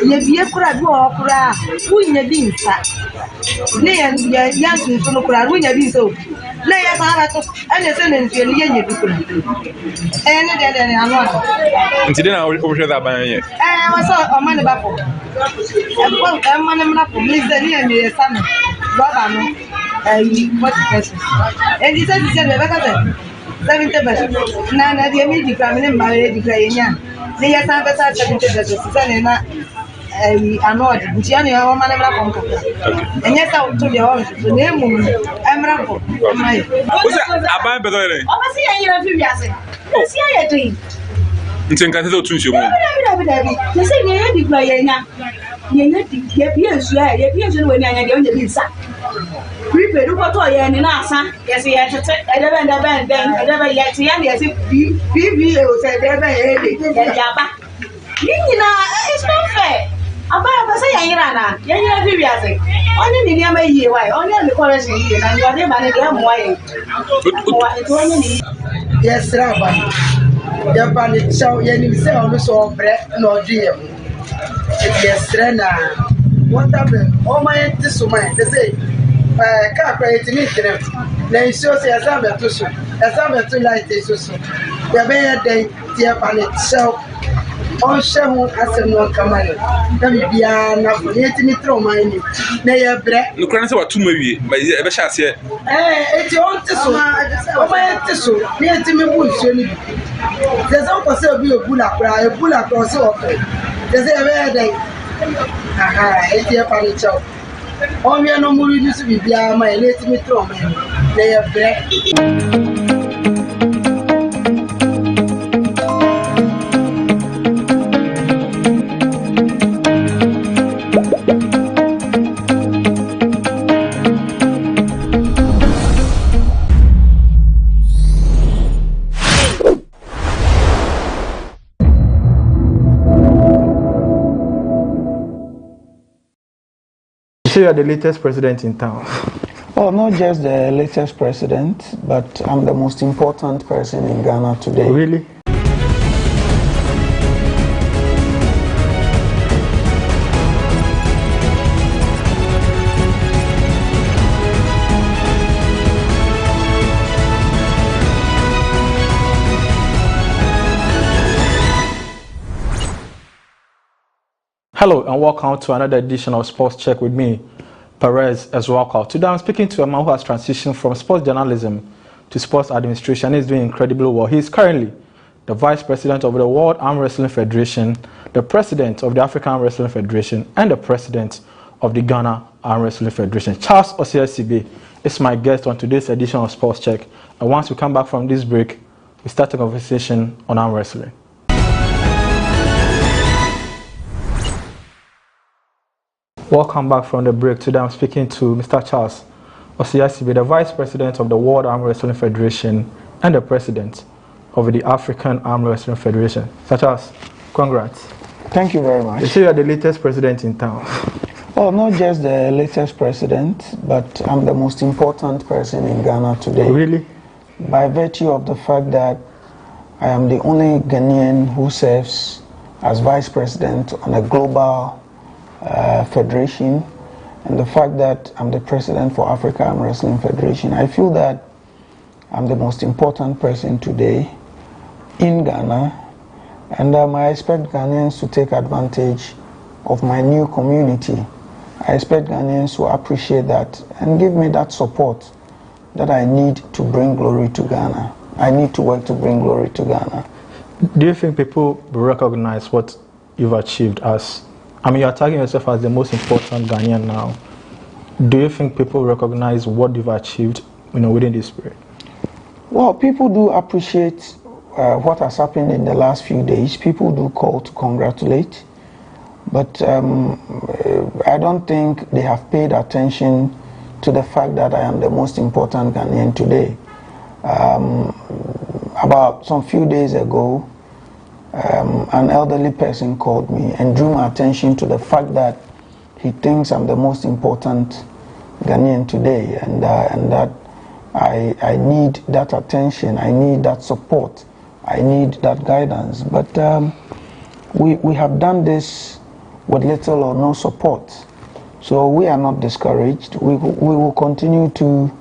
V: you could have go who in your beans. Near young to look around when you be so. Lay a part and a sentence you're young people. And then I'm not.
U: And today I will overshadow that by you.
V: I saw a man about a man up for me, the near son. Robert, what person? And he said, 70 pesos. Nana, the immediate family married the they have 70 pesos. I'm not Gianni, our man of Conca. And yes, I'll tell you all the name Emerald.
U: I buy better.
V: Oh, see, I hear you. Oh, see, I dream.
U: It's in Canada to you.
V: You say, you're the player. Yes, when you're on the inside. Prepaid, who got any nasa? Yes, he had to take a band, then I never yet see any as if PBO said, Yaba. It's not fair. About say, Yana, Yana, only in the year, why? Only the chorus in here, and you are never again. Why? Yes, Rabbi. Japan, so you say, also bread, no dear. Yes, Rena. What happened? Oh, my, this woman, they say, can't create me. They show say, as I'm a too light, they so. The bear day, dear Panet, so. On Shamu as a no command. Let me be enough for me throw my name. Nay, a bread.
U: Look, I saw 2 maybe, but ever shall say,
V: it's your own tissue. Oh, my tissue, near to me, bush. There's also be a bullock or so. There's a rare day. Aha, it's your funny chow. Oh, we are no more used to be beyond my let me throw me. They have bread.
E: You are the latest president in town.
W: Well, not just the latest president, but I'm the most important person in Ghana today.
E: Really? Hello and welcome to another edition of Sports Check with me, Perez Ezwaka. Today I'm speaking to a man who has transitioned from sports journalism to sports administration. He's doing incredibly well. He is currently the Vice President of the World Arm Wrestling Federation, the President of the African Arm Wrestling Federation, and the President of the Ghana Arm Wrestling Federation. Charles Osiasibe is my guest on today's edition of Sports Check. And once we come back from this break, we start a conversation on arm wrestling. Welcome back from the break. Today I'm speaking to Mr. Charles Osiasibe, the Vice President of the World Arm Wrestling Federation and the President of the African Arm Wrestling Federation. Mr. Charles, congrats.
W: Thank you very much.
E: You say you are the latest president in town.
W: Well, not just the latest president, but I'm the most important person in Ghana today.
E: Really?
W: By virtue of the fact that I am the only Ghanaian who serves as Vice President on a global federation, and the fact that I'm the president for Africa Arm Wrestling Federation, I feel that I'm the most important person today in Ghana, and I expect Ghanaians to take advantage of my new community. I expect Ghanaians to appreciate that and give me that support that I need to bring glory to Ghana. I need to work to bring glory to Ghana.
A: Do you think people recognize what you've achieved as, I mean, you're tagging yourself as the most important Ghanaian now. Do you think people recognize what you've achieved, within this period?
W: Well, people do appreciate what has happened in the last few days. People do call to congratulate, but I don't think they have paid attention to the fact that I am the most important Ghanaian today. About some few days ago, an elderly person called me and drew my attention to the fact that he thinks I'm the most important Ghanaian today, and that I need that attention, I need that support, I need that guidance. But we have done this with little or no support. So we are not discouraged. We will continue to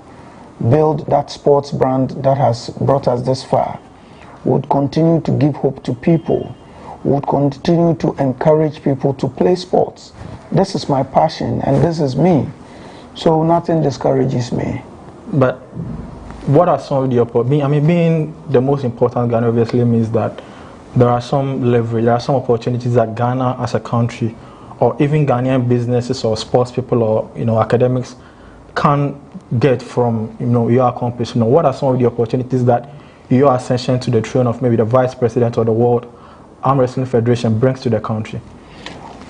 W: build that sports brand that has brought us this far. We would continue to give hope to people. We would continue to encourage people to play sports. This is my passion and this is me. So nothing discourages me.
A: But what are some of the opportunities? I mean, being the most important Ghana obviously means that there are some leverage, there are some opportunities that Ghana as a country, or even Ghanaian businesses or sports people or academics can get from your accomplishment. What are some of the opportunities that your ascension to the throne of maybe the vice president of the World Arm Wrestling Federation brings to the country?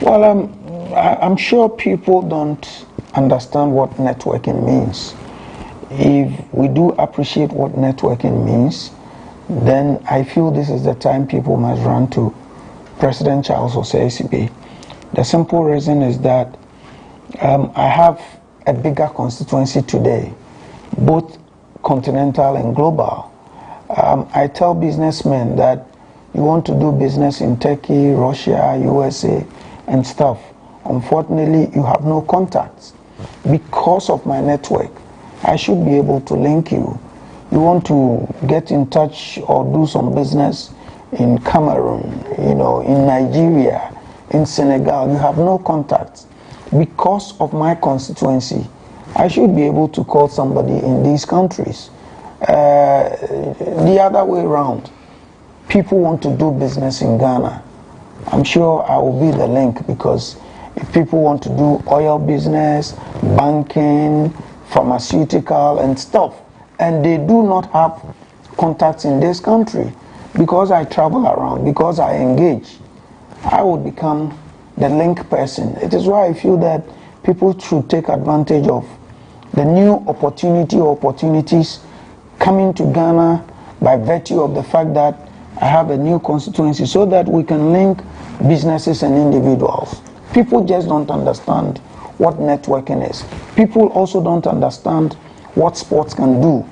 W: Well, I'm sure people don't understand what networking means. If we do appreciate what networking means, then I feel this is the time people must run to President Charles Osei-Sibe. The simple reason is that I have a bigger constituency today, both continental and global. I tell businessmen that you want to do business in Turkey, Russia, USA, and stuff. Unfortunately, you have no contacts. Because of my network, I should be able to link you. You want to get in touch or do some business in Cameroon, in Nigeria, in Senegal, you have no contacts. Because of my constituency, I should be able to call somebody in these countries. The other way around, people want to do business in Ghana. I'm sure I will be the link, because if people want to do oil business, banking, pharmaceutical and stuff, and they do not have contacts in this country, because I travel around, because I engage, I would become the link person. It is why I feel that people should take advantage of the new opportunity or opportunities coming to Ghana by virtue of the fact that I have a new constituency, so that we can link businesses and individuals. People just don't understand what networking is. People also don't understand what sports can do.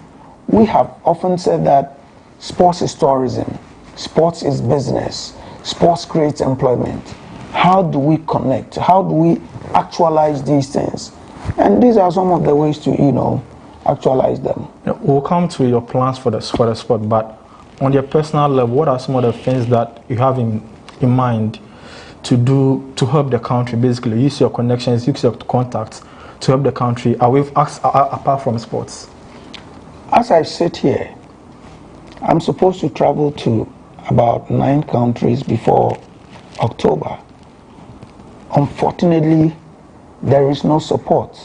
W: We have often said that sports is tourism, sports is business, sports creates employment. How do we connect? How do we actualize these things? And these are some of the ways to, actualize them.
A: We'll come to your plans for the sport, but on your personal level, what are some of the things that you have in mind to do to help the country? Basically, use your connections, use your contacts to help the country apart from sports.
W: As I sit here, I'm supposed to travel to about 9 countries before October. Unfortunately, there is no support.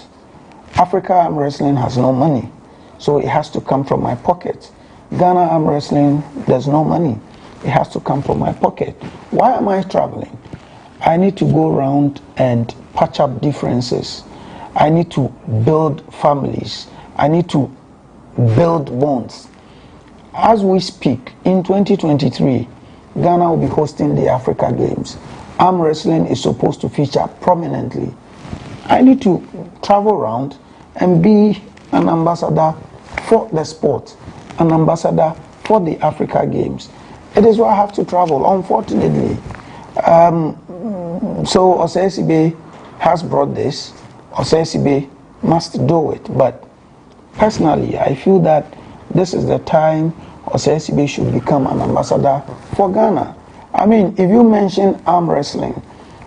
W: Africa Arm Wrestling has no money, so it has to come from my pocket. Ghana Arm Wrestling, there's no money. It has to come from my pocket. Why am I traveling? I need to go around and patch up differences. I need to build families. I need to build bonds. As we speak, in 2023, Ghana will be hosting the Africa Games. Arm wrestling is supposed to feature prominently. I need to travel around and be an ambassador for the sport, an ambassador for the Africa Games. It is why I have to travel, unfortunately. So Osei-Sibe has brought this. Osei-Sibe must do it. But personally, I feel that this is the time Osei-Sibe should become an ambassador for Ghana. I mean, if you mention arm wrestling,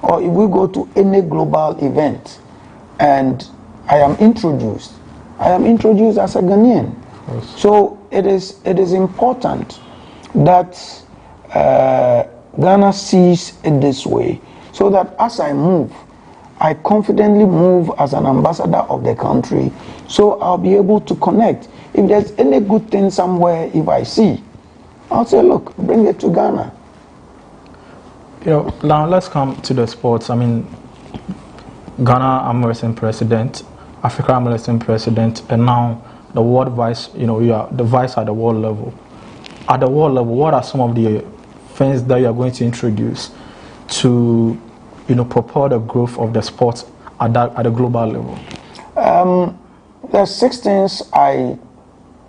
W: or if we go to any global event and I am introduced, I am introduced as a Ghanaian. Yes. So it is important that Ghana sees it this way, so that as I move, I confidently move as an ambassador of the country, so I'll be able to connect. If there's any good thing somewhere, if I see, I'll say, look, bring it to Ghana.
A: You know, now let's come to the sports. I mean, Ghana arm wrestling president, Africa arm wrestling president, and now the world vice. You know, you are the vice at the world level. At the world level, what are some of the things that you are going to introduce to, you know, propel the growth of the sports at a global level?
W: There are 6 things I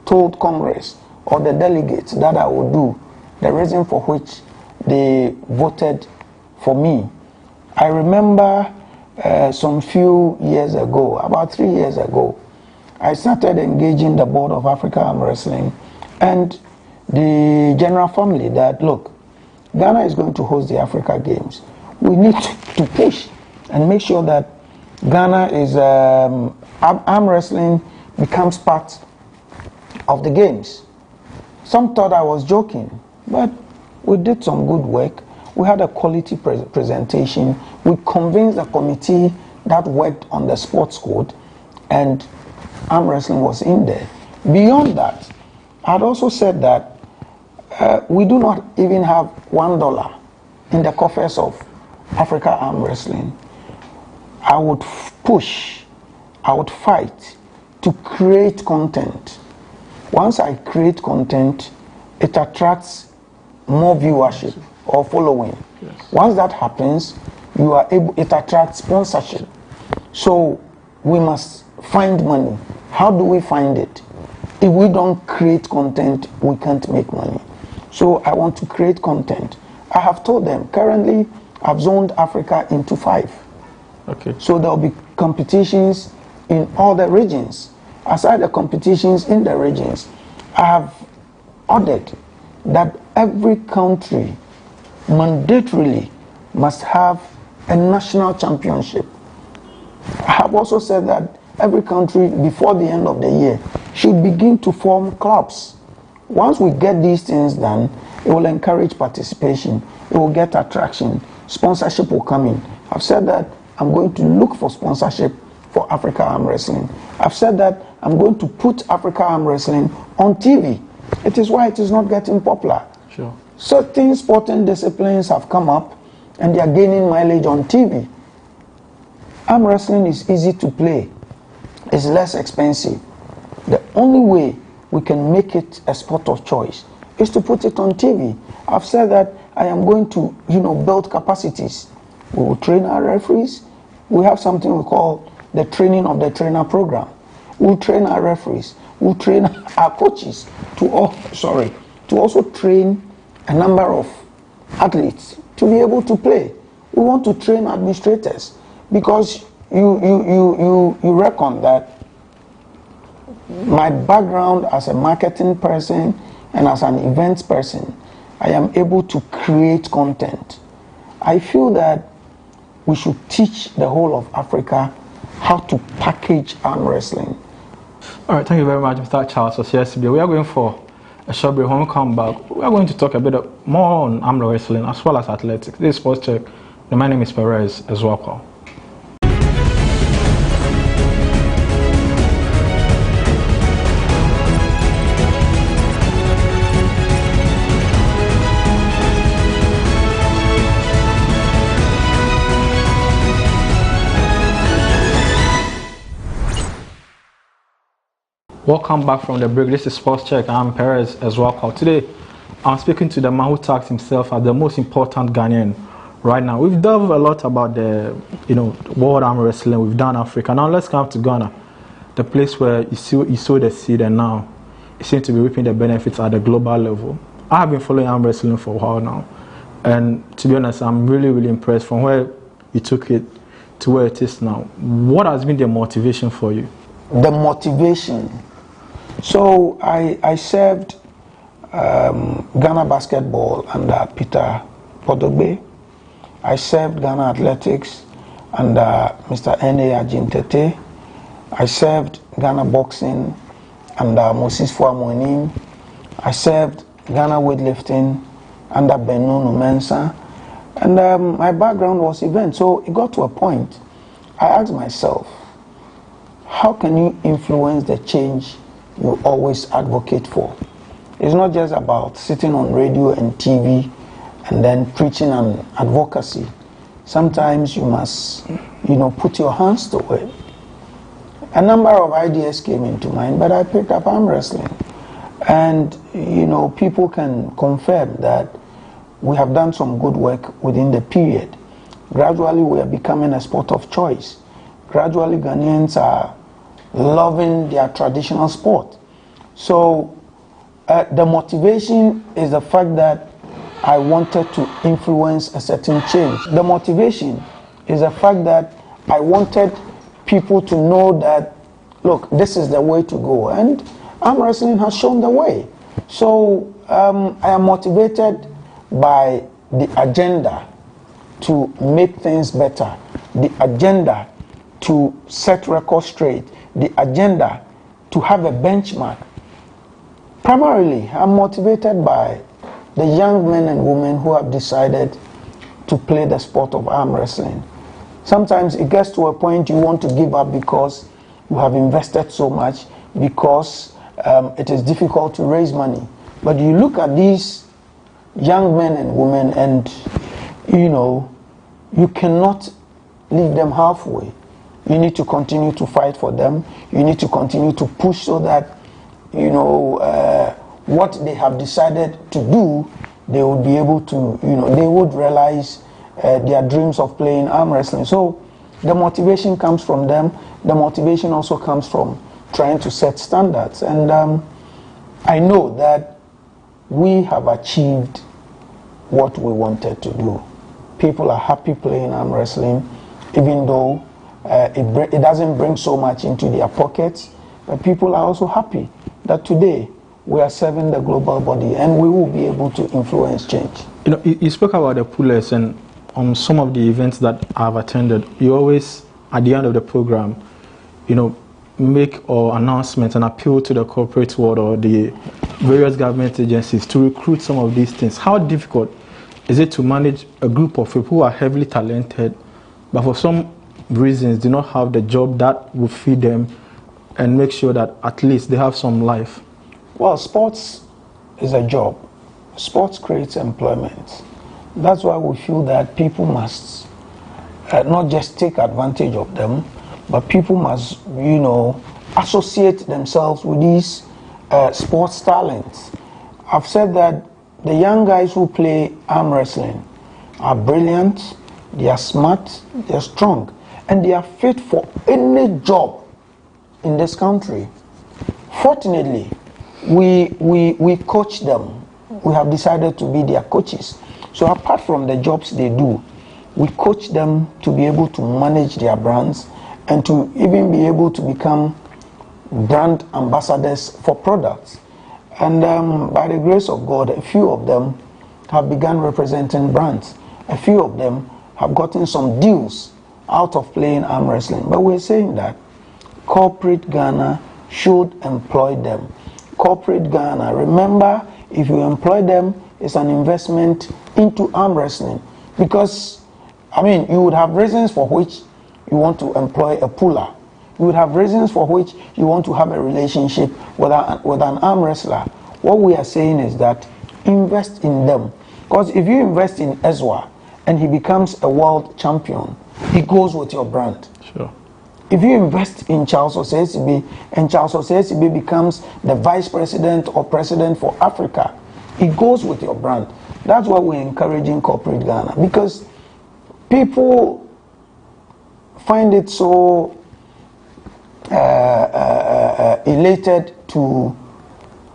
W: told Congress or the delegates that I would do, the reason for which they voted for me. I remember some few years ago, about 3 years ago, I started engaging the board of Africa Arm Wrestling and the general family that, look, Ghana is going to host the Africa Games. We need to push and make sure that Ghana is arm wrestling becomes part of the games. Some thought I was joking, but we did some good work. We had a quality presentation. We convinced the committee that worked on the sports code, and arm wrestling was in there. Beyond that, I had also said that we do not even have $1 in the coffers of Africa arm wrestling. I would push, I would fight to create content. Once I create content, it attracts more viewership or following. Yes. Once that happens, it attracts sponsorship. So we must find money. How do we find it? If we don't create content, we can't make money. So I want to create content. I have told them, currently I've zoned Africa into 5.
A: Okay.
W: So there will be competitions in all the regions. Aside the competitions in the regions, I have ordered that every country mandatorily must have a national championship. I have also said that every country before the end of the year should begin to form clubs. Once we get these things done, it will encourage participation, it will get attraction, sponsorship will come in. I've said that I'm going to look for sponsorship for Africa Arm Wrestling. I've said that I'm going to put Africa Arm Wrestling on TV. It is why it is not getting popular.
A: Sure.
W: Certain sporting disciplines have come up and they are gaining mileage on TV. Arm wrestling is easy to play. It's less expensive. The only way we can make it a sport of choice is to put it on TV. I've said that I am going to, build capacities. We will train our referees. We have something we call the training of the trainer program. We'll train our referees. We'll train our coaches to also train a number of athletes to be able to play. We want to train administrators because you reckon that my background as a marketing person and as an events person, I am able to create content. I feel that we should teach the whole of Africa how to package arm wrestling.
A: All right, thank you very much, Mr. Charles. So, yes, we are going for a short break. When we come back, we are going to talk a bit more on arm wrestling as well as athletics. This is Sports Check. My name is Perez as well. Welcome back from the break. This is Sports Check. I'm Perez as well. Today, I'm speaking to the man who tags himself as the most important Ghanaian right now. We've delved a lot about the, world arm wrestling. We've done Africa. Now let's come to Ghana, the place where you sow the seed and now you seem to be reaping the benefits at the global level. I have been following arm wrestling for a while now, and to be honest, I'm really, really impressed from where you took it to where it is now. What has been the motivation for you?
W: The motivation. So I served Ghana basketball under Peter Podogbe. I served Ghana athletics under Mr. N.A. Ajintete. I served Ghana Boxing under Moses Fuamonim. I served Ghana Weightlifting under Benunu Mensah. And my background was event. So it got to a point, I asked myself, how can you influence the change you always advocate for? It's not just about sitting on radio and TV and then preaching on advocacy. Sometimes you must, put your hands to it. A number of ideas came into mind, but I picked up arm wrestling. And, people can confirm that we have done some good work within the period. Gradually, we are becoming a sport of choice. Gradually, Ghanaians are loving their traditional sport. So, the motivation is the fact that I wanted to influence a certain change. The motivation is the fact that I wanted people to know that, look, this is the way to go. And arm wrestling has shown the way. So I am motivated by the agenda to make things better, the agenda to set records straight, the agenda to have a benchmark. Primarily, I'm motivated by the young men and women who have decided to play the sport of arm wrestling. Sometimes it gets to a point you want to give up because you have invested so much, because it is difficult to raise money. But you look at these young men and women and, you cannot leave them halfway. You need to continue to fight for them. You need to continue to push so that, what they have decided to do, they would be able to, they would realize their dreams of playing arm wrestling. So the motivation comes from them. The motivation also comes from trying to set standards. And I know that we have achieved what we wanted to do. People are happy playing arm wrestling, even though it doesn't bring so much into their pockets. But people are also happy that today we are serving the global body and we will be able to influence change.
A: You spoke about the pullers, and on some of the events that I've attended, you always, at the end of the program, make or announcements and appeal to the corporate world or the various government agencies to recruit some of these things. How difficult is it to manage a group of people who are heavily talented, but for some reasons do not have the job that will feed them and make sure that at least they have some life?
W: Well, sports is a job. Sports creates employment. That's why we feel that people must not just take advantage of them, but people must, associate themselves with these sports talents. I've said that the young guys who play arm wrestling are brilliant, they are smart, they are strong, and they are fit for any job in this country. Fortunately, we coach them. We have decided to be their coaches. So apart from the jobs they do, we coach them to be able to manage their brands and to even be able to become brand ambassadors for products. And by the grace of God, a few of them have begun representing brands. A few of them have gotten some deals out of playing arm wrestling. But we're saying that corporate Ghana should employ them. Corporate Ghana, remember, if you employ them, it's an investment into arm wrestling. Because, you would have reasons for which you want to employ a puller. You would have reasons for which you want to have a relationship with an arm wrestler. What we are saying is that invest in them. Because if you invest in Ezwa and he becomes a world champion, he goes with your brand.
A: Sure.
W: If you invest in Charles Osei and Charles Osei becomes the vice president or president for Africa, it goes with your brand. That's why we're encouraging corporate Ghana, because people find it so elated to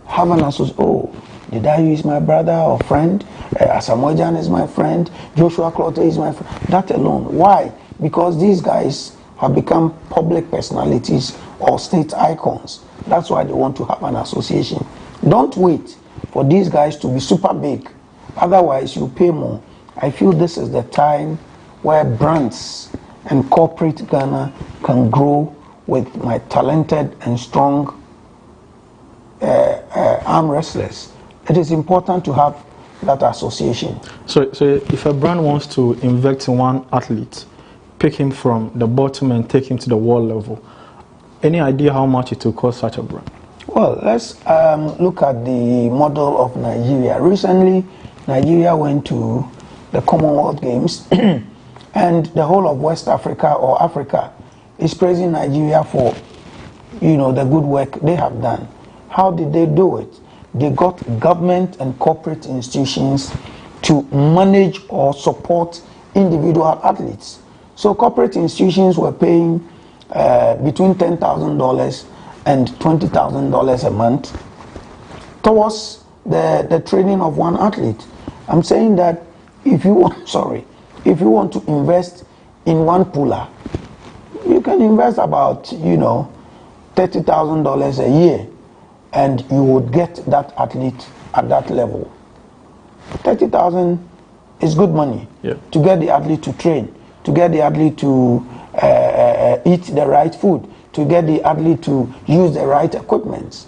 W: have an association. Oh, Didayu is my brother or friend, Asamoah is my friend, Joshua Clotte is my friend. That alone. Why? Because these guys have become public personalities or state icons. That's why they want to have an association. Don't wait for these guys to be super big. Otherwise, you pay more. I feel this is the time where brands and corporate Ghana can grow with my talented and strong arm wrestlers. It is important to have that association.
A: So if a brand wants to invest in one athlete, pick him from the bottom and take him to the world level, any idea how much it will cost such a brand?
W: Well, let's look at the model of Nigeria. Recently, Nigeria went to the Commonwealth Games and the whole of West Africa or Africa is praising Nigeria for, the good work they have done. How did they do it? They got government and corporate institutions to manage or support individual athletes. So corporate institutions were paying between $10,000 and $20,000 a month towards the training of one athlete. I'm saying that if you want to invest in one puller, you can invest about $30,000 a year, and you would get that athlete at that level. 30,000 is good money to get the athlete to train, to get the athlete to eat the right food, to get the athlete to use the right equipment.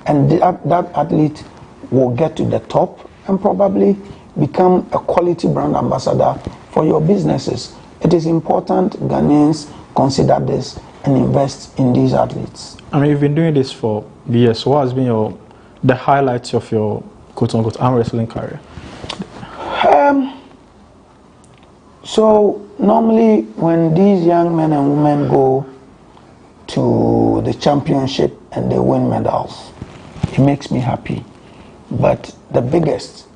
W: And that athlete will get to the top and probably become a quality brand ambassador for your businesses. It is important Ghanaians consider this and invest in these athletes.
A: I mean, you've been doing this for years. What has been the highlights of your quote-unquote arm wrestling career?
W: So normally when these young men and women go to the championship and they win medals, it makes me happy. But the biggest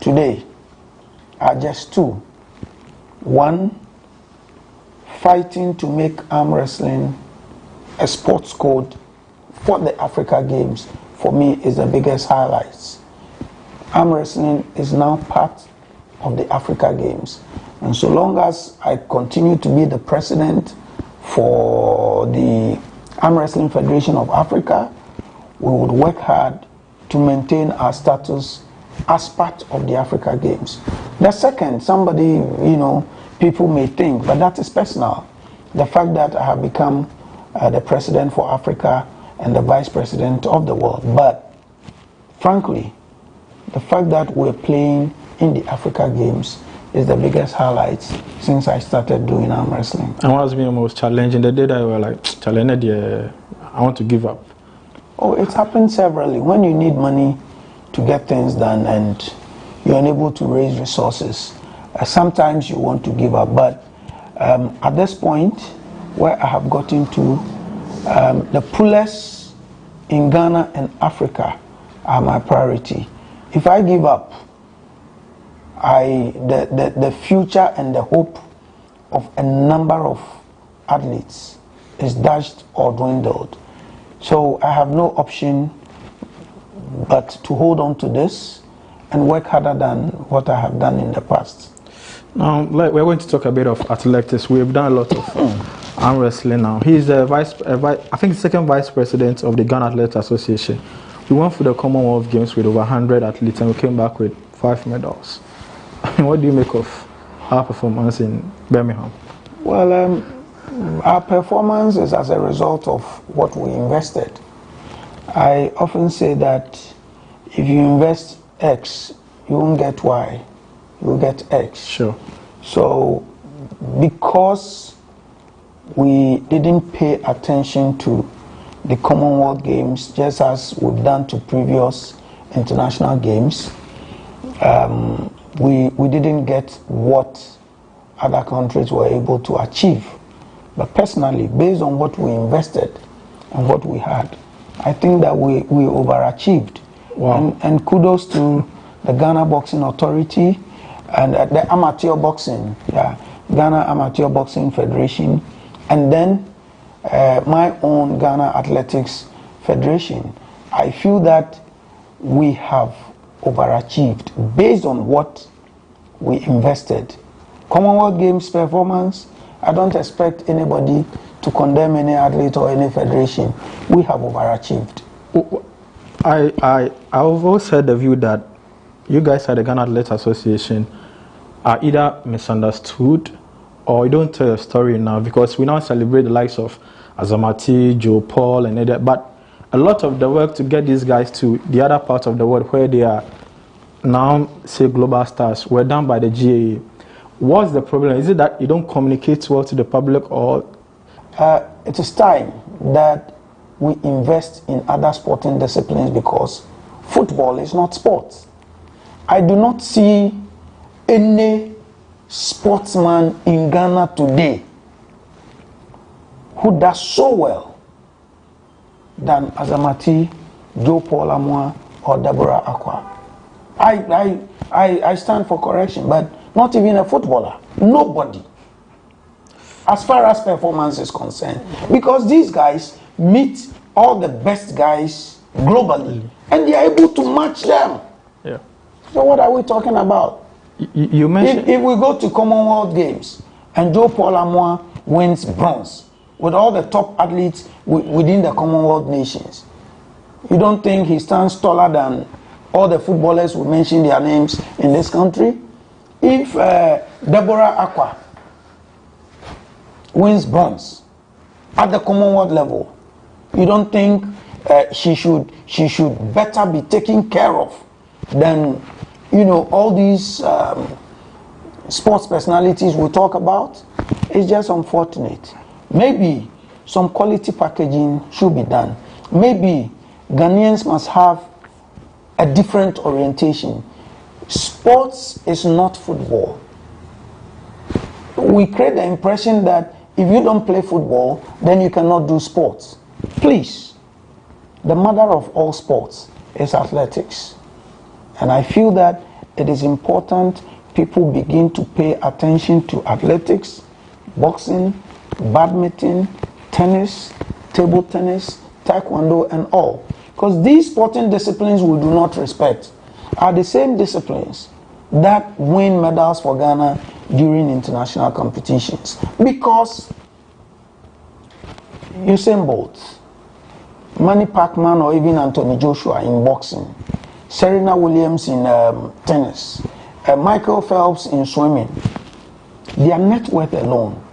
W: today are just two. One, fighting to make arm wrestling a sports code for the Africa Games, for me, is the biggest highlights. Arm wrestling is now part of the Africa Games. And so long as I continue to be the president for the Arm Wrestling Federation of Africa, we would work hard to maintain our status as part of the Africa Games. The second, people may think, but that is personal. The fact that I have become the president for Africa and the vice president of the world. But frankly, the fact that we're playing in the Africa Games is the biggest highlight since I started doing arm wrestling.
A: And what has been the most challenging? The day that you were like, I want to give up?
W: Oh, it's happened severally. When you need money to get things done and you're unable to raise resources, sometimes you want to give up. But at this point, where I have gotten to, the pullers in Ghana and Africa are my priority. If I give up, the future and the hope of a number of athletes is dashed or dwindled. So I have no option but to hold on to this and work harder than what I have done in the past.
A: Now, we're going to talk a bit of athletics. We've done a lot of arm wrestling now. He's the second vice president of the Ghana Athletics Association. We went for the Commonwealth Games with over 100 athletes and we came back with 5 medals. What do you make of our performance in Birmingham?
W: Well, our performance is as a result of what we invested. I often say that if you invest X, you won't get Y, you get X.
A: Sure.
W: So because we didn't pay attention to the Commonwealth Games, just as we've done to previous international games, we didn't get what other countries were able to achieve. But personally, based on what we invested and what we had, I think that we overachieved. Wow. And kudos to the Ghana Boxing Authority and the Amateur Boxing, Ghana Amateur Boxing Federation, and then my own Ghana Athletics Federation. I feel that we have overachieved based on what we invested. Commonwealth Games performance, I don't expect anybody to condemn any athlete or any federation. We have overachieved.
A: I've always had the view that you guys at the Ghana Athletics Association are either misunderstood or you don't tell your story now, because we now celebrate the likes of Azamati, Joe Paul, and other. But a lot of the work to get these guys to the other parts of the world where they are now, say, global stars, were done by the GAA. What's the problem? Is it that you don't communicate well to the public, or?
W: It is time that we invest in other sporting disciplines, because football is not sports. I do not see any sportsman in Ghana today who does so well than Azamati, Joe Paul Amwa, or Deborah Akwa. I stand for correction, but not even a footballer. Nobody, as far as performance is concerned, because these guys meet all the best guys globally, and they are able to match them.
A: Yeah.
W: So what are we talking about?
A: You mentioned
W: if we go to Commonwealth Games and Joe Paul Amwa wins bronze with all the top athletes within the Commonwealth nations, you don't think he stands taller than all the footballers who mention their names in this country? If Deborah Akwa wins bronze at the Commonwealth level, you don't think she should better be taken care of than, you know, all these sports personalities we talk about? It's just unfortunate. Maybe some quality packaging should be done. Maybe Ghanaians must have a different orientation. Sports is not football. We create the impression that if you don't play football, then you cannot do sports. Please, the mother of all sports is athletics. And I feel that it is important people begin to pay attention to athletics, boxing, badminton, tennis, table tennis, taekwondo, and all. Because these sporting disciplines we do not respect are the same disciplines that win medals for Ghana during international competitions. Because Usain Bolt, Manny Pacman, or even Anthony Joshua in boxing, Serena Williams in tennis, Michael Phelps in swimming, their net worth alone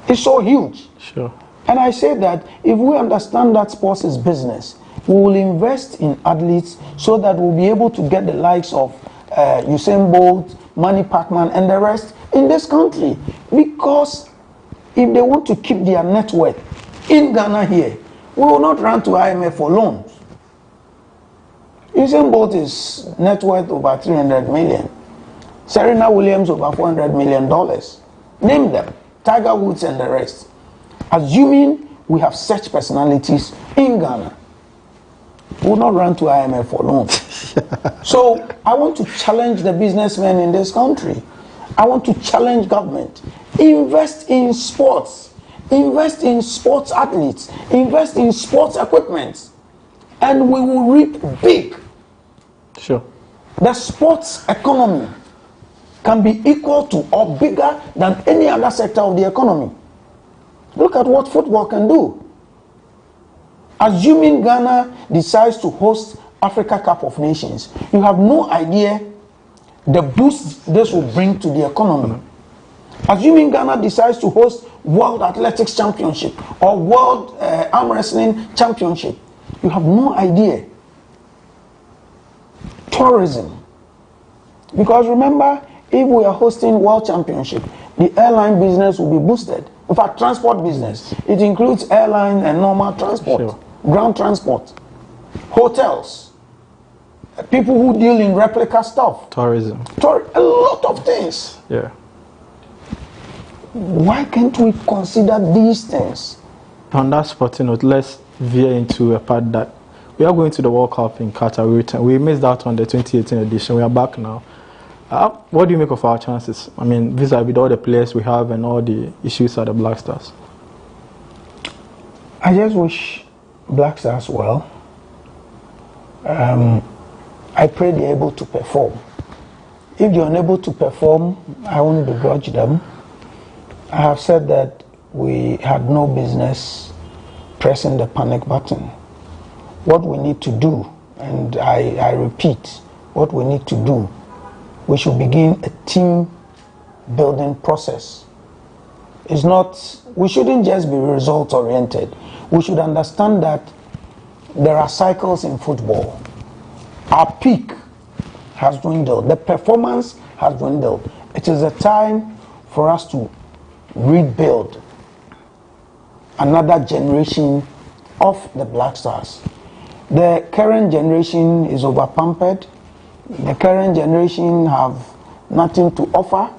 W: is so huge.
A: Sure.
W: And I say that if we understand that sports is business, we will invest in athletes so that we'll be able to get the likes of Usain Bolt, Manny Pacman, and the rest in this country. Because if they want to keep their net worth in Ghana here, we will not run to IMF for loans. Usain Bolt is net worth over 300 million. Serena Williams over $400 million. Name them. Tiger Woods and the rest. Assuming we have such personalities in Ghana, we will not run to IMF for loans. So I want to challenge the businessmen in this country. I want to challenge government. Invest in sports. Invest in sports athletes. Invest in sports equipment. And we will reap big.
A: Sure.
W: The sports economy can be equal to or bigger than any other sector of the economy. Look at what football can do. Assuming Ghana decides to host Africa Cup of Nations, you have no idea the boost this will bring to the economy. Assuming Ghana decides to host World Athletics Championship or World Arm Wrestling Championship, you have no idea. Tourism. Because remember, if we are hosting World Championship, the airline business will be boosted. In fact, transport business. It includes airline and normal transport, ground transport, hotels, people who deal in replica stuff.
A: Tourism.
W: A lot of things.
A: Yeah.
W: Why can't we consider these things?
A: On that sporting note, let's veer into a part that we are going to the World Cup in Qatar. We missed out on the 2018 edition. We are back now. What do you make of our chances? I mean, vis-a-vis all the players we have and all the issues at the Black Stars.
W: I just wish Black Stars well. I pray they're able to perform. If they're unable to perform, I won't begrudge them. I have said that we had no business pressing the panic button. What we need to do, and I repeat, what we need to do, we should begin a team building process. is not, we shouldn't just be result oriented. We should understand that there are cycles in football. Our peak has dwindled. The performance has dwindled. It is a time for us to rebuild another generation of the Black Stars. The current generation is over-pampered. The current generation have nothing to offer.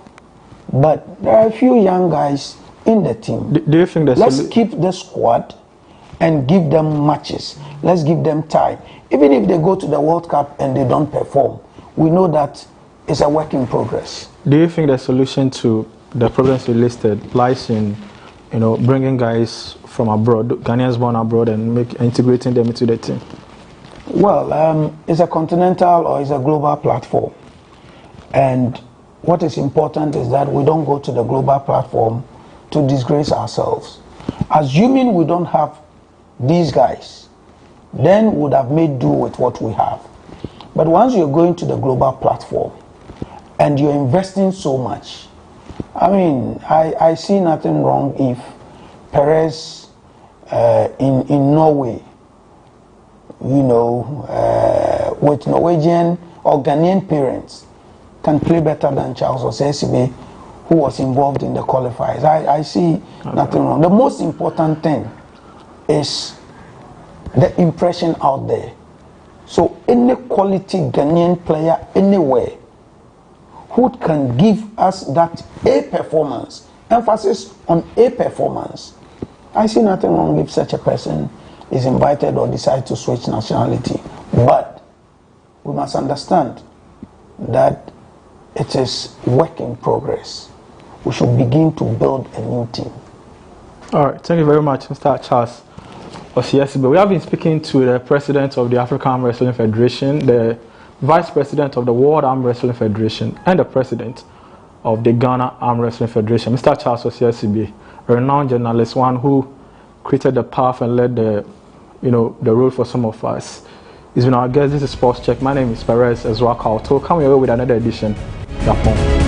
W: But there are a few young guys in the team.
A: Do you think
W: let's keep the squad and give them matches. Let's give them time. Even if they go to the World Cup and they don't perform, we know that it's a work in progress.
A: Do you think the solution to the problems you listed lies in, bringing guys from abroad, Ghanaians born abroad, and integrating them into the team?
W: Well, it's a continental or it's a global platform. And what is important is that we don't go to the global platform to disgrace ourselves. Assuming we don't have these guys, then we would have made do with what we have. But once you're going to the global platform and you're investing so much, I mean, I see nothing wrong if Perez in Norway, with Norwegian or Ghanaian parents, can play better than Charles Osesibe, who was involved in the qualifiers. I see nothing wrong. The most important thing is the impression out there. So any quality Ghanaian player anywhere who can give us that A performance, emphasis on A performance, I see nothing wrong if such a person is invited or decides to switch nationality. But we must understand that it is work in progress. We should begin to build a new team.
A: All right, thank you very much, Mr. Charles Osesibe. We have been speaking to the president of the African Arm Wrestling Federation, the vice president of the World Arm Wrestling Federation, and the president of the Ghana Arm Wrestling Federation, Mr. Charles Osesibe, a renowned journalist, one who created the path and led the, the road for some of us. He's been our guest. This is Sports Check. My name is Perez Ezwakauto. Come here with another edition. Japon.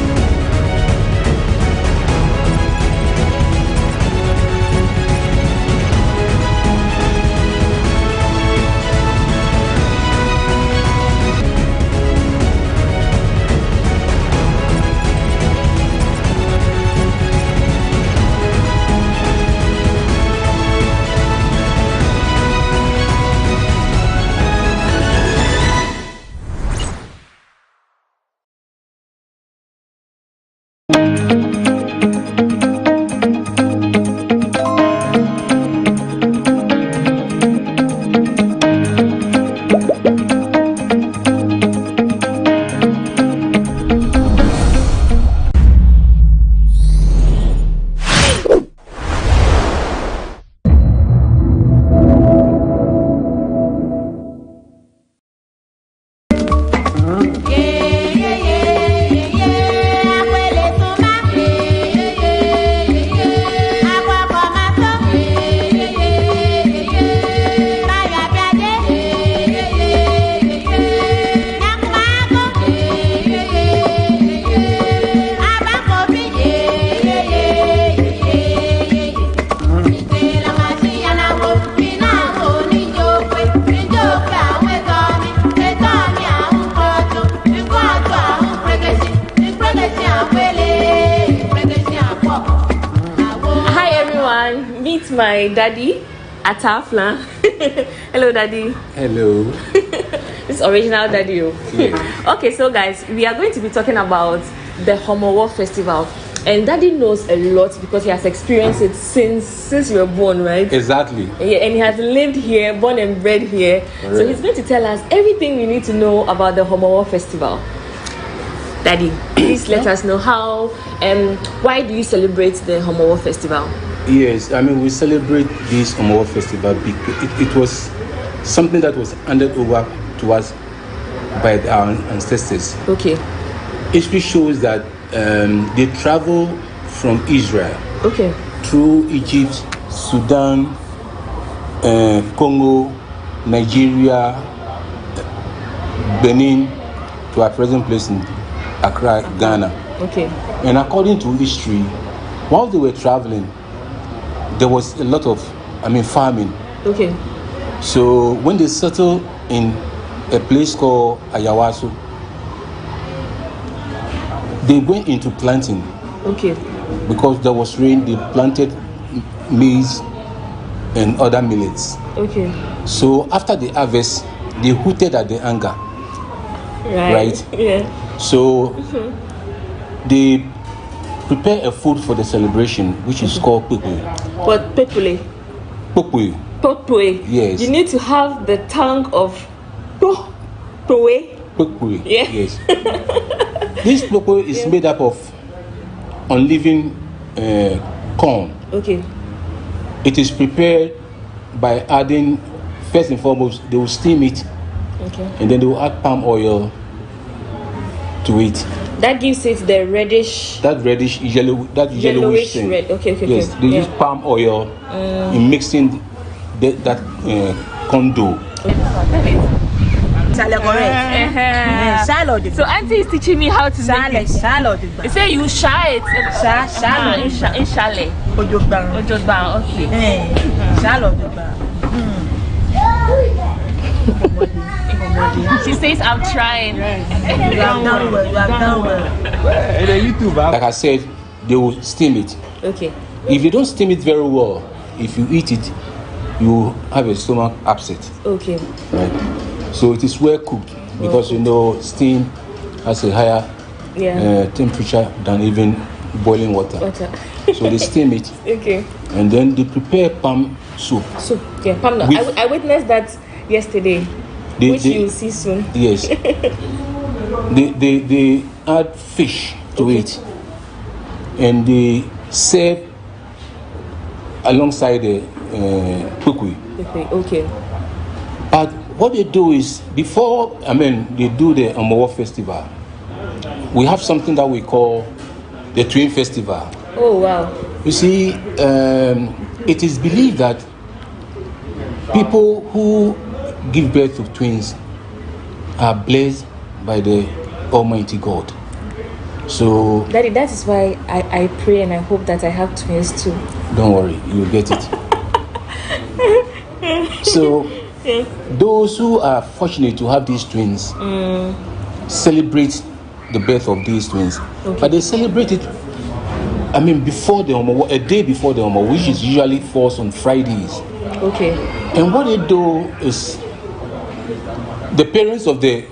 C: My daddy, Atafla. Hello, daddy.
D: Hello.
C: This is original daddy.
D: Yeah.
C: Okay, so guys, we are going to be talking about the Homowo festival, and daddy knows a lot because he has experienced it since you were born, right?
D: Exactly.
C: Yeah, and he has lived here, born and bred here. Right. So he's going to tell us everything we need to know about the Homowo festival. Daddy, please let us know how and why do you celebrate the Homowo festival?
D: Yes, I mean, we celebrate this Homowo festival because it was something that was handed over to us by our ancestors.
C: Okay.
D: History shows that they travel from Israel through Egypt, Sudan, Congo, Nigeria, Benin to our present place in Accra, Ghana.
C: Okay.
D: And according to history, While they were traveling, there was a lot of, farming.
C: Okay.
D: So when they settled in a place called Ayawaso, they went into planting.
C: Okay.
D: Because there was rain, they planted maize and other millets.
C: Okay.
D: So after the harvest, they hooted at the anger. Right?
C: Yeah.
D: So they prepare a food for the celebration, which is called pepue.
C: What pepule?
D: Pepue.
C: Pepue.
D: Yes.
C: You need to have the tongue of pepue.
D: Pepue.
C: Yeah.
D: Yes. This pepue is made up of unleavened corn.
C: Okay.
D: It is prepared by adding, first and foremost, they will steam it.
C: Okay.
D: And then they will add palm oil to it.
C: That gives it the reddish.
D: That reddish, yellowish thing.
C: Red. Okay.
D: Yes, they use palm oil in mixing that corn dough.
C: So Auntie is teaching me how to make it. You say you shy it. In Shale. Ojodban. Okay. She says I'm trying. You have done well.
D: Like I said, they will steam it.
C: Okay.
D: If they don't steam it very well, if you eat it, you have a stomach upset.
C: Okay.
D: Right. So it is well cooked because steam has a higher temperature than even boiling water. So they steam it.
C: Okay.
D: And then they prepare palm soup.
C: Soup. Yeah, palm. I witnessed that yesterday. Which you will see soon.
D: Yes. they add fish to it, and they serve alongside the pepue.
C: Okay.
D: But what they do is, before they do the Nkommo Wo festival, we have something that we call the Twin Festival.
C: Oh wow.
D: You see, it is believed that people who give birth to twins are blessed by the Almighty God. So
C: Daddy, that is why I pray and I hope that I have twins too.
D: Don't worry, you'll get it. So those who are fortunate to have these twins celebrate the birth of these twins. Okay. But they celebrate it before the Homowo, a day before the Homowo, which is usually falls on Fridays.
C: Okay.
D: And what they do is the parents of the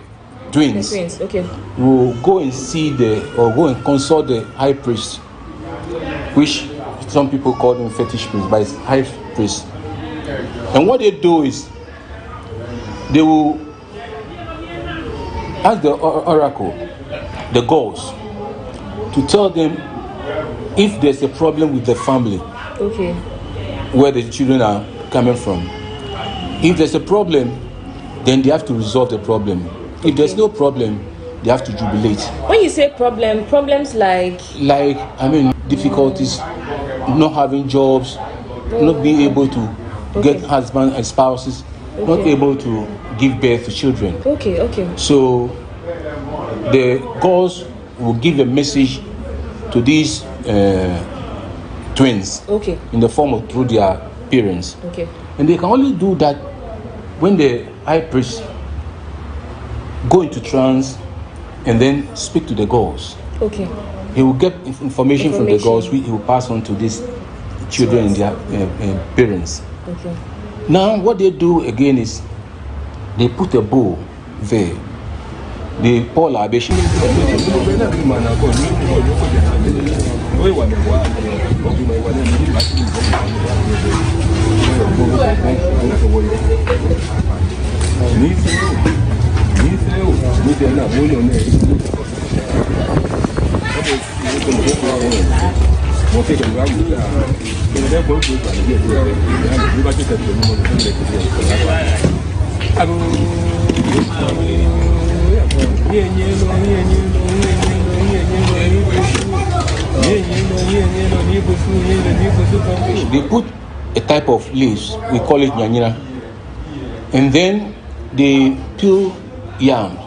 D: twins,
C: okay,
D: will go and go and consult the high priest, which some people call him fetish priest, but it's high priest. And what they do is they will ask the oracle, the gods, to tell them if there's a problem with the family,
C: okay,
D: where the children are coming from. If there's a problem, then they have to resolve the problem. Okay. If there's no problem, they have to jubilate.
C: When you say problems like
D: difficulties, not having jobs, not being able to get husbands and spouses, not able to give birth to children.
C: Okay.
D: So the gods will give a message to these twins, in the form of through their parents.
C: Okay.
D: And they can only do that when the high priest go into trance and then speak to the gods.
C: Okay.
D: He will get information from the gods, which he will pass on to these children and their parents.
C: Okay.
D: Now what they do again is they put a bowl there. They pour libation. They put a type of leaves, we call it nyanyira, and then they peel yam.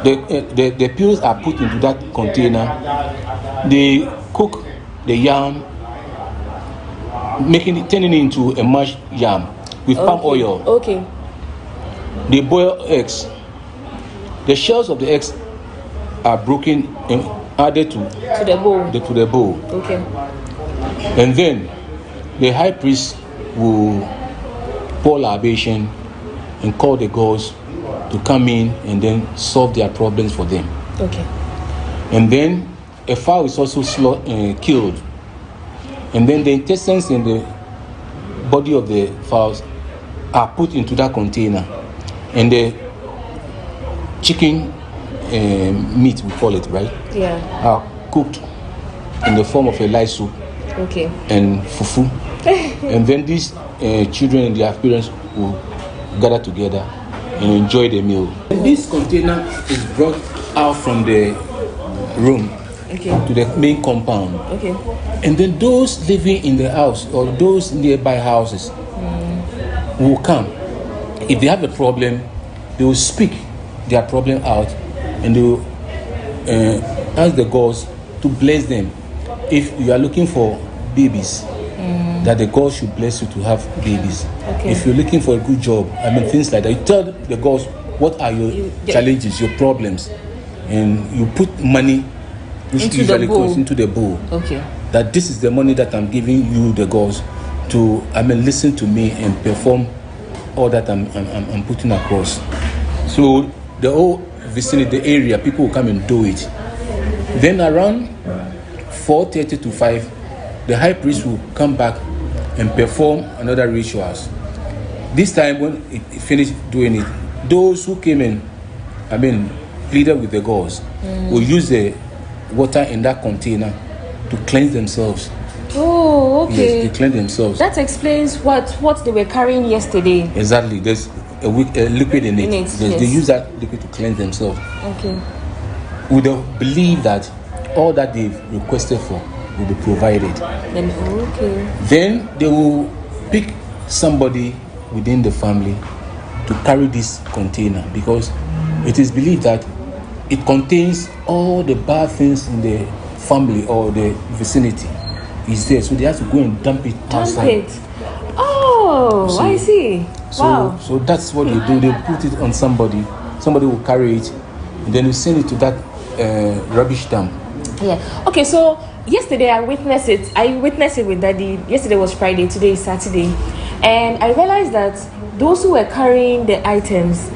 D: The peels are put into that container. They cook the yam, turning it into a mashed yam with palm oil.
C: Okay.
D: They boil eggs. The shells of the eggs are broken and added to
C: the bowl.
D: To the bowl.
C: Okay.
D: And then the high priest will pour libation and call the gods to come in and then solve their problems for them.
C: Okay.
D: And then a fowl is also killed. And then the intestines and the body of the fowls are put into that container. And the chicken meat, we call it, right?
C: Yeah.
D: Are cooked in the form of a light soup.
C: Okay.
D: And fufu. And then these children and their parents will gather together and enjoy the meal. And this container is brought out from the room to the main compound.
C: Okay.
D: And then those living in the house or those nearby houses will come. If they have a problem, they will speak their problem out and they will ask the gods to bless them. If you are looking for babies, that the gods should bless you to have babies.
C: Okay.
D: If you're looking for a good job, things like that, you tell the gods what are your challenges, your problems, and you put money, which
C: into
D: usually
C: the bowl.
D: goes into the bowl.
C: Okay.
D: That this is the money that I'm giving you, the gods, to listen to me and perform all that I'm putting across. So the whole vicinity, the area, people will come and do it. Then around 4:30 to 5, the high priest will come back and perform another rituals. This time when he finished doing it, those who came in, pleaded with the gods, will use the water in that container to cleanse themselves.
C: Oh, okay.
D: Yes, they cleanse themselves.
C: That explains what they were carrying yesterday.
D: Exactly. There's a liquid in it.
C: Yes.
D: They use that liquid to cleanse themselves.
C: Okay.
D: We don't believe that all that they've requested for will be provided. Then they will pick somebody within the family to carry this container, because it is believed that it contains all the bad things in the family or the vicinity. Is there, so they have to go and dump it outside.
C: Oh, so, I see. Wow.
D: So that's what they do. They put it on somebody. Somebody will carry it, and then you send it to that rubbish dump.
C: Yeah. Okay. So yesterday I witnessed it. I witnessed it with Daddy. Yesterday was Friday. Today is Saturday, and I realized that those who were carrying the items,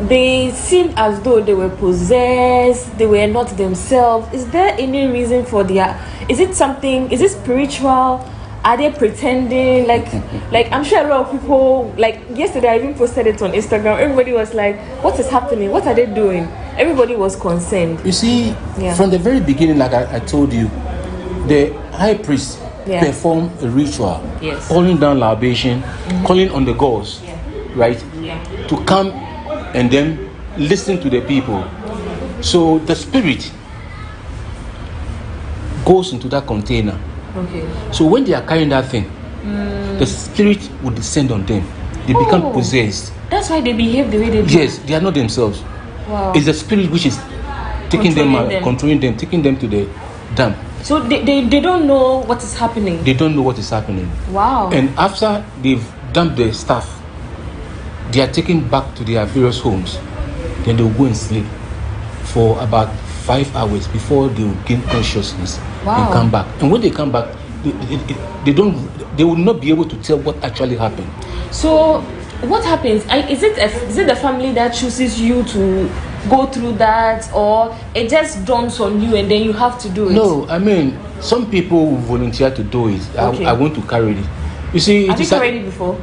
C: they seemed as though they were possessed. They were not themselves. Is there any reason for their? Is it something? Is it spiritual? Are they pretending? Like I'm sure a lot of people. Like yesterday, I even posted it on Instagram. Everybody was like, "What is happening? What are they doing?" Everybody was concerned.
D: You see, from the very beginning, like I told you, the high priest performed a ritual, calling down libation, calling on the gods, right, to come and then listen to the people. So the spirit goes into that container.
C: Okay.
D: So when they are carrying that thing, the spirit will descend on them. They become possessed.
C: That's why they behave the way they do.
D: Yes, they are not themselves.
C: Wow.
D: It's the spirit which is taking controlling them, taking them to the dump.
C: So they don't know what is happening.
D: They don't know what is happening.
C: Wow.
D: And after they've dumped the stuff, they are taken back to their various homes. Then they'll go and sleep for about 5 hours before they will gain consciousness and come back. And when they come back, they will not be able to tell what actually happened.
C: So what happens? Is it the family that chooses you to go through that, or it just dawns on you and then you have to do it?
D: No, some people will volunteer to do it.
C: Okay.
D: I want to carry it. You see,
C: have you carried it before?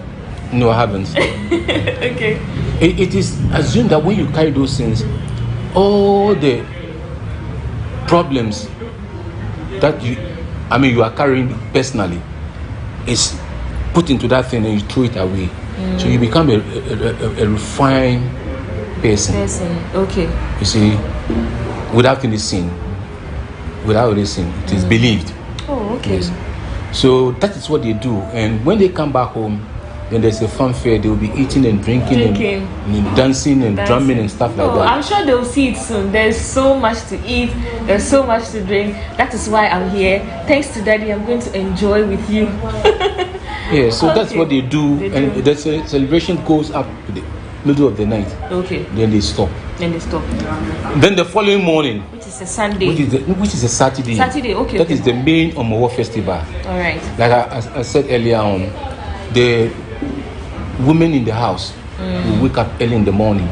D: No, I haven't.
C: Okay.
D: It is assumed that when you carry those things, all the problems that you are carrying personally is put into that thing and you throw it away. So you become a refined person.
C: Okay.
D: You see, without any sin. Without any sin. It is believed.
C: Oh, okay.
D: Yes. So that is what they do. And when they come back home, Then there's a fanfare. They will be eating and drinking. And dancing and drumming and stuff like that.
C: I'm sure they'll see it soon. There's so much to eat. There's so much to drink. That is why I'm here. Thanks to Daddy, I'm going to enjoy with you.
D: Yeah, so that's what they do. And the celebration goes up to the middle of the night.
C: Okay.
D: Then they stop. Then the following morning,
C: which is a Sunday,
D: which is a Saturday.
C: Okay.
D: That is the main Nkommo Wo festival.
C: All right.
D: Like I said earlier on, the women in the house will wake up early in the morning.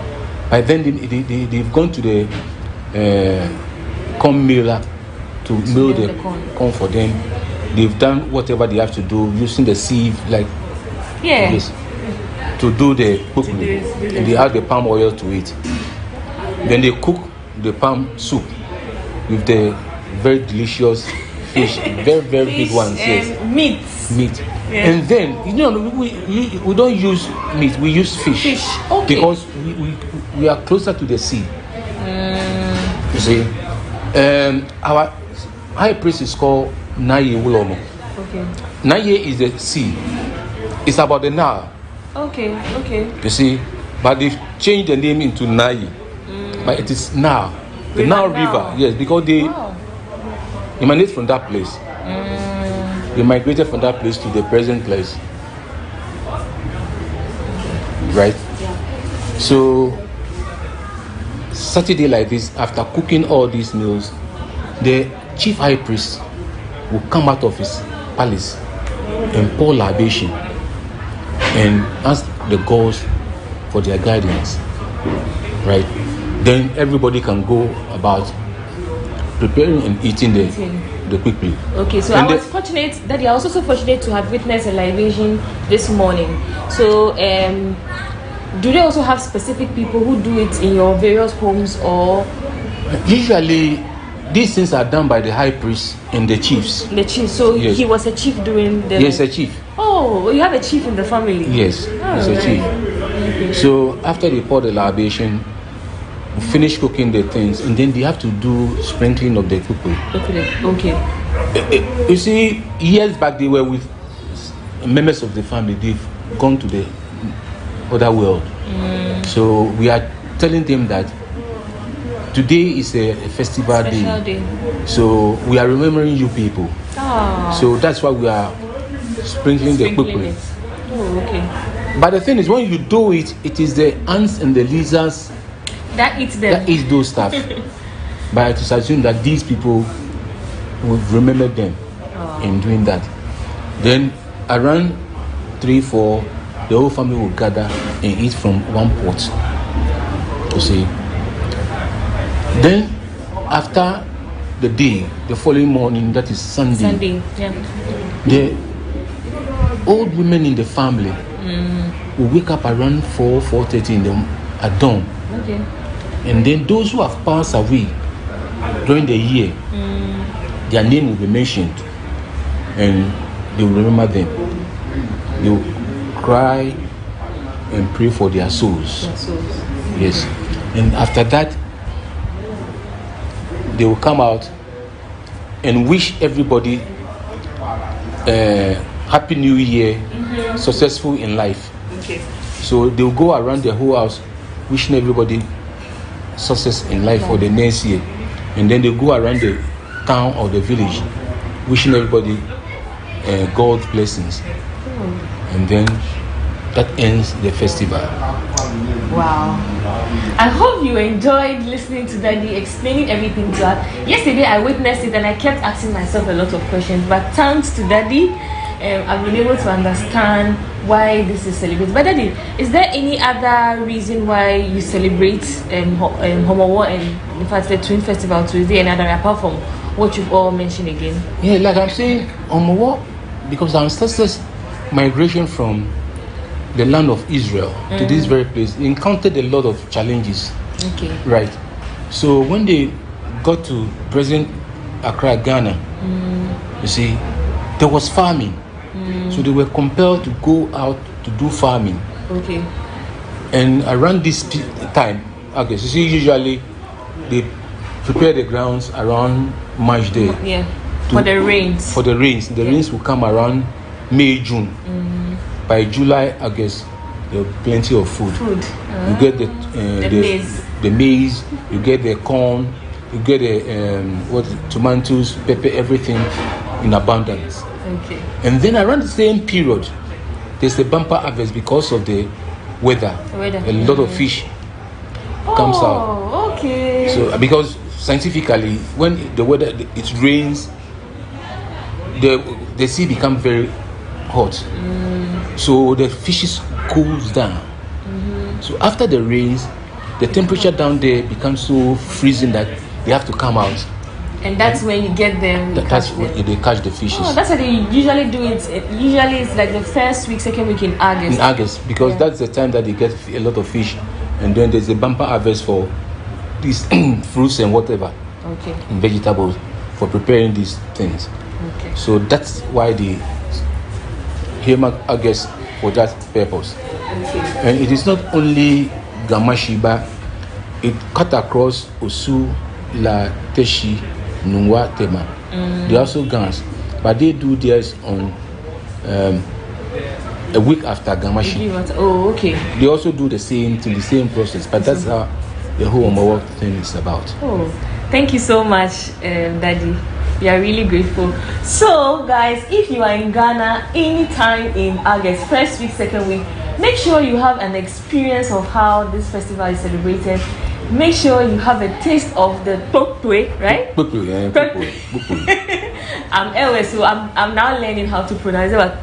D: By then they've gone to the corn miller to mill the corn for them. They've done whatever they have to do using the sieve, like this, to do the cooking. And they add the palm oil to it. Then they cook the palm soup with the very delicious fish, very big ones. Yes, meat. Yeah. And then we don't use meat, we use fish. Okay. Because we are closer to the sea. You see, our high priest is called Naye Wulomo. Okay. Naye is the sea. It's about the Nile. Okay. You see, but they've changed the name into Naye. But it is Nile. The Nile River. Yes, because they emanate from that place. They migrated from that place to the present place. Right? Yeah. So, Saturday like this, after cooking all these meals, the chief high priest will come out of his palace and pour libation and ask the gods for their guidance. Right? Then everybody can go about preparing and eating the quick meal. Okay, so I was fortunate that I was also fortunate to have witnessed a libation this morning. So, do they also have specific people who do it in your various homes, or? Usually, these things are done by the high priest and the chiefs. The chief. So yes. He was a chief doing the. Yes, a chief. Oh, you have a chief in the family. Yes, he's a chief. Okay. So after they pour the libation, finish cooking the things, and then they have to do sprinkling of the kuku. Okay. You see, years back they were with members of the family. They've gone to the other world. So we are telling them that today is a festival day. So we are remembering you people. So that's why we are sprinkling the kuku. Oh, okay. But the thing is, when you do it, it is the ants and the lizards that eats them. That eats those stuff. But it is assumed that these people will remember them in doing that. Then around 3-4, the whole family will gather and eat from one pot. You see. Then after the day, the following morning, that is Sunday. The old women in the family will wake up around 4:30 at dawn. Okay. And then those who have passed away during the year, their name will be mentioned and they will remember them. They will cry and pray for their souls. Yes. And after that, they will come out and wish everybody Happy New Year, successful in life. Okay. So they will go around the whole house wishing everybody success in life for the next year, and then they go around the town or the village wishing everybody God's blessings, and then that ends the festival. Wow. I hope you enjoyed listening to Daddy explaining everything to us. Yesterday I witnessed it and I kept asking myself a lot of questions, but thanks to Daddy, I've been able to understand why this is celebrated. But Daddy, is there any other reason why you celebrate Homowo and in fact the Twin Festival too? Is there another apart from what you've all mentioned again? Yeah, like I'm saying, Homowo, because our ancestors' migration from the land of Israel to this very place encountered a lot of challenges. Okay. Right. So when they got to present Accra, Ghana, you see, there was farming. So they were compelled to go out to do farming. Okay. And around this time, okay, so see, usually they prepare the grounds around March Day. Yeah. For the rains. For the rains. The rains will come around May, June. By by July, August, there are plenty of food. You get the maize, you get the corn, you get the tomatoes, pepper, everything in abundance.
C: Okay.
D: And then around the same period, there's a bumper harvest because of the weather. A lot of fish comes out.
C: Okay.
D: So because scientifically, when the weather it rains, the sea becomes very hot. So the fishes cools down. So after the rains, the temperature down there becomes so freezing that they have to come out.
C: And that's when you get them.
D: That's when they catch the fishes.
C: Oh, that's how they usually do it. Usually it's like the first week, second week in August.
D: In August, because that's the time that they get a lot of fish, and then there's a bumper harvest for these fruits and whatever, and vegetables for preparing these things.
C: Okay.
D: So that's why the Hema August for that purpose. And it is not only Gamashi, but it cut across Osu, La Teshi, Nungwa, Tema. They also Gans, but they do theirs on a week after Gamashi.
C: Oh, okay.
D: They also do the same process, but that's how the whole Homowo thing is about.
C: Oh, thank you so much, Daddy. We are really grateful. So, guys, if you are in Ghana anytime in August, first week, second week, make sure you have an experience of how this festival is celebrated. Make sure you have a taste of the pokpwe, right? I'm Elwe, so I'm now learning how to pronounce it. But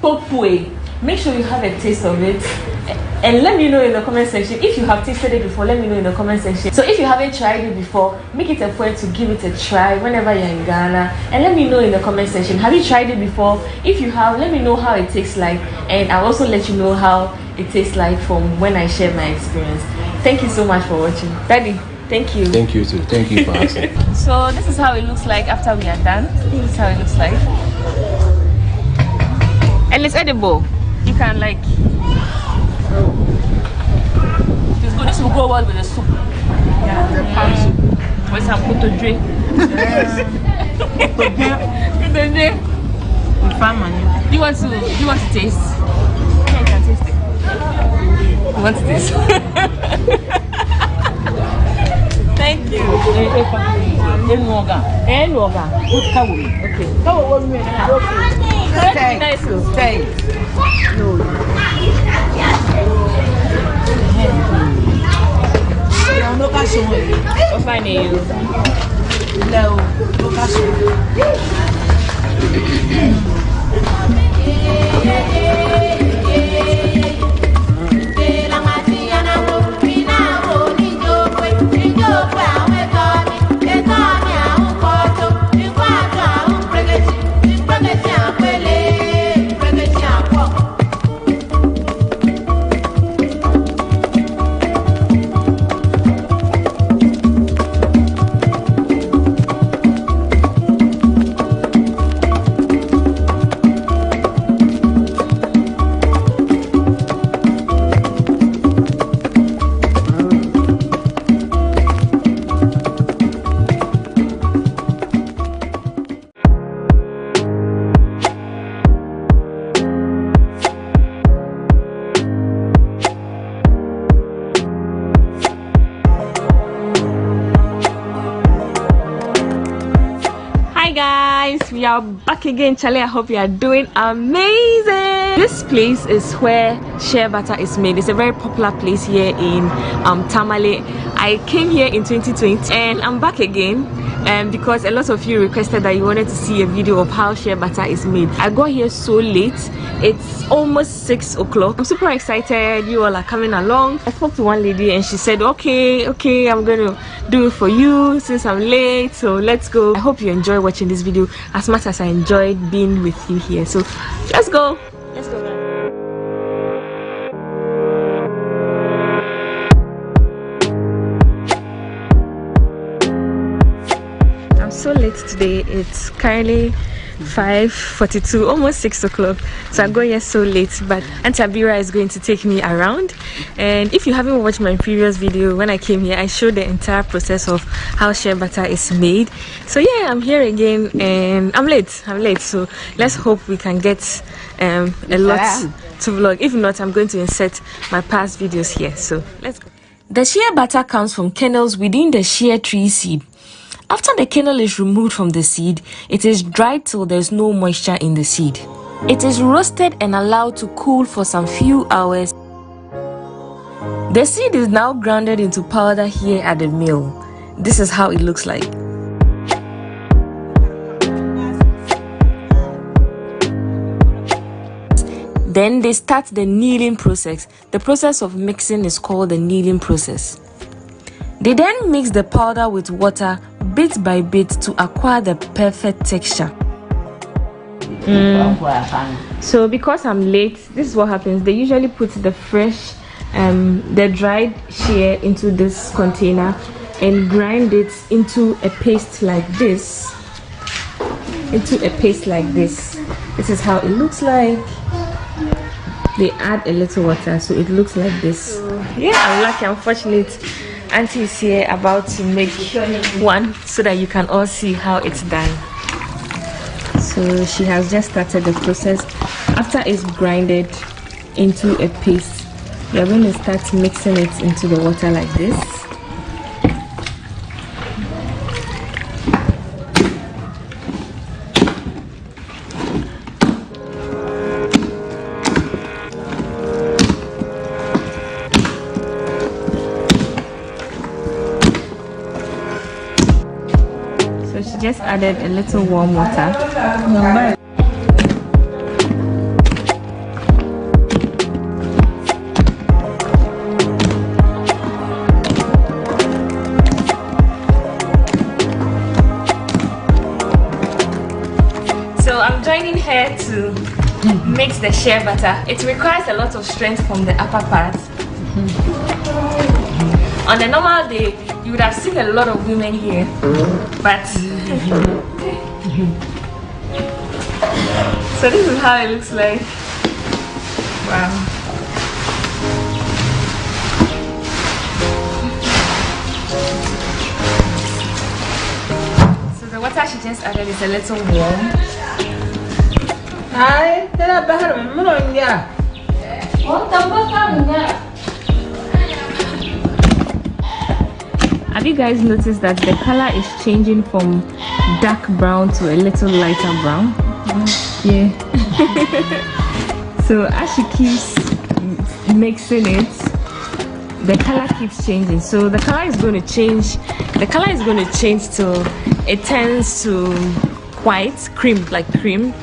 C: pokpwe. Make sure you have a taste of it, and let me know in the comment section if you have tasted it before. Let me know in the comment section. So if you haven't tried it before, make it a point to give it a try whenever you're in Ghana, and let me know in the comment section. Have you tried it before? If you have, let me know how it tastes like, and I'll also let you know how it tastes like from when I share my experience. Thank you so much for watching, Daddy. Thank you.
D: Thank you too. Thank you for asking.
C: So this is how it looks like after we are done. This is how it looks like, and it's edible. You can like. It's good. This will go well with the soup. Yeah, the palm soup. With some kutodre. Kutodre. Do you want to taste? Yeah, you can taste it. You want to taste? Thank you. Okay. We are back again, Charlie. I hope you are doing amazing. This place is where shea butter is made. It's a very popular place here in Tamale. I came here in 2020 and I'm back again because a lot of you requested that you wanted to see a video of how shea butter is made. I got here so late. It's almost 6 o'clock. I'm super excited. You all are coming along. I spoke to one lady and she said, okay, I'm going to do it for you since I'm late. So let's go. I hope you enjoy watching this video as much as I enjoyed being with you here. So let's go. Let's go, guys. I'm so late today. It's currently 5:42, almost 6 o'clock. So I got here so late, but Auntie Abira is going to take me around. And if you haven't watched my previous video, when I came here, I showed the entire process of how shea butter is made. So yeah, I'm here again, and I'm late. So let's hope we can get a lot to vlog. If not, I'm going to insert my past videos here. So let's go. The shea butter comes from kernels within the shea tree seed. After the kernel is removed from the seed, it is dried till there's no moisture in the seed. It is roasted and allowed to cool for some few hours. The seed is now grounded into powder here at the mill. This is how it looks like. Then they start the kneading process. The process of mixing is called the kneading process. They then mix the powder with water bit by bit to acquire the perfect texture. So because I'm late, this is what happens. They usually put the fresh, the dried shea into this container and grind it into a paste like this. This is how it looks like. They add a little water, so it looks like this. Yeah, I'm lucky, I'm fortunate. Auntie is here about to make one so that you can all see how it's done. So she has just started the process. After it's grinded into a paste, we are going to start mixing it into the water like this. Just added a little warm water. So I'm joining her to mix the shea butter. It requires a lot of strength from the upper part. On a normal day, you would have seen a lot of women here, but so this is how it looks like. Wow. So the water she just added is a little warm. Have you guys noticed that the color is changing from dark brown to a little lighter brown? Yeah. So as she keeps mixing it, the color keeps changing. So the color is going to change. The color is going to change till it turns to white, cream, like cream.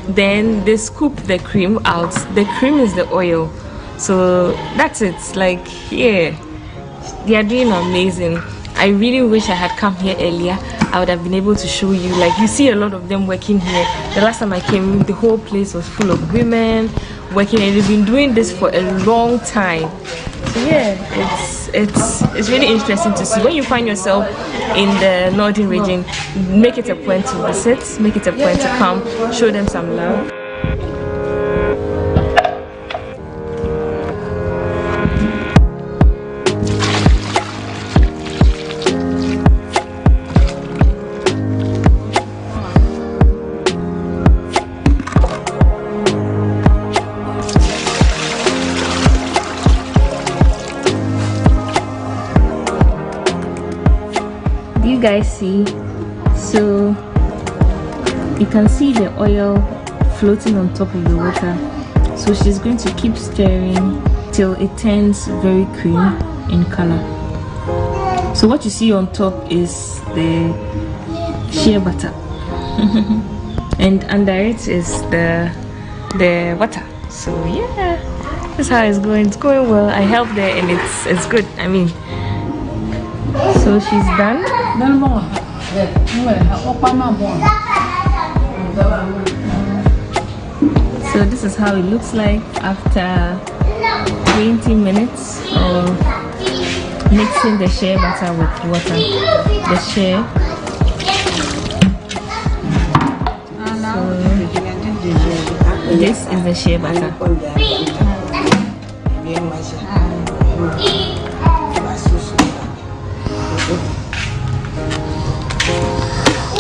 C: Then they scoop the cream out. The cream is the oil. So that's it. Like, yeah, they are doing amazing. I really wish I had come here earlier. I would have been able to show you. Like, you see a lot of them working here. The last time I came, the whole place was full of women working, and they've been doing this for a long time. So yeah, it's really interesting to see. When you find yourself in the northern region, make it a point to visit, make it a point to come, show them some love. Guys see, so you can see the oil floating on top of the water. So she's going to keep stirring till it turns very cream in color. So what you see on top is the shea butter and under it is the water. So yeah, that's how it's going. It's going well. I helped there and it's good. I mean, so she's done. So this is how it looks like after 20 minutes of mixing the shea butter with water. The shea. This is the shea butter.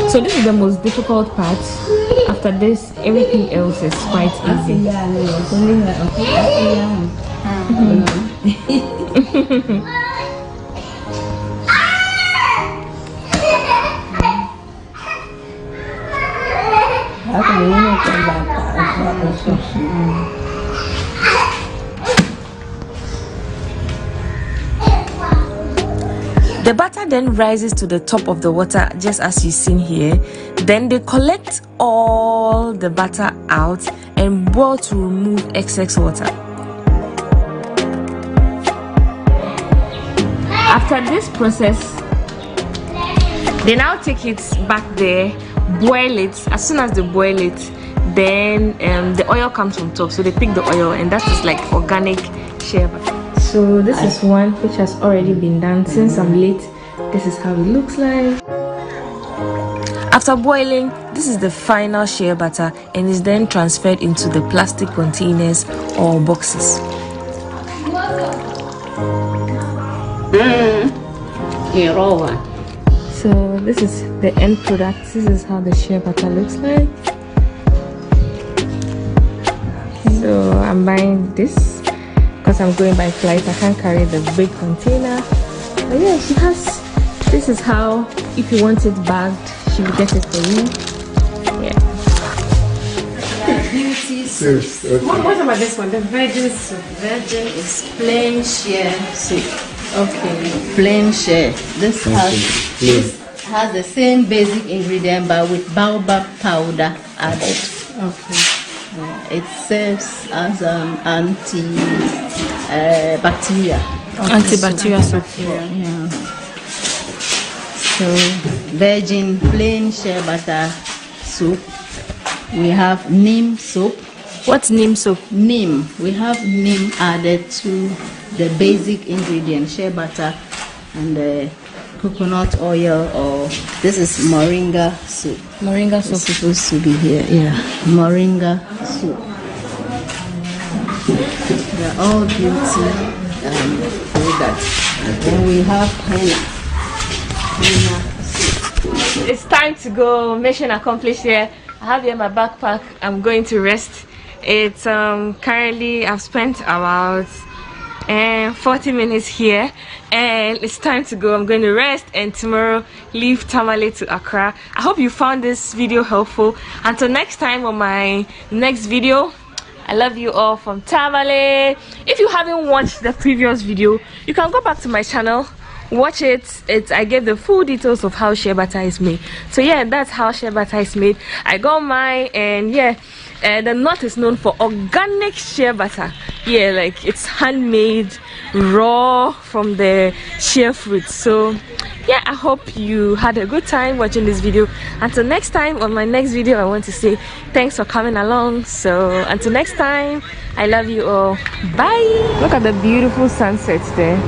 C: So this is the most difficult part. After this, everything else is quite easy. The butter then rises to the top of the water, just as you've seen here. Then they collect all the butter out and boil to remove excess water. After this process, they now take it back there, boil it. As soon as they boil it, then the oil comes on top. So they pick the oil, and that is like organic shea butter. So this is one which has already been done. Since I'm late, this is how it looks like. After boiling, this is the final shea butter and is then transferred into the plastic containers or boxes. So this is the end product. This is how the shea butter looks like. So I'm buying this because I'm going by flight. I can't carry the big container. But yeah, she has. This is how, if you want it bagged, she will get it for you. Yeah.
V: Beauty soup. What about this one? The virgin soup. Virgin is plain shea soup. Okay. Plain shea. This has the same basic ingredient but with baobab powder added. Okay. It serves as an antibacterial.
C: Antibacterial soup.
V: Yeah. So virgin plain shea butter soup. We have neem soap.
C: What's neem soap?
V: Neem. We have neem added to the basic ingredient, shea butter and the coconut oil, or this is moringa soup.
C: Moringa soup
V: is supposed to be here. Yeah, moringa soup. They're all beauty products. Then we have henna.
C: It's time to go. Mission accomplished here. I have here my backpack. I'm going to rest. It's currently I've spent about 40 minutes here and it's time to go. I'm going to rest and tomorrow leave Tamale to Accra. I hope you found this video helpful. Until next time on my next video, I love you all from Tamale. If you haven't watched the previous video, you can go back to my channel, watch it. I gave the full details of how shea butter is made. So yeah, that's how shea butter is made. I got mine, and yeah, the north is known for organic shea butter. Yeah, like it's handmade, raw from the shea fruit. So yeah, I hope you had a good time watching this video. Until next time, on my next video, I want to say thanks for coming along. So until next time, I love you all. Bye. Look at the beautiful sunsets there.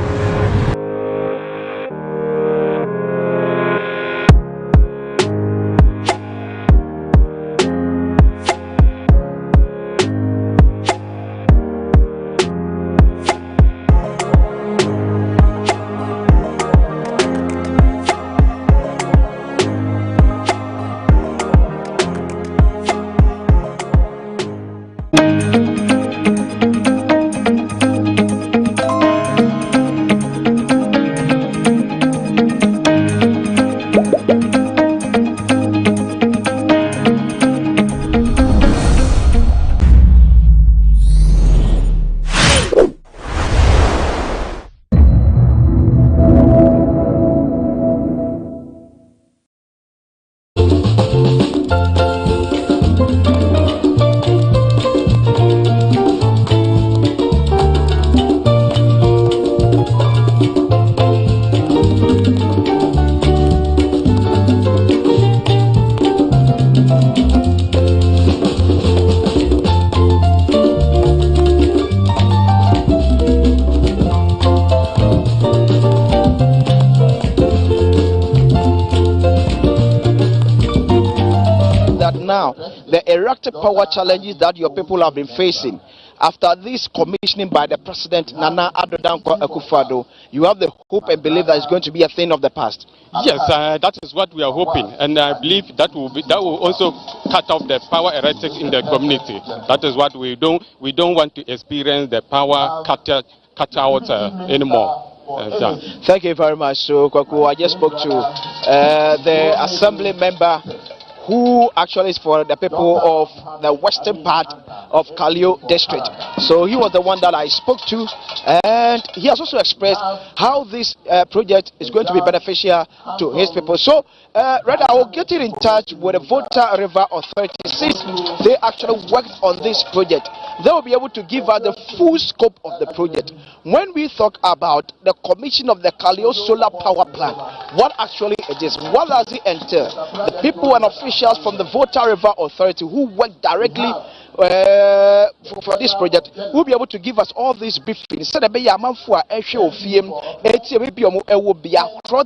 H: electric power challenges that your people have been facing. After this commissioning by the President Nana Addo Akufo-Addo, you have the hope and belief that it's going to be a thing of the past.
I: Yes, that is what we are hoping, and I believe that will also cut off the power erratic in the community. That is what we don't want to experience the power cut out anymore.
H: Thank you very much. So, Kwaku, I just spoke to the assembly member who actually is for the people of the western part of Kaleo district. So he was the one that I spoke to, and he has also expressed how this project is going to be beneficial to his people. So rather, I will get in touch with the Volta River Authority since they actually worked on this project. They will be able to give us the full scope of the project. When we talk about the commission of the Kaleo solar power plant, what actually it is, what does it entail? The people and officials from the Volta River Authority who work directly for this project will be able to give us all these briefings. So across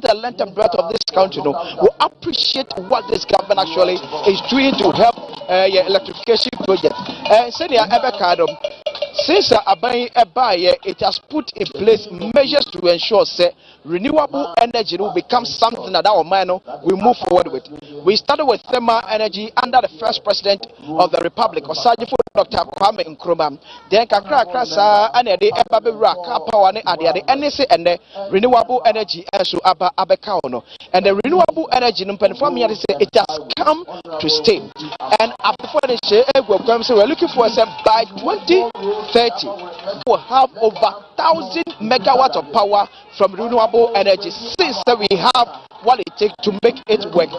H: the length and breadth of this country, will appreciate what this government actually is doing to help electrification project. And since it has put in place measures to ensure that renewable energy will become something that our man will move forward with. We started with thermal energy under the first president of the Republic, Dr. Kwame Nkrumah. Then Kakra and the power and the renewable energy also abekauno. And the renewable energy it has come to stay. And after we're looking for by 2030 we'll have over 1,000 megawatts of power from renewable energy since we have what it takes to make it work.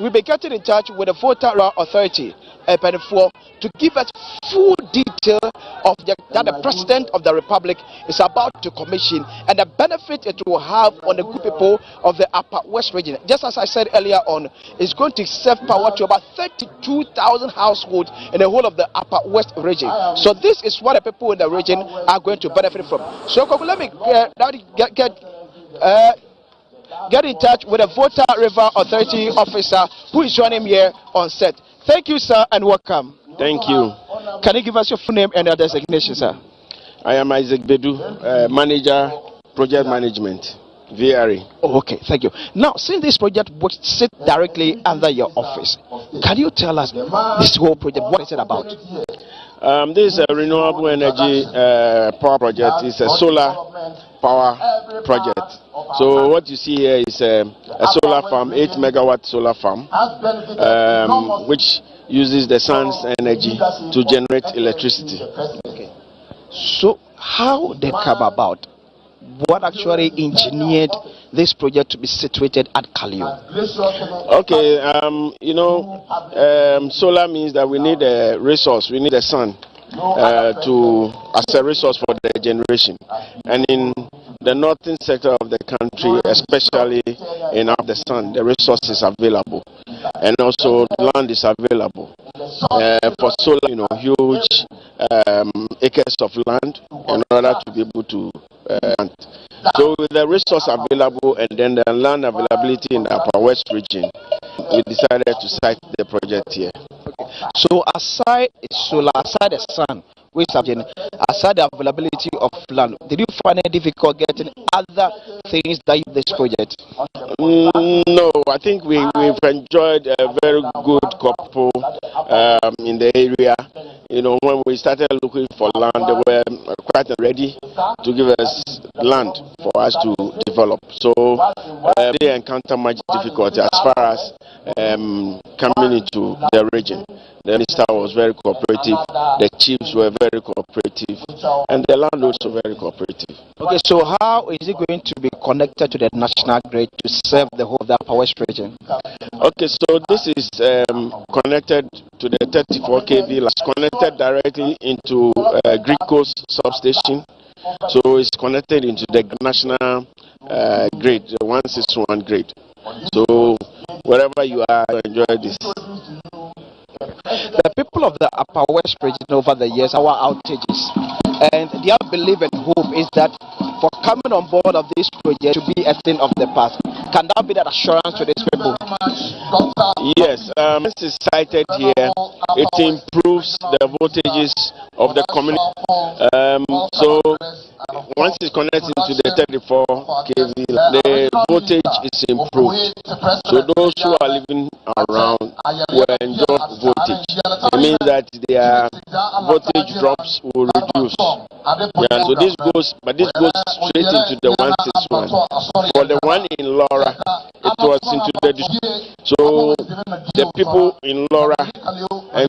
H: We'll be getting in touch with the Volta Authority to give us full detail of that the President of the Republic is about to commission and the benefit it will have on the good people of the Upper West region. Just as I said earlier on, it's going to save power to about 32,000 households in the whole of the Upper West region. So this is what the people in the region are going to benefit from. So let me get in touch with the Volta River Authority officer who is joining me here on set. Thank you, sir, and welcome.
K: Thank you.
H: Can you give us your full name and your designation, sir?
K: I am Isaac Bedu, Manager, Project Management, VRA.
H: Oh, okay, thank you. Now, since this project would sit directly under your office, can you tell us this whole project, what is it about?
K: This renewable energy power project is a solar power project. So what you see here is a solar farm, 8 megawatt solar farm, which uses the sun's energy to generate electricity.
H: Okay. So how they come about? What actually engineered this project to be situated at Kaleo?
K: Okay, solar means that we need a resource, we need the sun as a resource for the generation. And in the northern sector of the country, especially in the sun, the resource is available, and also land is available for solar. Huge acres of land in order to be able to plant. So with the resource available and then the land availability in the Upper West region, we decided to site the project here.
H: Okay. So aside solar, aside the sun, aside the availability of land, did you find it difficult getting other things that you this project?
K: No, I think we've enjoyed a very good couple in the area. When we started looking for land, they were quite ready to give us land for us to develop. So they encounter much difficulty as far as coming into the region. The minister was very cooperative, the chiefs were very cooperative, and the landlords were very cooperative.
H: Okay, so how is it going to be connected to the national grid to serve the whole of the Upper West region?
K: Okay, so this is connected to the 34 kV, connected directly into Greek Coast substation. So it's connected into the national grid, the 161 grid. So wherever you are, enjoy this.
H: The people of the Upper West region over the years, our outages, and their belief and hope is that for coming on board of this project to be a thing of the past. Can that be that assurance to these people?
K: Yes, this is cited here. It improves the voltages of the community. So once it's connected to the 34 kV, the voltage is improved. So those who are living around will enjoy voltage. It means that their voltage drops will reduce. Yeah, so this goes straight into the 161. For the one in Laura, it was into the district. So the people in Laura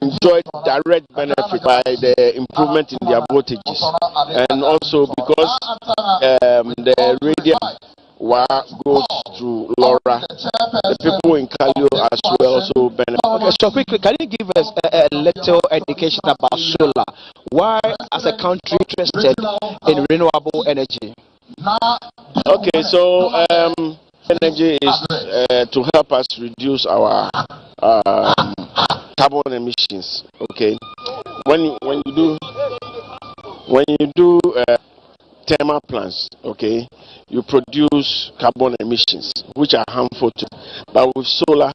K: enjoyed direct benefit by the improvement in their voltages, and also because the radial wire goes to Laura, the people in Kaleo as well also benefit.
H: Okay, so quickly, can you give us a little education about solar? Why, as a country, interested in renewable energy?
K: Okay, so energy is to help us reduce our carbon emissions. Okay, when you do thermal plants, okay, you produce carbon emissions which are harmful to. But with solar,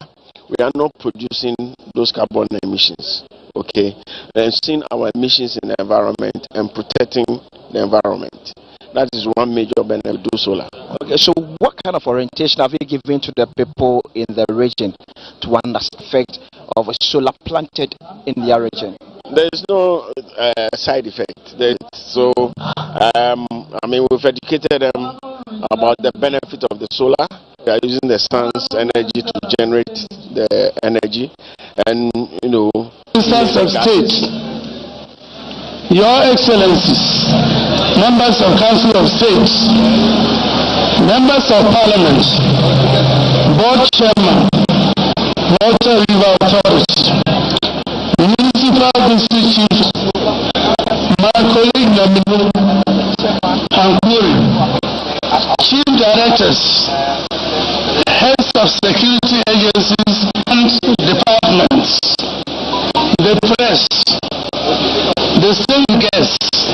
K: we are not producing those carbon emissions. Okay, and seeing our emissions in the environment and protecting the environment. That is one major benefit of solar.
H: Okay, so what kind of orientation have you given to the people in the region to understand the effect of a solar planted in their region?
K: There is no side effect. I mean, we've educated them about the benefit of the solar. They are using the sun's energy to generate the energy, and
F: Ministers of State, Your Excellencies, Members of Council of State, Members of Parliament, Board Chairman, Water River Authority, Municipal District Chiefs, my colleague Namibu Ankuri, Chief Directors, Heads of Security Agencies and Departments, the press, distinguished guests,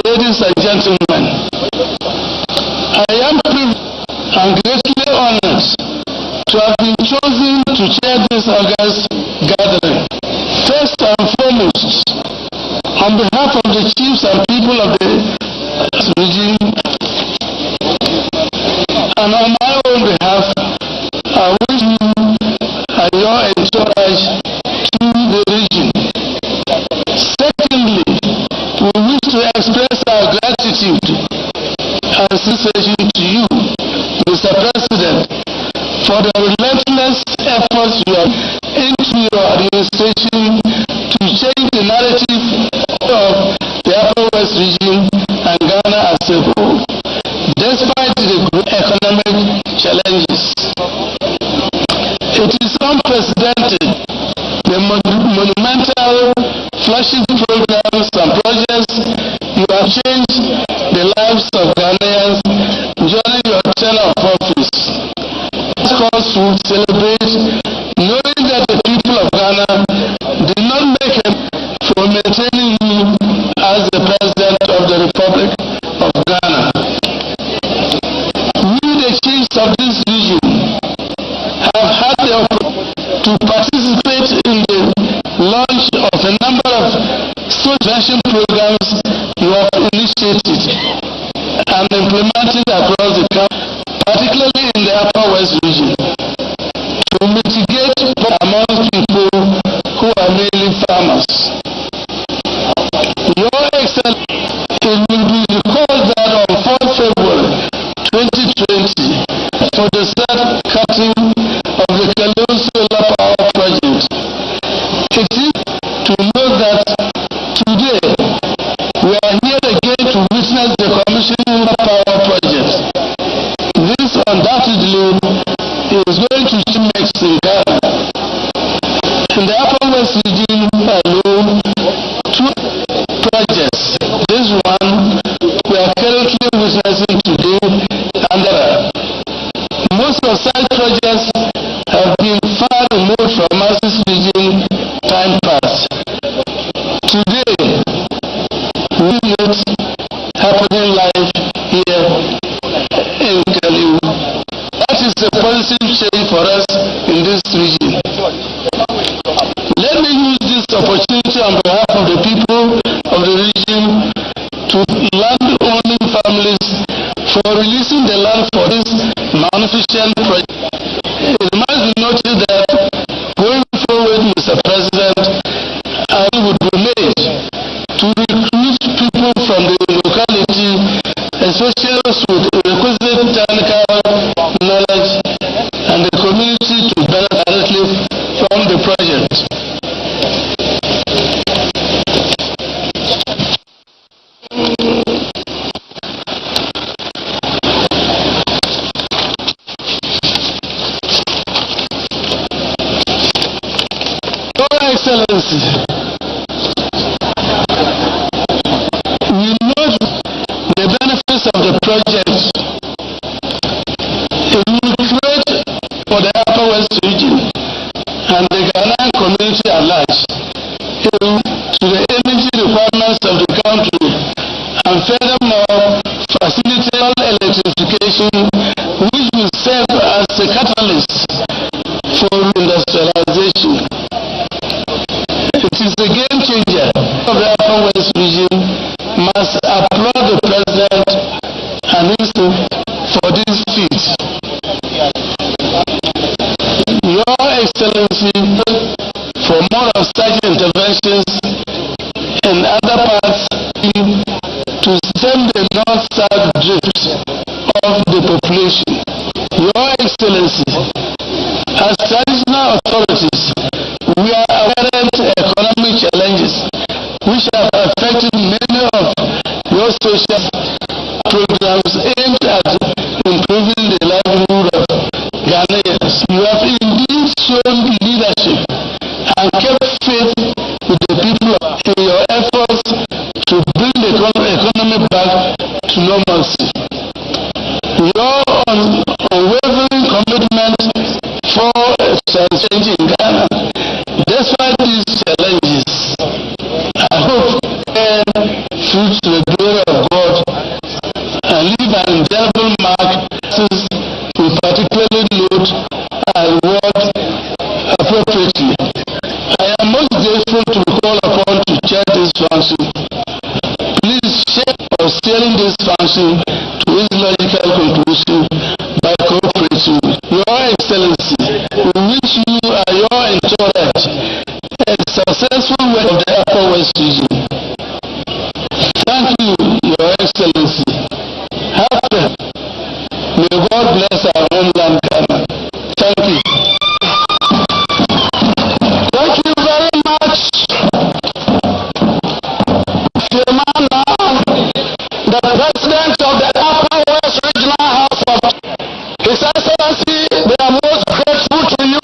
F: ladies and gentlemen, I am privileged and greatly honored to have been chosen to chair this August gathering. First and foremost, on behalf of the chiefs and people of the region, and on my own behalf, I wish you and your entourage to the region. Secondly, we wish to express our gratitude and appreciation to you, Mr. President, for the relentless efforts you have into your administration to change the narrative of the Upper West region and Ghana as a whole, despite the economic challenges. It is unprecedented, the monumental flagship programs and projects you have changed the lives of Ghanaians during your tenure of office. This cause to celebrate, knowing that the people of Ghana did not make it for maintaining you as the President of the Republic of Ghana. We, the chiefs of this region, have had the opportunity to participate in the launch of a number of social programs you have initiated and implemented across the country, particularly in the Upper West region, to mitigate amongst people who are mainly farmers. Your Excellency, it will be recalled that on 4th February 2020, for the start cutting of the Kaleo solar power project, it is to note that today we are here again to witness the commissioning of power project. This undoubtedly is going to mix in Ghana. In the Upper West region alone, 2 projects. This one we are currently witnessing today, and most of such projects have been far removed from Masses region time past. Today, we note happening live here in Kaleo. That is opportunity on behalf of the people of the region to land-owning families for releasing the land for this magnificent project. It must be noted that going forward, Mr. President, I would be made to recruit people from the locality, especially with requisite technical knowledge, and the community to benefit directly from the project. Your Excellency, we know the benefits of the project. It will create for the Upper West region and the Ghanaian community at large to the energy requirements of the country, and furthermore facilitate electrification, which will serve as a catalyst for industrialization. It is a game changer of the Upper West region. Must applaud the President and his team for this feat. Your Excellency, for more of such interventions in other parts to stem the north-south drift of the population. Your Excellency, as traditional authorities, we are aware of economic challenges which have affected many of your social programs aimed at improving the livelihood of Ghanaians. You have indeed shown leadership and kept faith with the people in your efforts to bring the economy back to normalcy. Your unwavering commitment for change in Ghana, despite these challenges, I hope fruits to the glory of God and leave an indelible mark. We particularly note and reward appropriately. I am most grateful to be called upon to chair this function. Please share or steering this function to its logical conclusion by cooperating. Your Excellency, we wish you and your entourage a successful work of the Upper West region. Thank you, Your Excellency. Happy. May God bless our homeland, Ghana. Thank you. Thank you very much. The President of the Upper West Regional House of His Excellency, they are most grateful to you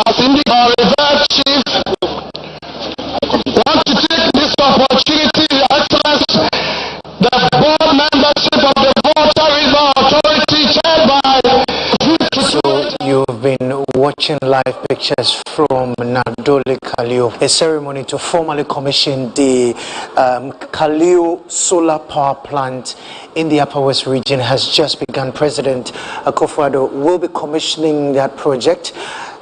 F: as indeed our revered chief. Want to take this opportunity, Your Excellency, the board membership of the Volta River Authority chaired by.
T: So you've been watching live pictures from Nadole Kaleo, a ceremony to formally commission the Kaleo solar power plant in the Upper West region has just begun. President Akufo-Addo will be commissioning that project.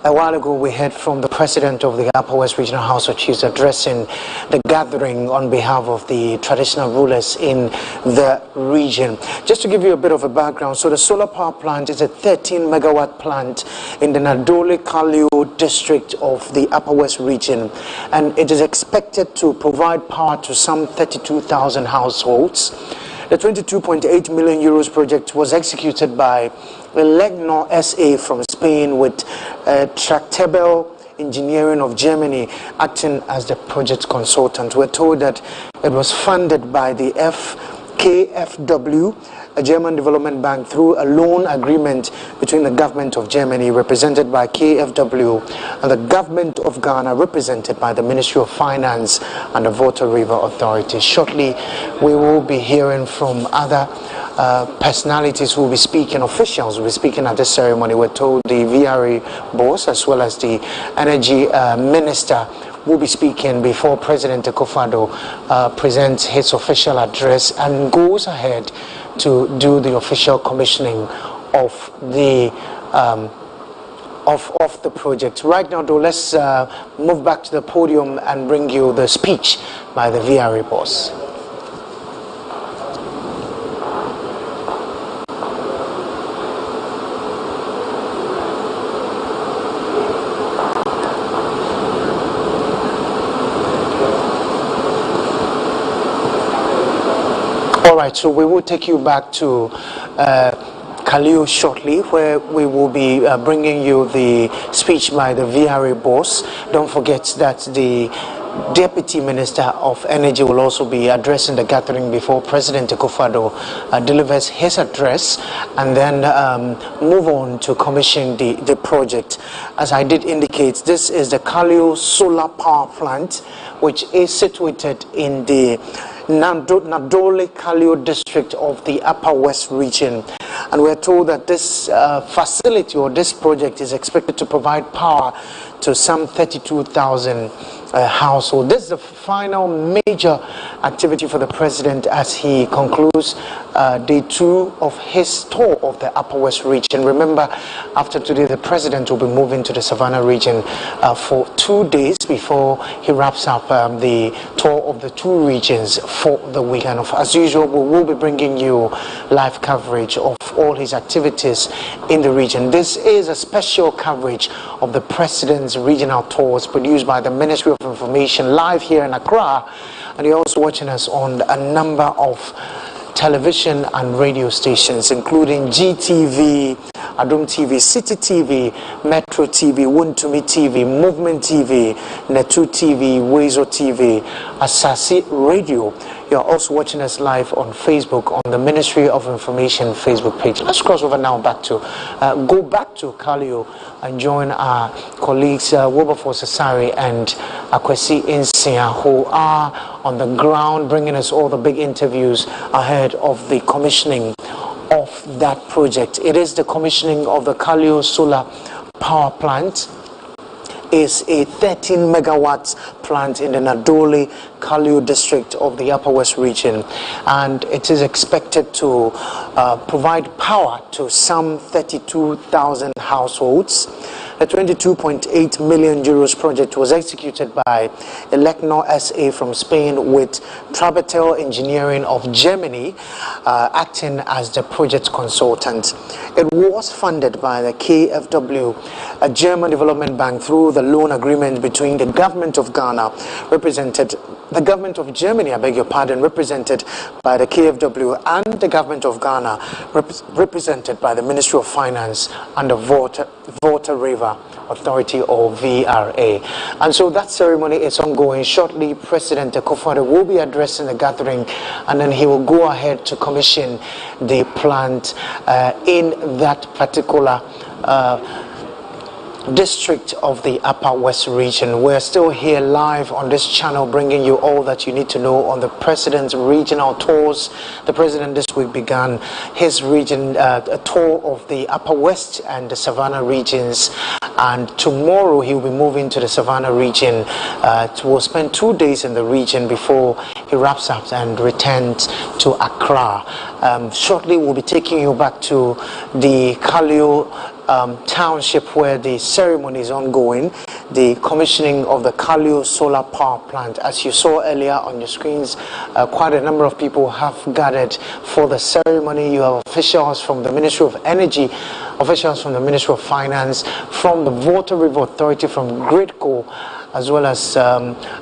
T: A while ago, we heard from the president of the Upper West Regional House of Chiefs addressing the gathering on behalf of the traditional rulers in the region. Just to give you a bit of a background, so the solar power plant is a 13-megawatt plant in the Nadole Kaleo district of the Upper West region, and it is expected to provide power to some 32,000 households. The 22.8 million euros project was executed by Legnor SA from Spain with Tractable Engineering of Germany acting as the project consultant. We're told that it was funded by the KfW, a German development bank, through a loan agreement between the government of Germany, represented by KfW, and the government of Ghana, represented by the Ministry of Finance and the Volta River Authority. Shortly, we will be hearing from other personalities who will be speaking, officials who will be speaking at this ceremony. We're told the VRA boss as well as the energy minister will be speaking before President Akufo-Addo presents his official address and goes ahead to do the official commissioning of the of the project. Right now, though, let's move back to the podium and bring you the speech by the VRA boss. All right, so we will take you back to Kaleo shortly, where we will be bringing you the speech by the VRA boss. Don't forget that the Deputy Minister of Energy will also be addressing the gathering before President Akufo-Addo delivers his address, and then move on to commission the project. As I did indicate, this is the Kaleo solar power plant, which is situated in the Nadole Kaleo district of the Upper West region, and we're told that this facility or this project is expected to provide power to some 32,000 households. This is the final major activity for the president as he concludes day 2 of his tour of the Upper West region. Remember, after today, the president will be moving to the Savannah region for 2 days before he wraps up the tour of the 2 regions for the weekend. As usual, we will be bringing you live coverage of all his activities in the region. This is a special coverage of the president's regional tours produced by the Ministry of Information live here in Accra, and you're also watching us on a number of television and radio stations, including GTV, Adom TV, City TV, Metro TV, Wontumi TV, Movement TV, Netu TV, Wezo TV, Asasi Radio. You're also watching us live on Facebook on the Ministry of Information Facebook page. Let's cross over now go back to Kaleo and join our colleagues Wilberforce Asari and Akwesi Insia, who are on the ground bringing us all the big interviews ahead of the commissioning of that project. It is the commissioning of the Kaleo solar power plant. Is a 13 megawatts plant in the Nadole Kaleo district of the Upper West region, and it is expected to provide power to some 32,000 households. The 22.8 million euros project was executed by Elecnor SA from Spain, with Proverbial Engineering of Germany acting as the project consultant. It was funded by the KfW, a German development bank, through the loan agreement between the government of Ghana, the government of Germany, I beg your pardon, represented by the KfW, and the government of Ghana, represented by the Ministry of Finance and the Water River Authority, or VRA. And so that ceremony is ongoing. Shortly, President Akufo-Addo will be addressing the gathering, and then he will go ahead to commission the plant in that particular district of the Upper West region. We're still here live on this channel, bringing you all that you need to know on the president's regional tours. The president this week began his region a tour of the Upper West and the Savannah regions, and tomorrow he will be moving to the Savannah region. Will spend 2 days in the region before he wraps up and returns to Accra. Shortly, we'll be taking you back to the Kaleo township, where the ceremony is ongoing, the commissioning of the Kaleo solar power plant. As you saw earlier on your screens, quite a number of people have gathered for the ceremony. You have officials from the Ministry of Energy, officials from the Ministry of Finance, from the Water River Authority, from GRIDCO, as well as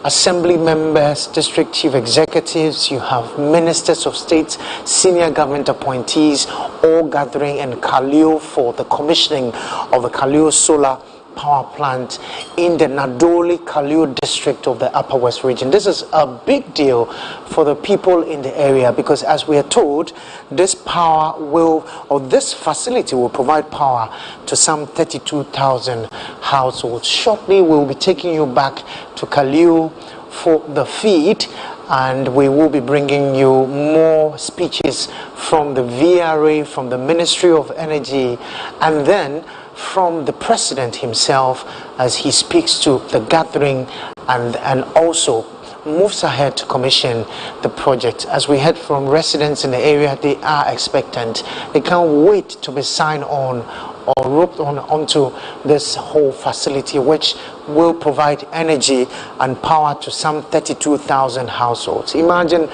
T: assembly members, district chief executives. You have ministers of state, senior government appointees, all gathering in Kaleo for the commissioning of the Kaleo solar power plant in the Nadole Kaleo district of the Upper West region. This is a big deal for the people in the area, because as we are told, this this facility will provide power to some 32,000 households. Shortly, we will be taking you back to Kaleo for the feed, and we will be bringing you more speeches from the VRA, from the Ministry of Energy, and then from the president himself as he speaks to the gathering and also moves ahead to commission the project. As we heard from residents in the area, they are expectant. They can't wait to be signed on or roped onto this whole facility, which will provide energy and power to some 32,000 households. Imagine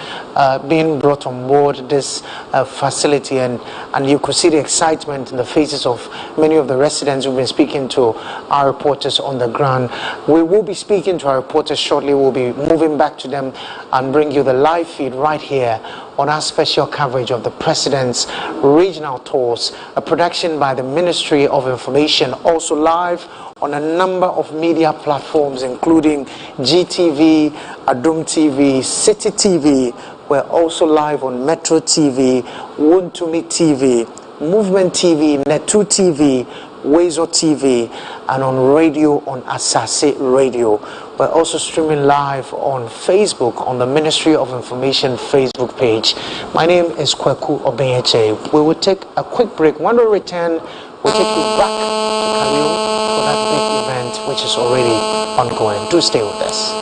T: being brought on board this facility, and you could see the excitement in the faces of many of the residents who've been speaking to our reporters on the ground. We will be speaking to our reporters shortly. We'll be moving back to them and bring you the live feed right here on our special coverage of the President's regional tours, a production by the Ministry of Information, also live on a number of media platforms, including GTV, Adum TV, City TV. We're also live on Metro TV, Wontumi TV, Movement TV, Netu TV, Wezo TV, and on radio on Asase Radio. We're also streaming live on Facebook on the Ministry of Information Facebook page. My name is Kweku Obenyeche. We will take a quick break. When we return, we'll take you back to Kaleo for that big event which is already ongoing. Do stay with us.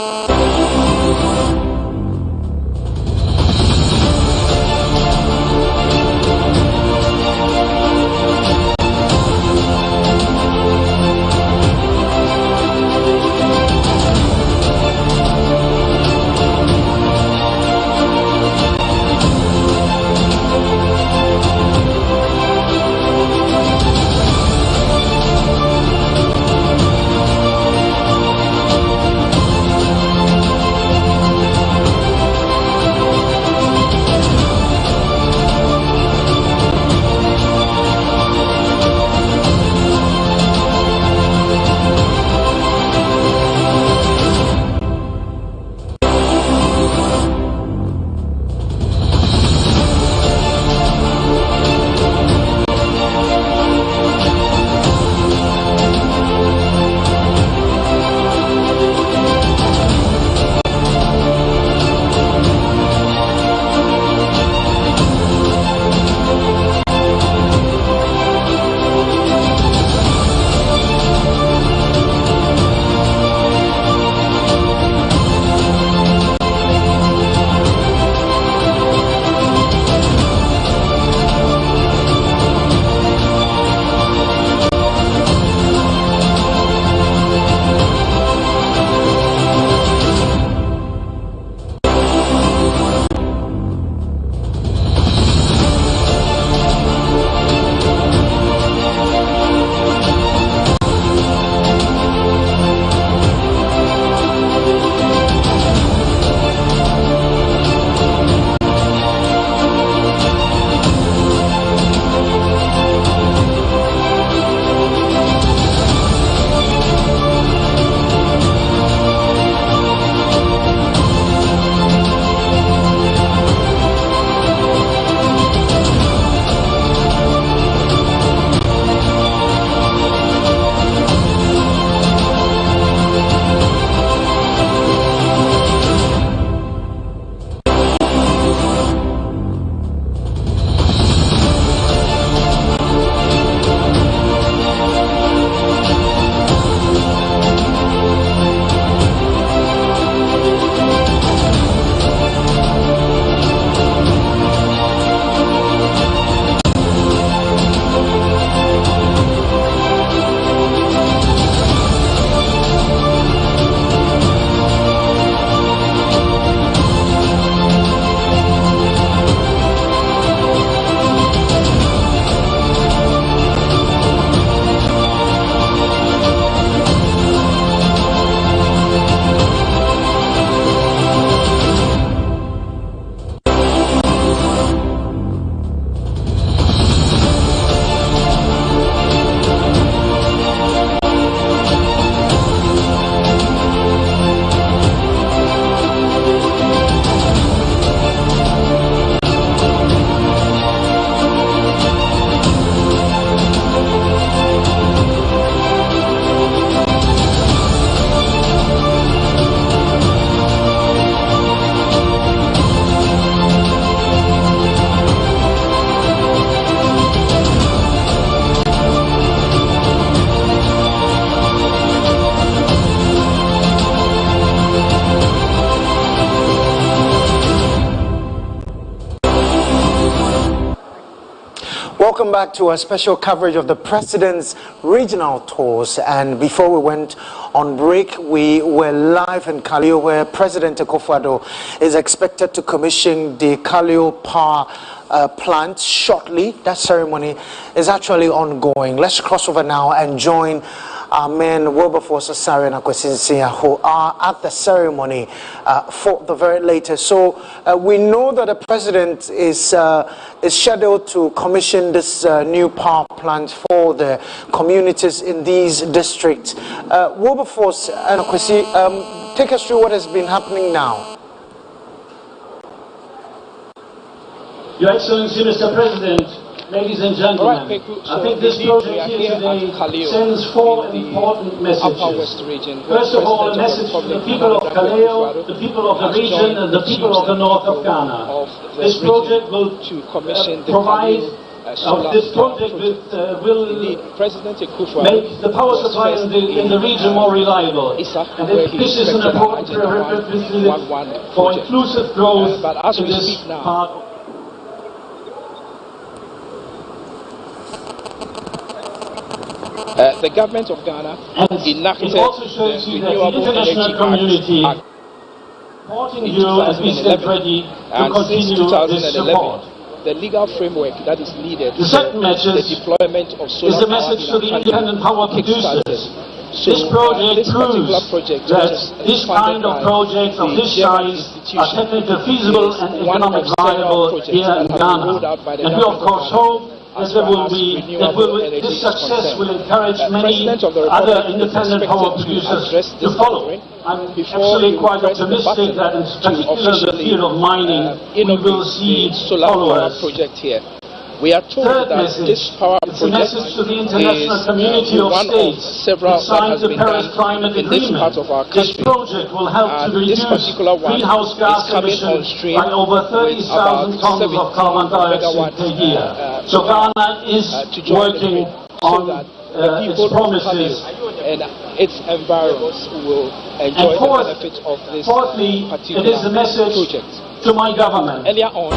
T: Welcome back to our special coverage of the President's regional tours. And before we went on break, we were live in Kaleo, where President Akufo-Addo is expected to commission the Kaleo power plant shortly. That ceremony is actually ongoing. Let's cross over now and join our men Wilberforce Asare and Akwesi who are at the ceremony for the very latest. So we know that the president is scheduled to commission this new power plant for the communities in these districts. Wilberforce and Akwesi, take us through what has been happening now.
J: Your Excellency, Mr. President, ladies and gentlemen, I think this project here today sends four important messages. First of all, a message to the people of Kaleo, the people of the region, and the people of the north of Ghana. This project will provide. This project will make the power supply in the region more reliable. And this is an important prerequisite for inclusive growth in this part.
Q: The government of Ghana enacted the Renewable Energy Act in 2011, and since 2011, the legal framework that is needed for the deployment of solar power in our country kickstarted. So this particular project, this kind of projects of this size are technically feasible and economically viable here in Ghana. And we of course hope that this success will encourage many other independent power producers to follow. I'm actually quite optimistic that in particular the field of mining we will see followers. We are told that this power project is one of several that has been done in this part of our country. And this particular one is coming on stream with about 70 megawatts
J: so Ghana is working on its promises
Q: and its environs will enjoy the benefits of this particular
J: it is a message
Q: project.
J: To my government.
Q: Earlier on.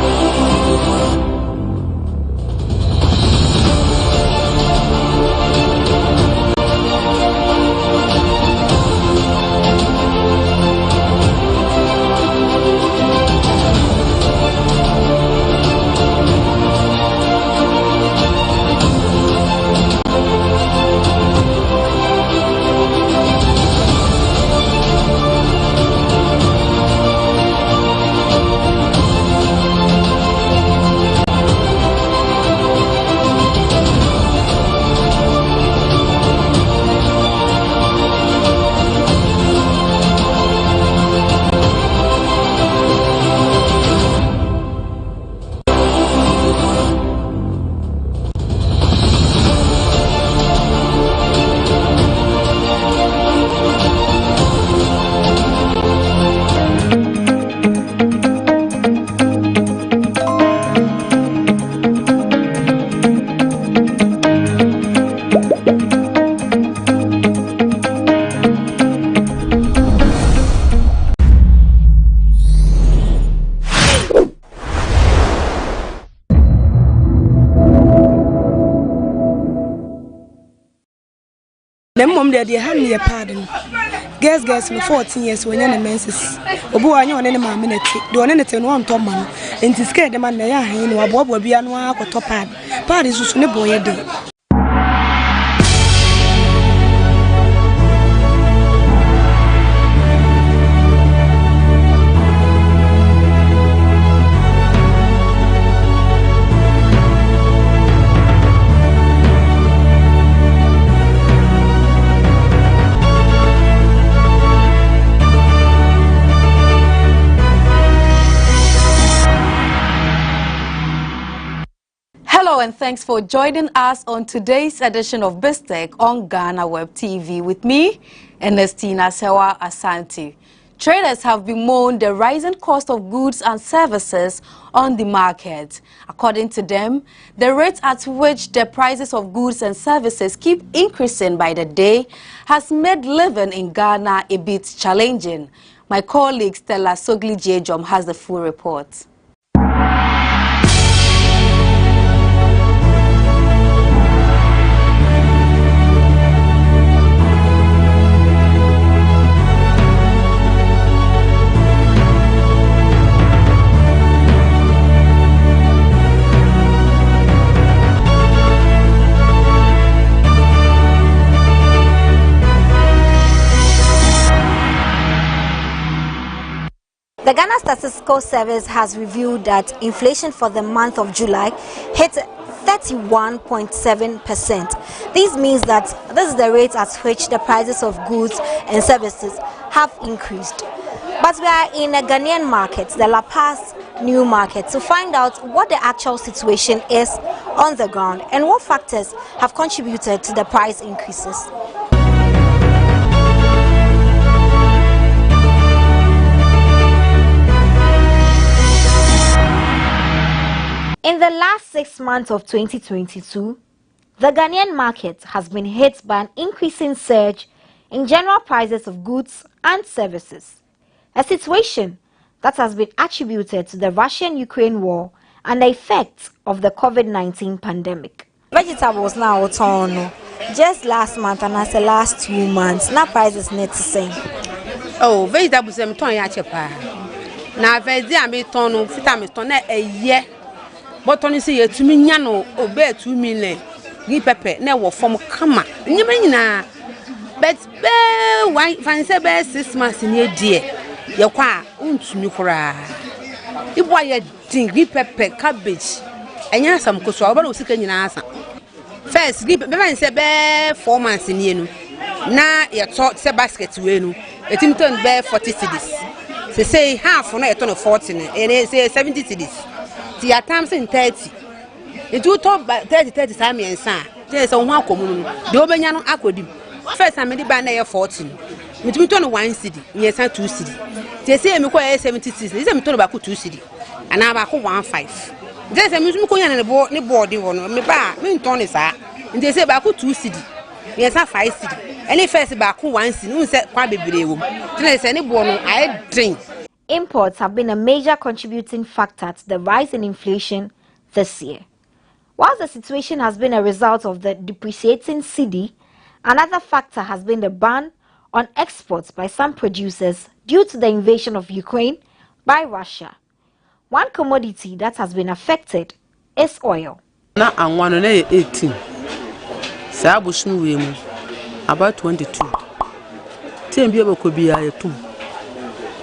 L: They had me a pardon. Girls for 14 years when you're menses. Obu anyo on any minute. Do on anything one top man. And to scare the man they are in a bob will be an one or top pad. Pad is just a boy a day.
N: And thanks for joining us on today's edition of BizTech on GhanaWeb TV with me, Ernestina Sewa Asante. Traders have bemoaned the rising cost of goods and services on the market. According to them, the rate at which the prices of goods and services keep increasing by the day has made living in Ghana a bit challenging. My colleague Stella Shanelly has the full report.
M: The Ghana Statistical Service has revealed that inflation for the month of July hit 31.7%. This means that this is the rate at which the prices of goods and services have increased. But we are in a Ghanaian market, the La Paz new market, to find out what the actual situation is on the ground and what factors have contributed to the price increases. In the last 6 months of 2022, the Ghanaian market has been hit by an increasing surge in general prices of goods and services, a situation that has been attributed to the Russian-Ukraine war and the effects of the COVID-19 pandemic. Vegetables now turn just last month and as the last 2 months, now prices net the same.
O: Oh, vegetables am turn ya chepa. Na vegetable am turn vitamin turn a year. But on see to me nyano obe 2 million. Gi pepper na wo form kama. Nyema nyina. But be why fancy be 6 months in a year. Ye kwa untumi kura. Ibo aye din gi pepper cabbage. Enya asam koso oba no sika nyina asa. First gi be fancy be 4 months in ye no. Na ye to se basket we no. Etim ton be 40 cedis. Say half na ye ton 40 na. E say 70 cedis. Ti at times in 30. It do top 30 time yensa. Say so ho akomu no. De obenya no akodim. First time me ba na ye 40. Me tumi ton 1 cedi, yensa 2 cedi. Ti say me ko 70 cedi. Say me ton ba ko 2 cedi. Ana ba ko 15. Say say me tumi ko yan ne board wo no. Me ba me ton ne sa. Ti say ba ko 2 cedi. Yensa 5 cedi. Any first ba ko 1 cedi. No say kwa bebere wo. Ti say ne board no I drink.
M: Imports have been a major contributing factor to the rise in inflation this year. Whilst the situation has been a result of the depreciating cedi, another factor has been the ban on exports by some producers due to the invasion of Ukraine by Russia. One commodity that has been affected is oil.
O: Na anwano na 18. Sa abushun we mu about 22. Tembi abakobi ayetum.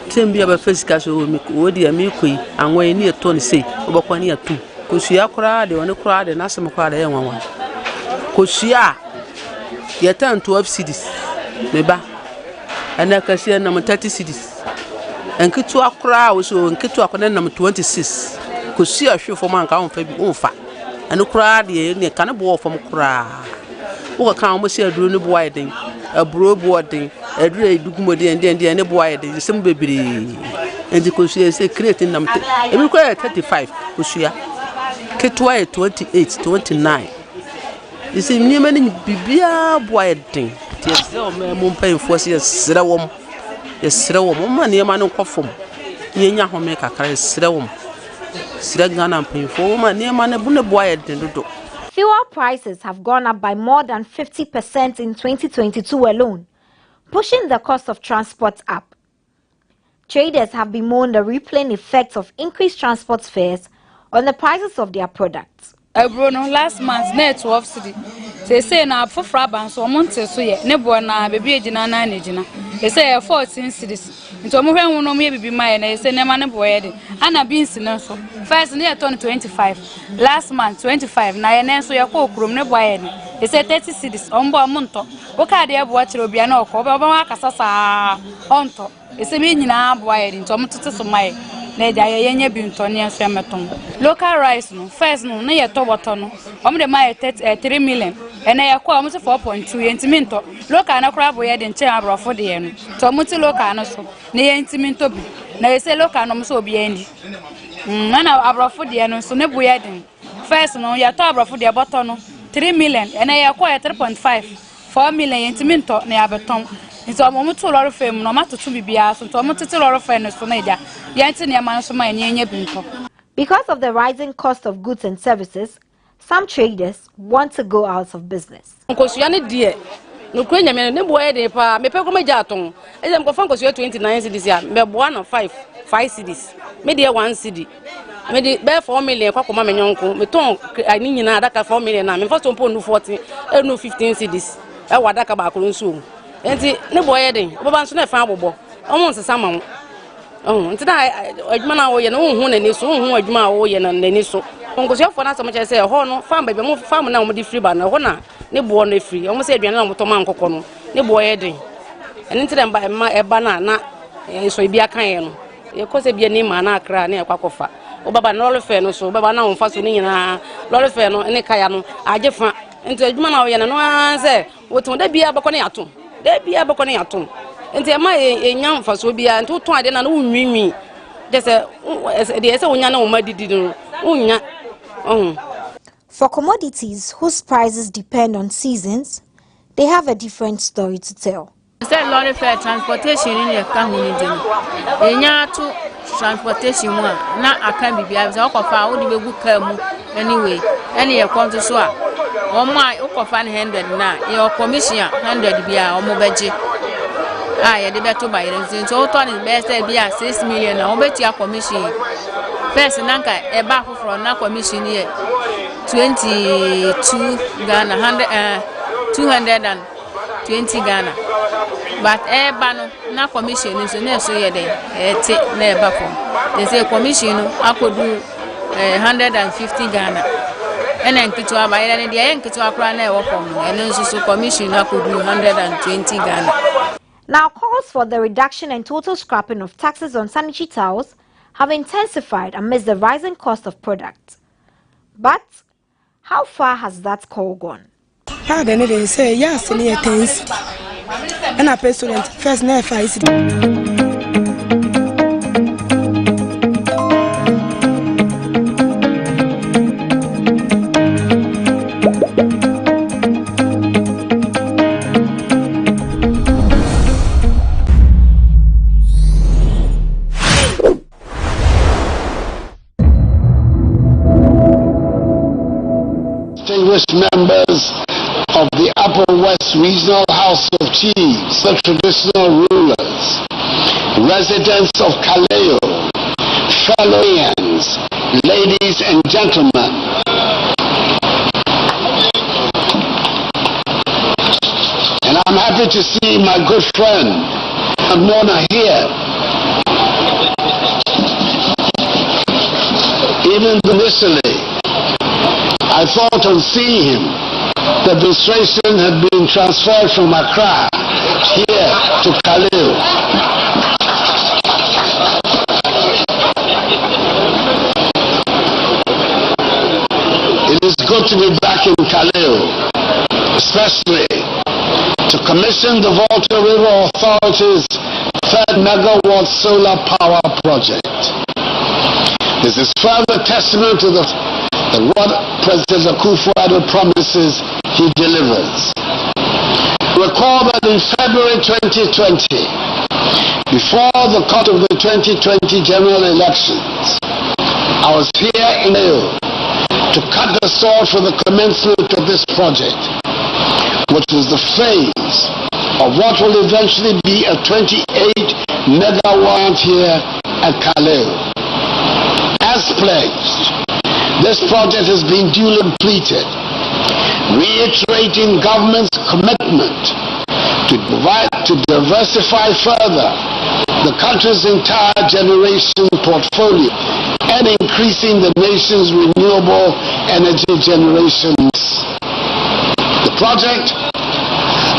O: Tembi aba physical so me wodi amikoi anwan ni eto ne sei obakwani atum. Kosua kura de one kura de nasem kura de enwanwan. Kosua yetan 12 cedis me ba ana kasia na 30 cedis enkitu akura wo so enkitu akona na 26 kosua hwefo man ka onfa bi onfa ana kura de ne kan bo fom kura wo ka mo se aduro ne bo ayden aburo bo odin aduro edugumode ende ne bo ayden sem bebere endi kosua se create na emi ko 35 kosua ketwa 28 29. You see, me many bibia boy thing. Yes, mo pay for sira wom. Yes, sira wom. Man e man ko fom. Nyenya ho me kakara sira wom. Sira Ghana pay for man e man bu ne boy thing do.
M: Fuel prices have gone up by more than 50% in 2022 alone, pushing the cost of transport up. Traders have bemoaned the rippling effects of increased transport fares on the prices of their products.
P: Bruno last month net 12 cedi. Say na for fraban so monte so ye ne bo na bebi ejina na ejina. Say 14 cedis. Nto mo hwen no me bibi mai na say ne ma ne bo ye de. Ana beans no so. First ne turn 25. Last month 25 na ye ne so ye ko okrom ne bo ye ne. Say 30 cedis. Ombo amonto. Wo ka de bo akire obi na okọ oba ma kasasa onto. Say me nyina bo ye de. Nto mo tete so mai. Local rice no first no na ye to water no om de my 3 million and na yakwa almost 4.2 yentiminto local na kra boye de nche abrofo de no to muti local no so na yentiminto bi na ye say local no so obi andi na abrofo de no so ne boye de first no ye to abrofo de bottle no 3 million and na yakwa 3.5 4 million yentiminto na yabeton. Because of the
M: rising cost of goods and services, some traders want to go out of business.
X: No kwenya me ne boye de pa me pe ko meja aton e dem ko fan ko 29 cedis ya me boa no 5 cedis me de 1 cedi me de be 4 million kwa koma me nyonko me ton ani nyina adaka 4 million na me fa so pon 40 e no 15 cedis e wadaka ba ko nso enti ne boye de bo ba nso na fa abobo omo nsesa ma ntina adwuma na wo ye no hu na ni so hu adwuma wo ye na ni so onkosia fo na so che say ho no farm baby mo farm na mo di free ba na ho na ne bo no free o mo say aduane na mo to man kokko no ne bo ye den eni ntina ba ma eba na so bi aka ye no ye ko se bi ni ma na akra na ekwakofa o baba na lolo fe no so baba na won fa so ni nyina lolo fe no ene kaya no age fa nti adwuma na wo ye no an say wo ton da bia bako na yato da bia bako na yato nti e ma enyam fa so bia nti to ade na no nwinwi de se de se wonya na wo ma didi no wonya
M: For commodities whose prices depend on seasons, they have a different story to tell.
P: Say lorry fare transportation in your company dinner. Enya to transportation one na aka bibia so okofa wo de begu kamu anyway any e kwon to so a omo a okofa 100 na your commission 100 bia omo beje ye de beto ba yere so to ni best bia 6 million na obeti a commission first nanka e ba foforo na commission ye 22 Ghana 220 Ghana. But bano na commission so na so ye dey te na eba from they say commission I could do 150 Ghana and nkitu aba ye dey nkitu akra na e wo from and so commission I could do 120 Ghana.
M: Now calls for the reduction and total scrapping of taxes on sanitary towels have intensified amidst the rising cost of products. But how far has that call gone?
L: Pardon, they say yes, and it is. And a person first never is.
F: Distinguished members of the Upper West Regional House of Chiefs, the traditional rulers, residents of Kaleo, fellow Indians, ladies and gentlemen. And I'm happy to see my good friend, Mona here. Even initially, I thought on seeing him, the administration had been transferred from Accra here to Kaleo. It is good to be back in Kaleo, especially to commission the Volta River Authority's 3rd megawatt solar power project. This is further testament to what President Akufo-Addo promises, he delivers. Recall that in February 2020, before the cut of the 2020 general elections, I was here in Kaleo to cut the sword for the commencement of this project, which was the phase of what will eventually be a 28 megawatt here at Kaleo. As pledged, this project has been duly completed, reiterating government's commitment to diversify further the country's entire generation portfolio and increasing the nation's renewable energy generations. The project,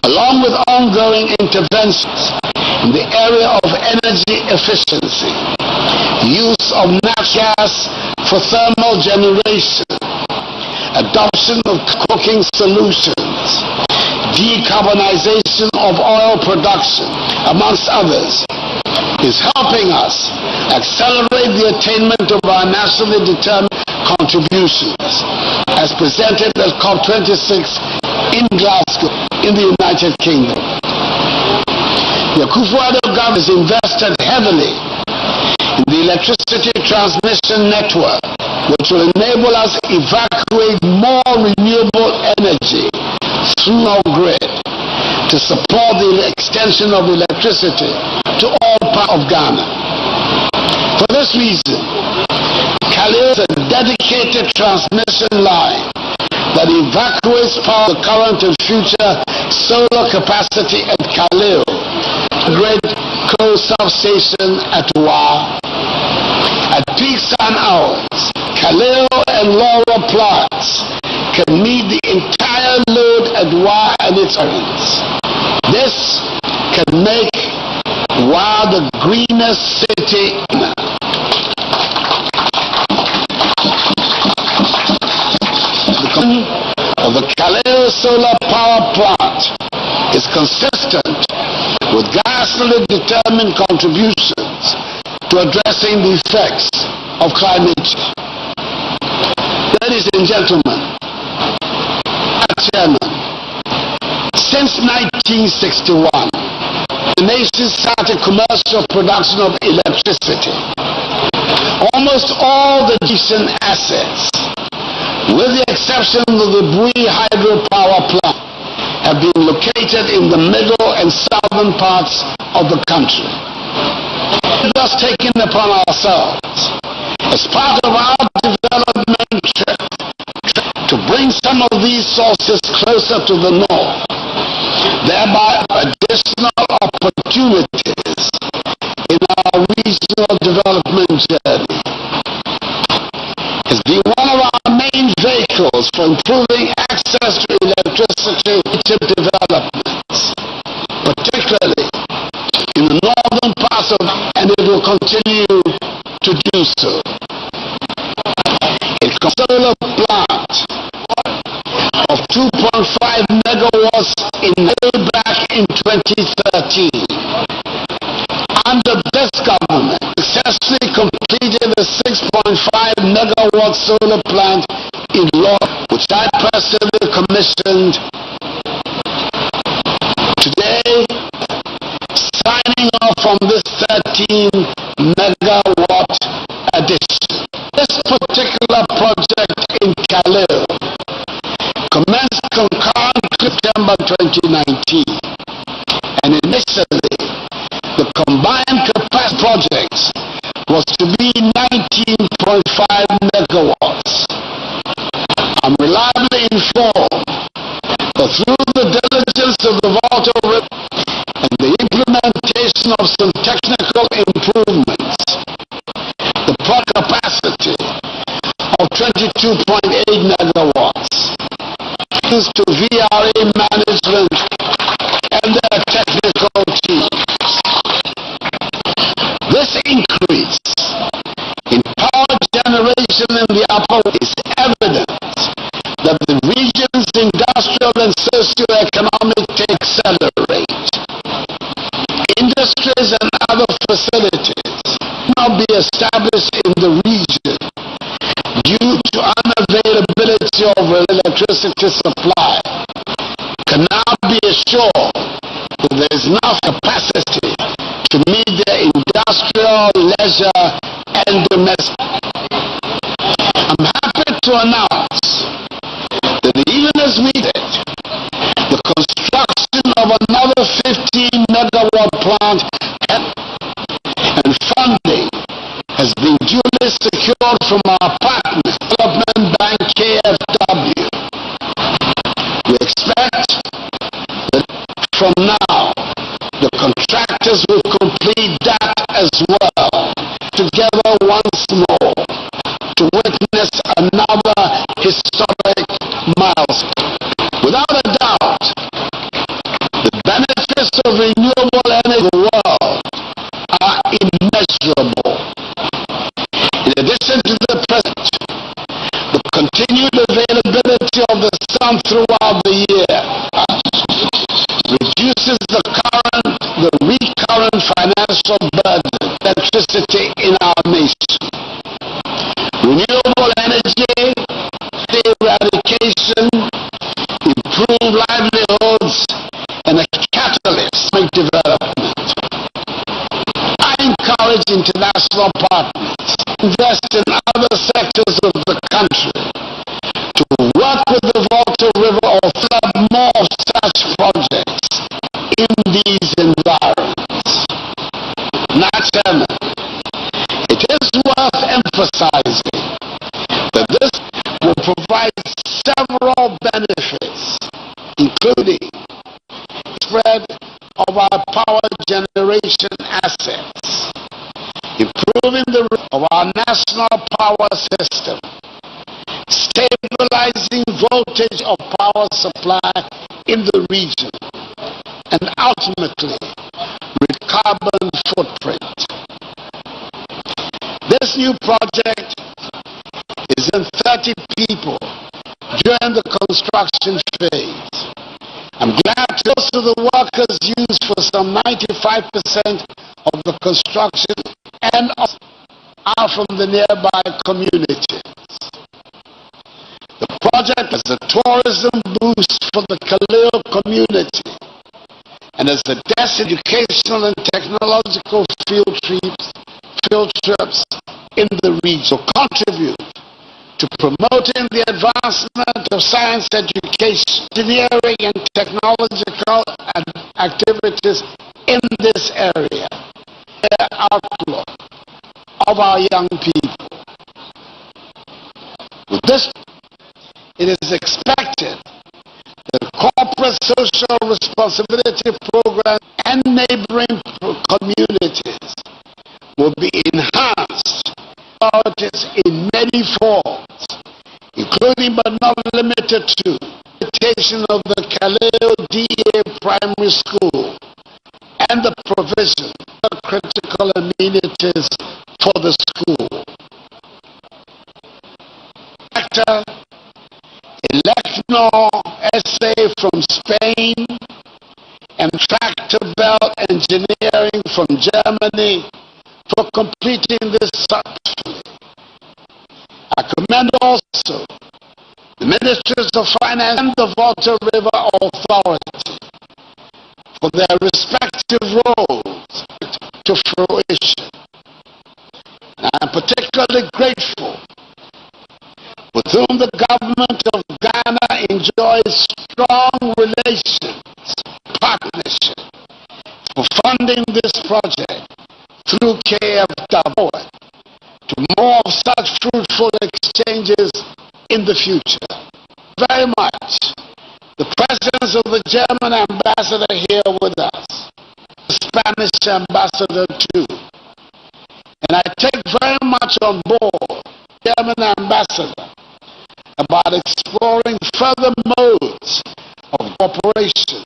F: along with ongoing interventions in the area of energy efficiency, use of natural gas for thermal generation, adoption of cooking solutions, decarbonization of oil production, amongst others, is helping us accelerate the attainment of our nationally determined contributions, as presented at COP26 in Glasgow, in the United Kingdom. The Akufo-Addo government has invested heavily in the electricity transmission network, which will enable us to evacuate more renewable energy through our grid to support the extension of electricity to all parts of Ghana. For this reason, Kaleo is a dedicated transmission line that evacuates power, current and future solar capacity at Kaleo grid close substation at Wa. At peak sun hours, Kaleo and Laura plants can meet the entire load at Wa and its origins. This can make Wa the greenest city of the Kaleo solar power plant is consistent with ghastly determined contributions to addressing the effects of climate change. Ladies and gentlemen, Chairman, since 1961, the nation started commercial production of electricity. Almost all the decent assets, with the exception of the Plea hydropower plant, have been located in the middle and southern parts of the country. Thus taken upon ourselves, as part of our development trip, to bring some of these sources closer to the north, thereby additional opportunities in our regional development journey. Has been one of our main vehicles for improving access to electricity developments, particularly in the northern parts of, and it will continue to do so. A solar plant of 2.5 megawatts back in 2013. Under this government, successfully completed a 6.5 megawatt solar plant in Law, which I personally commissioned. Today, signing off on this 13 megawatt addition. This particular project in Kaleo commenced concurrent September 2019, and initially the combined capacity projects was to be 19.5 megawatts. I'm reliably informed that through the diligence of the Volta River and the implementation of some technical improvements, the project capacity of 22.8 megawatts to VRA management and their technical teams. This increase in power generation in the upper is evidence that the region's industrial and socio-economic accelerate. Industries and other facilities now be established in the region due to unavailability of electricity supply, can now be assured that there is enough capacity to meet their industrial, leisure, and domestic. I'm happy to announce that even as we did, the construction of another 15 megawatt plant and funding has been duly secured from our partner, Development Bank KFW. We expect that from now, the contractors will complete that as well, together once more, to witness another historic milestone. Without a doubt, the benefits of renewable energy in the world are immeasurable. In addition to the present, the continued availability of the sun throughout the year reduces the recurrent financial burden of electricity in our nation. Renewable energy, eradication, improve livelihoods, and a catalyst for development. I encourage international partners to invest in other sectors of the country to work with the Volta River or flood more of such projects in these environments. Now, Chairman, it is worth emphasizing that this will provide several benefits, including spread of our power generation assets improving the of our national power system, stabilizing voltage of power supply in the region, and ultimately with carbon footprint. This new project is in 30 people during the construction phase. I'm glad also the workers used for some 95% of the construction and are from the nearby communities. The project is a tourism boost for the Kaleo community and is a educational and technological field trips in the region to contribute to promoting the advancement of science education, engineering and technological activities in this area, the outlook of our young people. With this, it is expected that corporate social responsibility programs and neighboring communities will be enhanced in many forms, including but not limited to implementation of the Kaleo DA Primary School and the provision of critical amenities for the school. Electron SA from Spain and Tractor Belt Engineering from Germany for completing this successfully. I commend also the Ministries of Finance and the Volta River Authority for their respective roles to fruition. And I am particularly grateful with whom the government of Ghana enjoys strong relations, partnership for funding this project through KFW to more of such fruitful exchanges in the future. Very much the presence of the German ambassador here with us, the Spanish ambassador too. And I take very much on board the German ambassador about exploring further modes of cooperation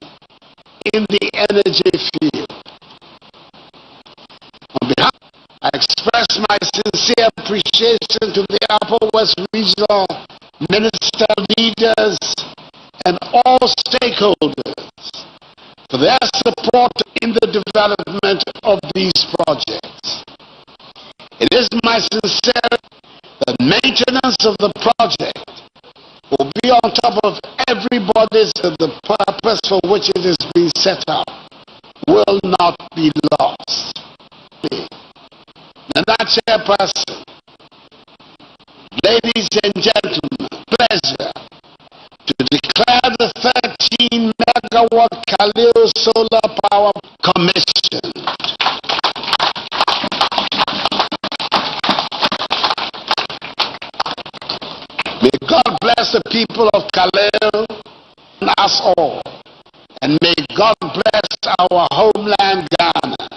F: in the energy field. On behalf, I express my sincere appreciation to the Upper West Regional Minister leaders and all stakeholders for their support in the development of these projects. It is my sincere that maintenance of the project will be on top of everybody's the purpose for which it is being set up will not be lost. And that chairperson, ladies and gentlemen, pleasure to declare the 13 megawatt Kaleo solar power commission. May God bless the people of Kaleo and us all, and may God bless our homeland Ghana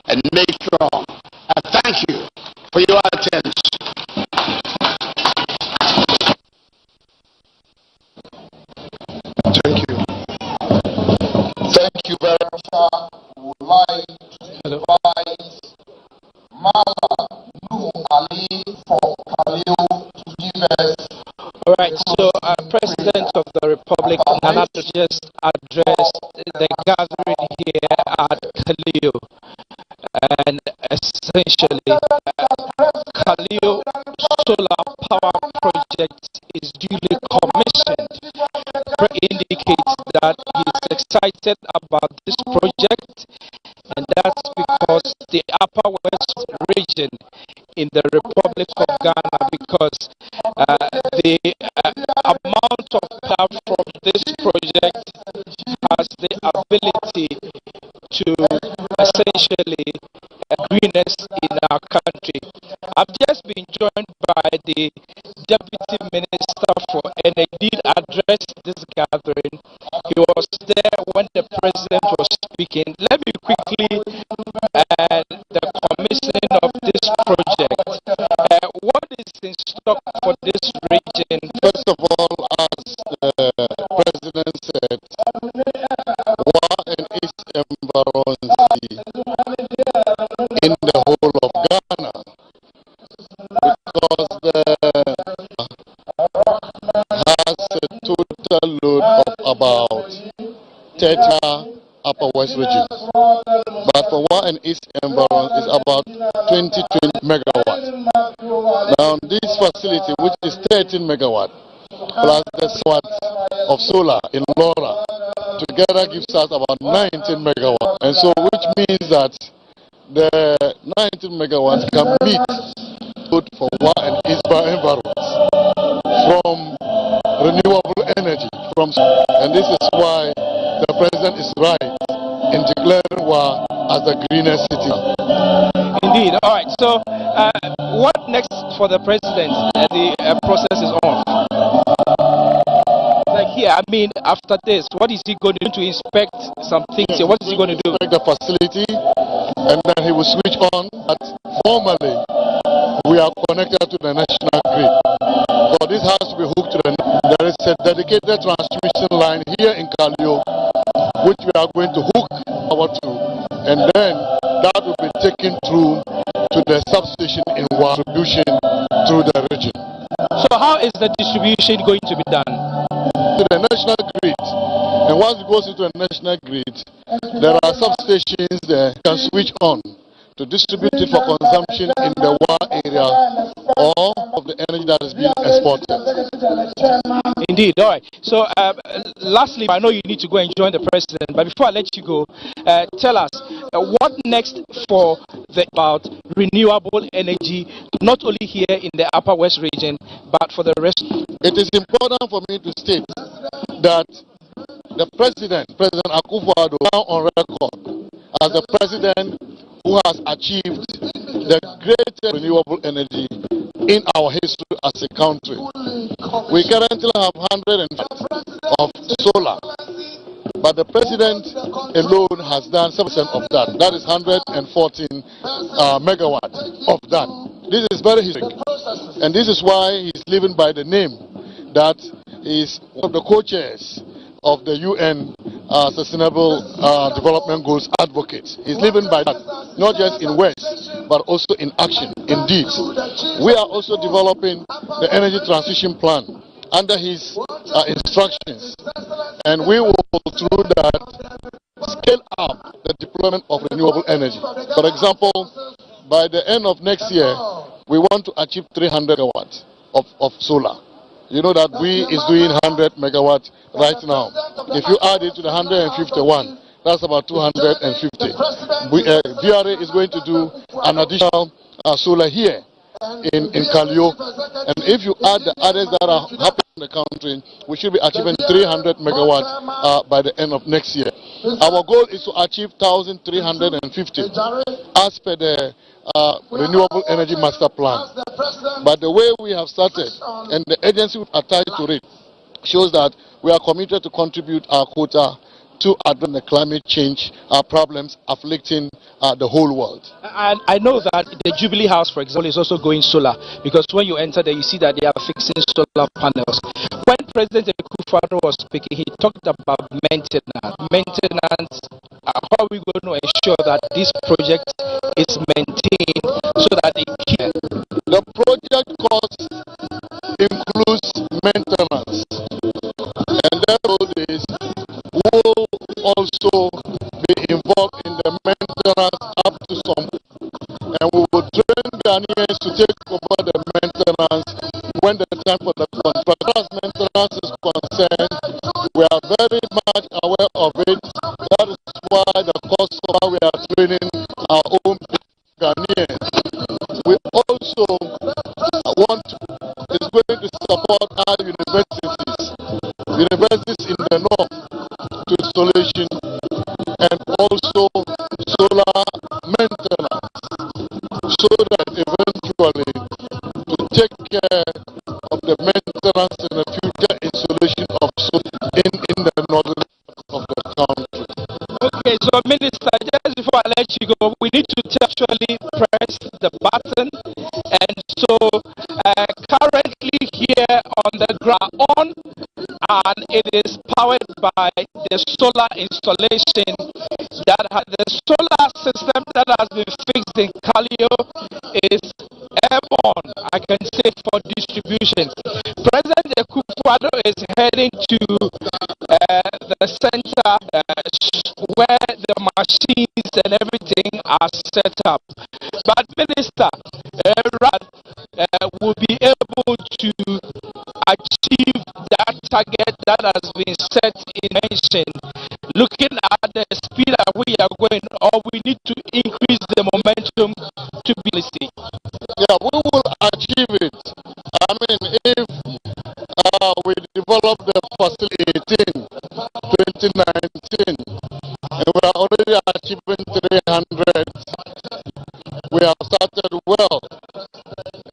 F: and make strong. I thank you for your attention.
K: Thank you. Thank you very much, sir. We would like to invite Mala Nuhu Ali from Kaleo to give us.
Q: All right, so President of the Republic, Nana, to just address the gathering here at Kaleo. And essentially, Kaleo solar power project is duly commissioned. Indicates that he's excited about this project, and that's because the Upper West region in the Republic of Ghana, because the amount of power from this project has the ability to essentially greenness in our country. I've just been joined by the Deputy Minister for Energy to address this gathering. He was there when the President was speaking. Let me quickly, the commissioning of this
K: region. First of all, as the President said, war and its environment in the whole of Ghana, because has a total load of about 30 Upper West region. But for war and its environment is about 20 megawatts. Now this facility, which is 13 megawatt, plus the watt of solar in Laura, together gives us about 19 megawatts. And so which means that the 19 megawatts can meet good for war and its environment from renewable energy. And this is why the President is right in declaring Wa as the greenest city.
Q: Indeed. All right. So, what next for the President? The process is on. Like here, I mean, after this, what is he going to do to inspect some things here? What is he going to do?
K: Inspect the facility, and then he will switch on. But formally, we are connected to the national grid. So this has to be hooked to the. There is a dedicated transmission line here in Kaleo, which we are going to hook our to, and then that will be taken through to the substation in Wa distribution through the region.
Q: So how is the distribution going to be done?
K: To the national grid, and once it goes into the national grid, there are substations there can switch on to distribute it for consumption in the Wa area or of the energy that is being exported.
Q: Indeed. All right. So, lastly, I know you need to go and join the President, but before I let you go, tell us what next for about renewable energy, not only here in the Upper West region, but for the rest.
K: It is important for me to state that the President Akufo-Addo, now on record as the President who has achieved the greatest renewable energy in our history as a country. We currently have 100 of solar, but the President alone has done 7% of that. That is 114 megawatts of that. This is very historic, and this is why he's living by the name that is one of the co-chairs of the UN Sustainable Development Goals advocates. He's living by that, not just in words, but also in action. Indeed, we are also developing the energy transition plan under his instructions, and we will, through that, scale up the deployment of renewable energy. For example, by the end of next year, we want to achieve 300 megawatts of solar. You know that we is doing 100 megawatts right now. If you add it to the 151, that's about 250. VRA is going to do an additional solar here in Kaleo. And if you add the others that are happening in the country, we should be achieving 300 megawatts by the end of next year. Our goal is to achieve 1,350 as per the renewable energy master plan. But the way we have started and the agency attached to it shows that we are committed to contribute our quota to address the climate change problems afflicting the whole world.
Q: And I know that the Jubilee House, for example, is also going solar, because when you enter there, you see that they are fixing solar panels. When President Akufo-Addo was speaking, he talked about maintenance. How are we going to ensure that this project is maintained so that it can?
K: The project cost includes maintenance, and therefore this will also be involved in the maintenance up to some, and we will train Ghanaians to take over the maintenance when the time for the contract. As maintenance is concerned, we are very much aware of it. That is why the cost of how we are training our own Ghanaians. We also is going to support our universities in the north to installation, and also solar maintenance, so that eventually to take care of the maintenance and the future installation of solar in the northern of the country.
Q: Okay, so Minister, just before I let you go, we need to actually press the button, and so currently here on the ground and it is powered by the solar installation that has the solar system that has been fixed in Kaleo is airborne, I can say, for distribution. President Akufo-Addo is heading to the center where the machines and everything are set up. But Minister will be able to achieve that target that has been set in mention. Looking at the speed that we are going, or we need to increase the momentum to be listening.
B: Yeah, we will achieve it. I mean, if we develop the facility in 2019, and we are already achieving 300, we have started well,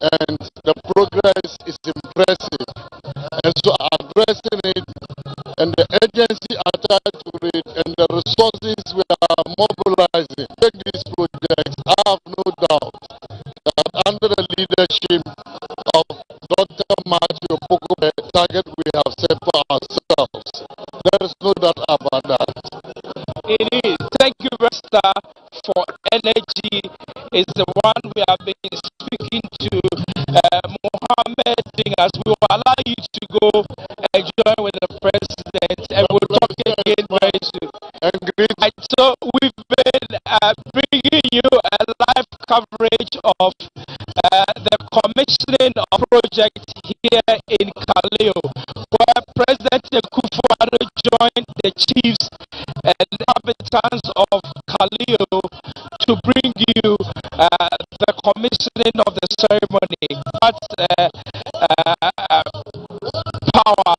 B: and the progress is impressive. And so addressing it, and the agency attached to it, and the resources we are mobilizing, take these projects, I have no doubt that under the leadership of Dr. Mashie, the target we have set for ourselves, there is no doubt about that.
Q: It is. Thank you, Resta, for energy. Is the one we have been speaking to Mohammed as we will allow you to go and join with the president, and we'll talk again very soon. Right, so we've been bringing you a live coverage of the commissioning of project here in Kaleo, where President Akufo-Addo joined the chiefs and inhabitants of Kaleo to bring you the commissioning of the ceremony. But power,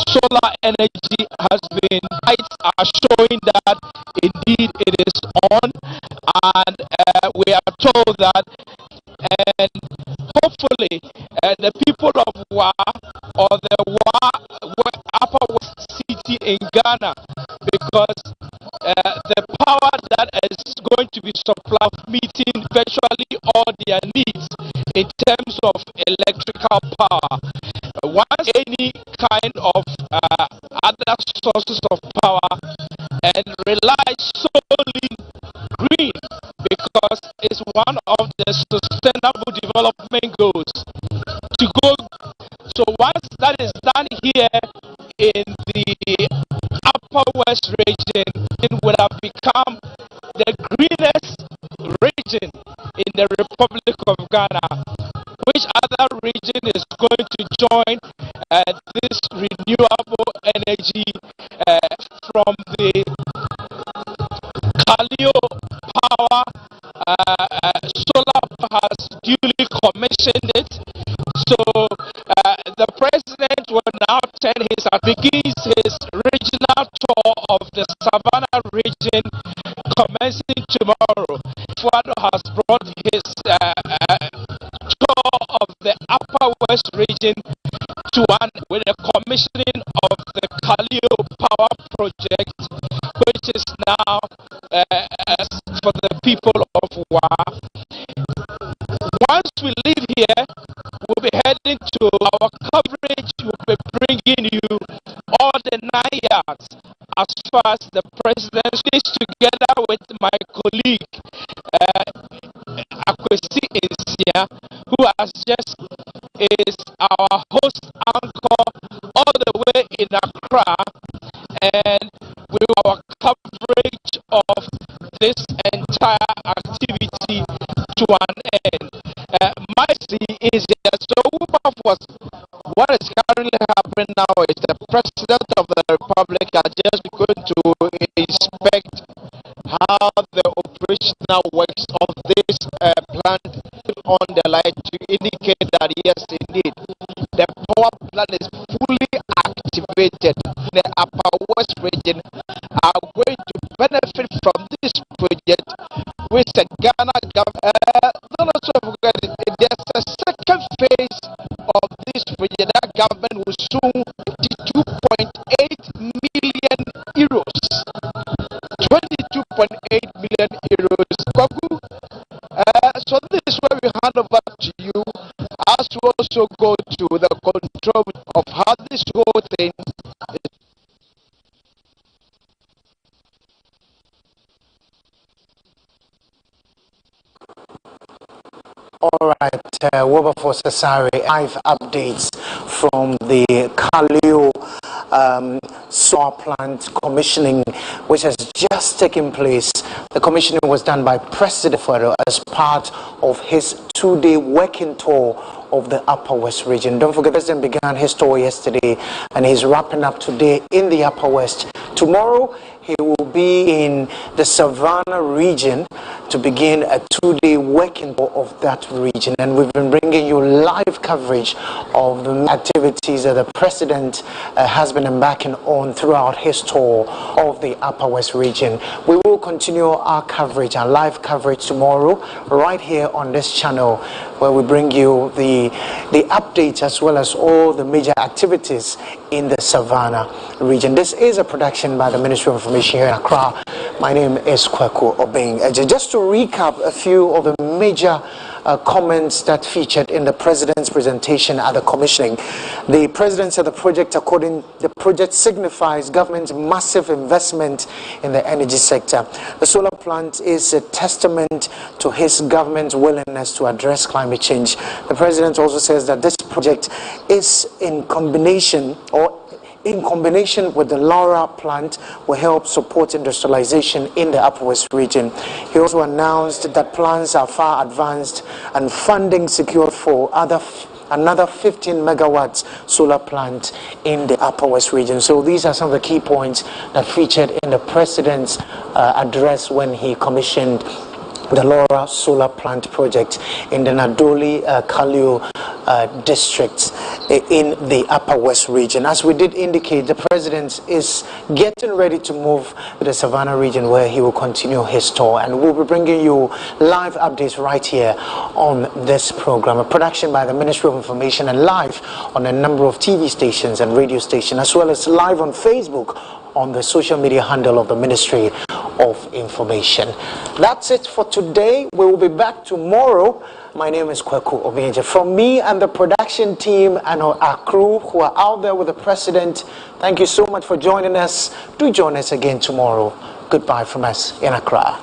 Q: solar energy has been, lights are showing that indeed it is on, and we are told that, and hopefully the people of Wa, or the Upper West City in Ghana, because the power that is going to be supplied, meeting virtually all their needs in terms of electrical power. Once any kind of other sources of power and rely solely green, because it's one of the sustainable development goals to go. So once that is done here in the Upper West region, it would have become the greenest region in the Republic of Ghana. Which other region is going to join this renewable energy from the Kaleo power? Solar has duly commissioned it. So the president will now begins his regional tour of the Savannah region commencing tomorrow. Akufo-Addo has brought his tour of the Upper West region to one with the commissioning of the Kaleo power project, which is now for the people of Wa. Once we leave here, we'll be heading to our coverage. We'll be bringing you all the 9 yards as far as the president is, together with my colleague Advocacy who has just is our host anchor all the way in Accra, and with our coverage of this entire activity to an end. Mashie is there. So what is currently happening now is the President of the Republic are just going to inspect how the operational works of this plant on the light to indicate that yes, indeed, the power plant is fully activated. The Upper West region are going to benefit from this project, which the Ghana government. There's a second phase of this project. That government will soon 22.8 million euros. 22.8 million euros. So this is where we hand over to you, as well
H: also go to the control of how this whole thing is.
T: All right, Wilberforce Cesare, live updates from the Kaleo solar plant commissioning, which has just taken place. The commissioning was done by President Akufo-Addo as part of his 2-day working tour of the Upper West region. Don't forget, the President began his tour yesterday and he's wrapping up today in the Upper West. Tomorrow, he will be in the Savannah region to begin a 2-day working tour of that region. And we've been bringing you live coverage of the activities that the President has been embarking on throughout his tour of the Upper West region. We will continue our coverage, our live coverage tomorrow, right here on this channel, where we bring you the updates as well as all the major activities in the Savannah region. This is a production by the Ministry of Information here in Accra. My name is Kwaku Obeng. Just to recap a few of the major comments that featured in the President's presentation at the commissioning. The President said the project signifies government's massive investment in the energy sector. The solar plant is a testament to his government's willingness to address climate change. The President also says that this project is in combination with the Laura plant will help support industrialization in the Upper West region. He also announced that plans are far advanced and funding secured for another 15 megawatts solar plant in the Upper West region. So these are some of the key points that featured in the President's address when he commissioned the Laura solar plant project in the Nadoli Kaleo district in the Upper West region. As we did indicate, the President is getting ready to move to the Savannah region, where he will continue his tour, and we'll be bringing you live updates right here on this program, a production by the Ministry of Information, and live on a number of TV stations and radio stations, as well as live on Facebook on the social media handle of the Ministry of Information. That's it for today. We will be back tomorrow. My name is Kwaku Obeng. From me and the production team and our crew who are out there with the President, thank you so much for joining us. Do join us again tomorrow. Goodbye from us in Accra.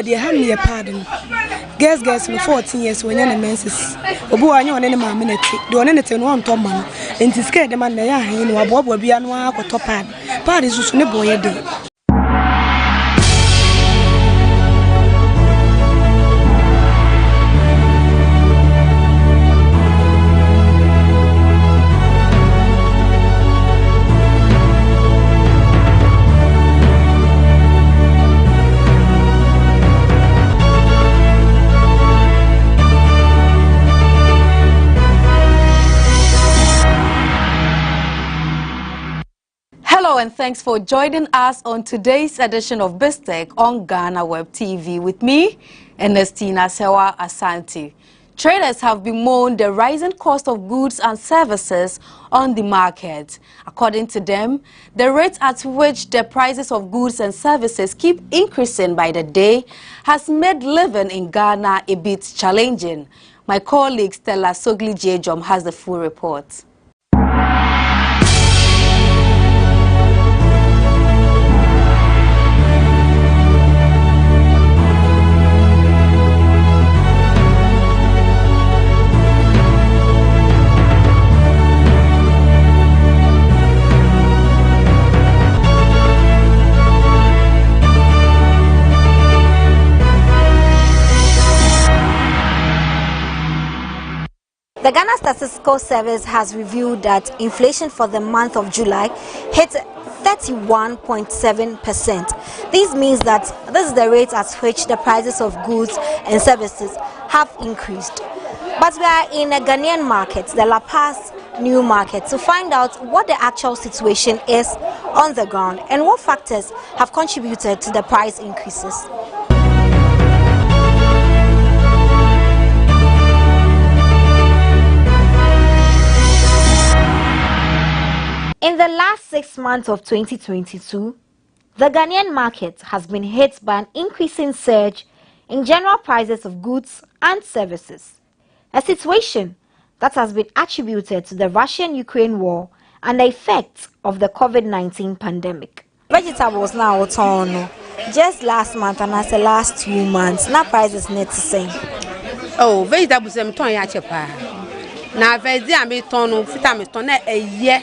L: They have me a pardon. Girls me 14 years when you're menses. Obu anyo one ma minute. Do one ne ten one tom man. Enti scared the man na ya hin wa bobo bia no akotọ pad. Pad is so ne boy dey.
N: And thanks for joining us on today's edition of BizTech on GhanaWeb TV with me, Ernestina Sewa Asante. Traders have bemoaned the rising cost of goods and services on the market. According to them, the rate at which the prices of goods and services keep increasing by the day has made living in Ghana a bit challenging. My colleague Stella Shanelly has the full report.
M: The Ghana Statistical Service has revealed that inflation for the month of July hit 31.7%. This means that this is the rate at which the prices of goods and services have increased. But we are in a Ghanaian market, the La Paz new market, to find out what the actual situation is on the ground and what factors have contributed to the price increases. In the last 6 months of 2022, the Ghanaian market has been hit by an increasing surge in general prices of goods and services, a situation that has been attributed to the Russian-Ukraine war and the effects of the COVID-19 pandemic. Vegetables now turn just last month and as the last 2 months, now prices net the same.
O: Oh, vegetables I'm turn ya chepa. Na vegetables I'm turn vitamin turn a year.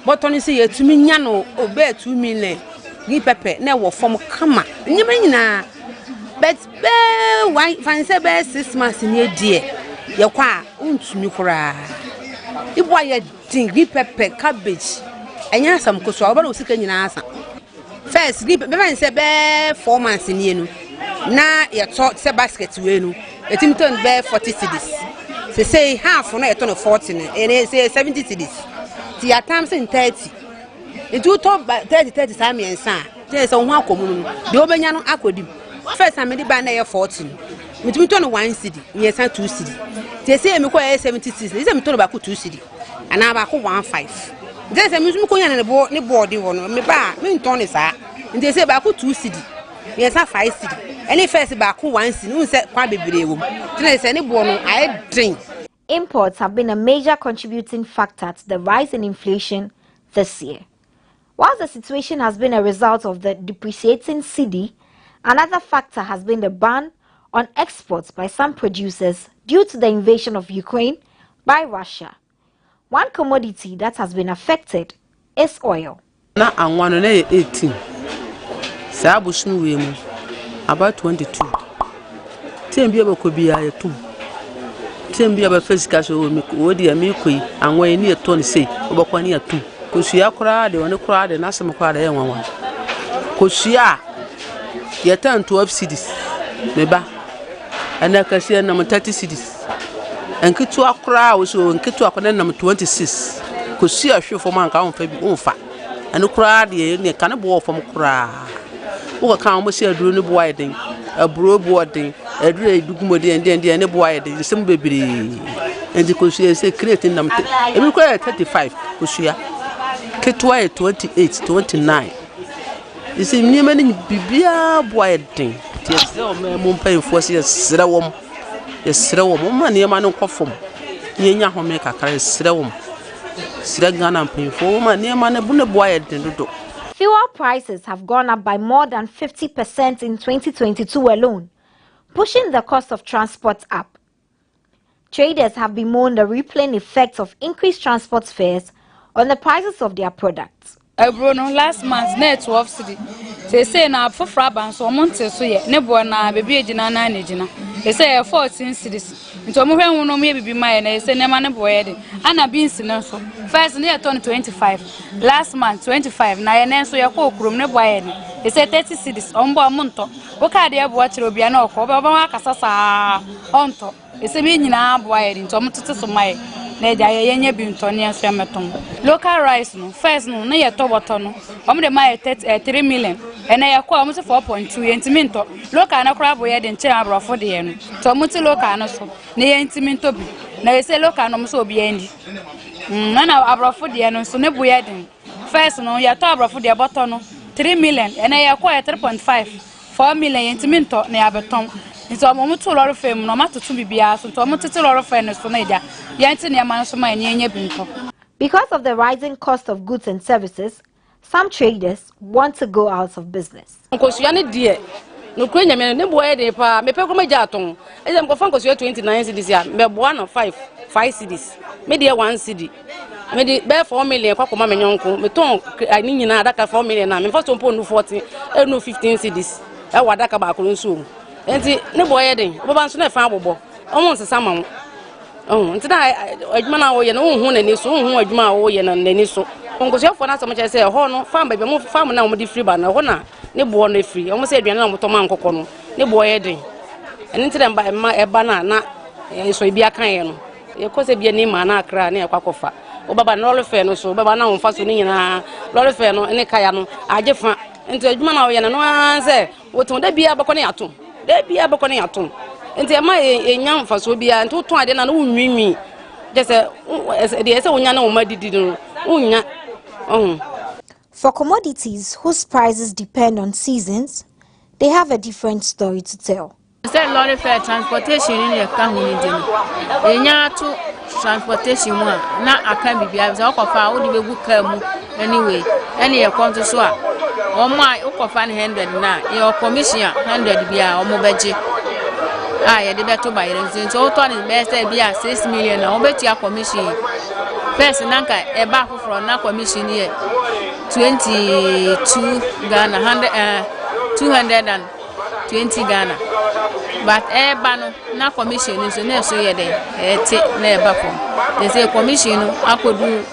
O: But on see to me nyano obey 2 million. Give pepper na wo form kama. Nyima nyina. But why fancy be 6 months in a dear. Ye kwa untumi kura. Ibo aye din give pepper cabbage. Enya sam koso oba no sika nyina asa. First give be fancy be 4 months in ye no. Na ye to se basket we no. Etim ton be 40 cedis. Say half no ye ton 40 and say 70 cedis. Ti at times in 30. It do top 30 time and san. There is on one common. The obenya no akodim. First time me buy na 14. Me to turn 1 cedi, yes 2 cedi. They say me kwa 70 cedi. They me turn back 2 cedi. And I back 15. They say me ko yan ne board no. Me ba me turn is a. They say back 2 cedi. Yes 5 cedi. Any first back 1 cedi. No say kwa bebre wo. They say ne board no I drink.
M: Imports have been a major contributing factor to the rise in inflation this year. Whilst the situation has been a result of the depreciating cedi, another factor has been the ban on exports by some producers due to the invasion of Ukraine by Russia. One commodity that has been affected is oil.
O: Na anwano na 18. Sa abushun we mu about 22. Tembi abakobi ayetum. Tembi abafesika so me wodi amikoi anwan ni eto ne sei obakwani atum. Kosua kora de woni kora de nasem kora de enwanwa. Kosua yetan 12 cedis me ba ana kasi na 30 cedis. Enkitu akora wo so enkitu akona na 26. Kosua hwefo man ka on fa bi on fa. Anu kora de ne kan bo fom kora. Wo ka mo se aduro ne bo ayden. Aburo bo den. Aduro edugumode en ne bo ayden. Sem bebere. Endi kosua se create na 35 kosua. Ketwa 28, 29. You see, me many bibia boy thing. Yes, me pay for sira wom. Yes, sira wom. Man, ye man ko fom. Ye nya ho me kakara sira wom. Sira Ghana pay for man, ye man bu ne boy thing do.
M: Fuel prices have gone up by more than 50% in 2022 alone, pushing the cost of transport up. Traders have bemoaned the rippling effects of increased transport fares on the prices of their products.
P: Bruno last month net 12 cedi. Say na for fraban so monte so ye ne bo na bebi ejina na ejina. They say 14 cedis. Nto mo hwen no me bibi mai na say ne ma ne bo ye de. Ana beans no so. First ne turn 25. Last month 25 na ye ne so ye ko okrom ne bo ye de. They say 30 cedis. Ombo amonto. Wo ka de bo akire obi na okọ. Oba wa kasasa onto. They say me nyina bo ye de. Nto mo tete so mai. Local rice no first no na yeto boto no de my 3 million and I call almost 4.2 entiminto local na crab we de nche abrofo de no to muti local no so na entiminto bi na say local no so obi andi na abrofo de no so ne boye den first no yeto abrofo de boto no 3 million and I call 3.5 4 million entiminto na abeton. Because of
M: the rising cost of goods and services, some traders want to go out of business.
X: No kwenya me ne boye de pa me pe ko meja ton e dem ko fan ko 29 cedis ya me boa no 5 cedis me de 1 cedi me de be 4 million kwa ko ma me nyonko me ton ani nyina adaka 4 million na me fa so pon no 14 e no 15 cedis e wadaka ba ko nso enti ne boye de bo ban so na fa bobo omo nsesa ma mo Oh, today adwuma wo ye no hu nani so hu adwuma wo ye na nani so. Onkosefo na asem che say ho no farm ba mo farm na mo di free ba na ho na ne bo no free. Omo say aduane na mo to man kokko no ne bo ye den. Eni ntira mba eba na so bi aka ye no. Ye ko se bi ni ma na akra na ekwakofa. O baba no lo fe no so baba na wonfa so ni nyina lo fe no ene kaya no ajefa nti adwuma na wo ye na no anse wotu da bia bakọ ne atom da bia bakọ ne atom nti ema enyam fa so bia nti wotu ade na no nwinwi je se de se wonya na wo madidi no wonya
M: For commodities whose prices depend on seasons, they have a different story to tell.
G: Say lorry fare transportation in your company enya to transportation mu na aka bibia so okofa wo de begu ka mu anyway any e come to so a omo a okofa 100 na your commission 100 bia omo beje ye de beto ba yere so to ni be say bia 6 million na obeti a commission first nanka e ba foforo na commission here 22 Ghana 220 Ghana. But bano na commission so na so ye dey te na eba from they say commission akodu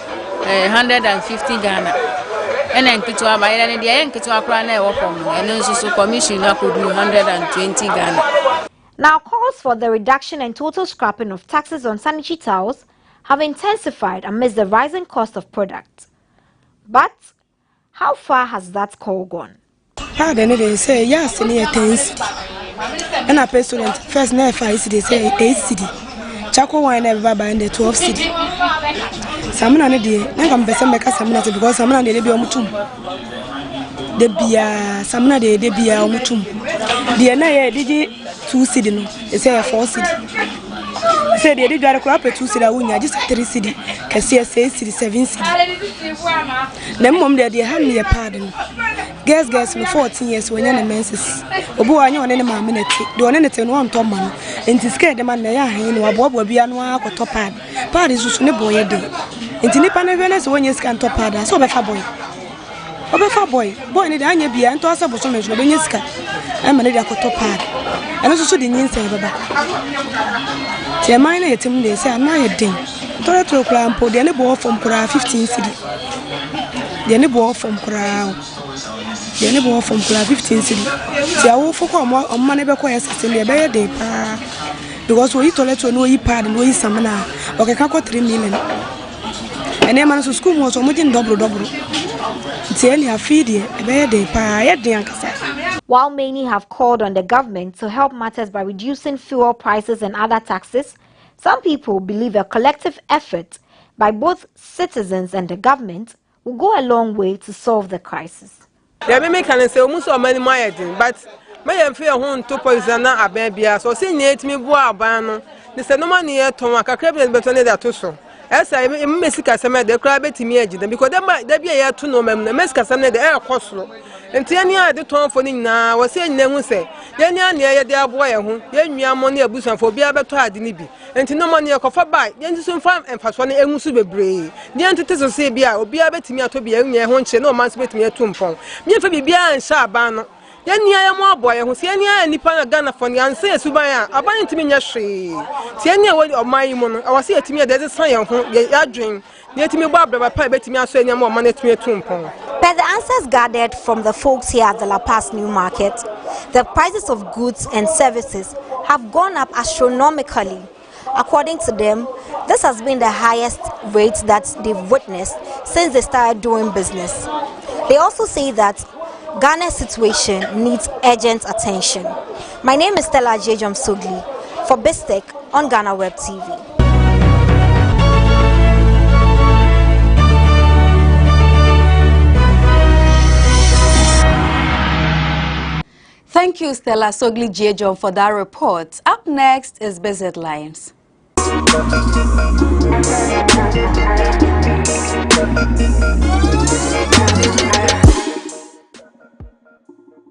G: 150 Ghana ena nkitu aba ye na dey nkitu akra na e wo from eno so commission akodu 120 Ghana.
M: Now calls for the reduction and total scrapping of taxes on sanitary towels have intensified amidst the rising cost of products. But how far has that call gone?
L: They say yes, near 10 cedi. And a president first never 5 cedi, say 8 cedi. Chaco wine never buy the 12 cedi. Some on the day, I come better make some because some on the day be omutum. The beer, some on the day be omutum. The na did 2 cedi no, they say 4 cedi. Say they did a crop 2 cedi, just 3 cedi. Can see 6 cedi, 7 cedi. Them mom they have me a pardon. Girls me 14 years when you're menses. Obu anyo ne ma minute. The one ne ten one tom man. Enti scared the man na ya hin wa bobo bia no akoto pad. Pad is ne boy dey. Enti nipa na venes when you scan top pad. So obefa boy. Obefa boy. Boy ne dey anya bia ento asa boso me so be nyisika. E ma ne dey akoto pad. Eno so dey nyinsa baba. Ti man na yetim dey say na ye den. Tore to kra ampo dey ne bo from kra 15 cedi. Dey ne bo from kra the neighbor from 15 cedi. The awo for come on money be kwa system dey be dey pa because we toilet no yi pad no yi samana okay ka ko 3 million and e man so school mo so mo din double it's any feed dey be dey pa ye dey ankasa.
M: While many have called on the government to help matters by reducing fuel prices and other taxes, some people believe a collective effort by both citizens and the government will go a long way to solve the crisis.
R: They may can say almost so many my but my fear home to poison a baby, so say near me boa bano. They said no money at Tomaka Crabbe better than that also. As I Messica Sama, the crab at me because there be a 2 no mem, the Messica Sama, the air costlo. And Tiania the tone for now was saying, never say, Yania near their boy, who gave me money a busan for be able to add Digby. And to no money a coffee by, then soon farm and fast one Emusu brave. The entities of Sabia will be able to me to be a near one no man's with me a tumpon. Me for be beyond Shabano. Then near more boy who see any pan of Ghana for the answer Subaya, abiding to me Shea. See any way of my moon, I was here to me there's a sign of your dream. Yet me Barbara, I bet me I say no more money to me a tumpon.
M: Per the answers gathered from the folks here at the La Paz New Market, the prices of goods and services have gone up astronomically. According to them, this has been the highest rate that they've witnessed since they started doing business. They also say that Ghana's situation needs urgent attention. My name is Stella Shanelly for BizTech on GhanaWeb TV.
N: Thank you, Stella Shanelly for that report. Up next is Biz Headlines.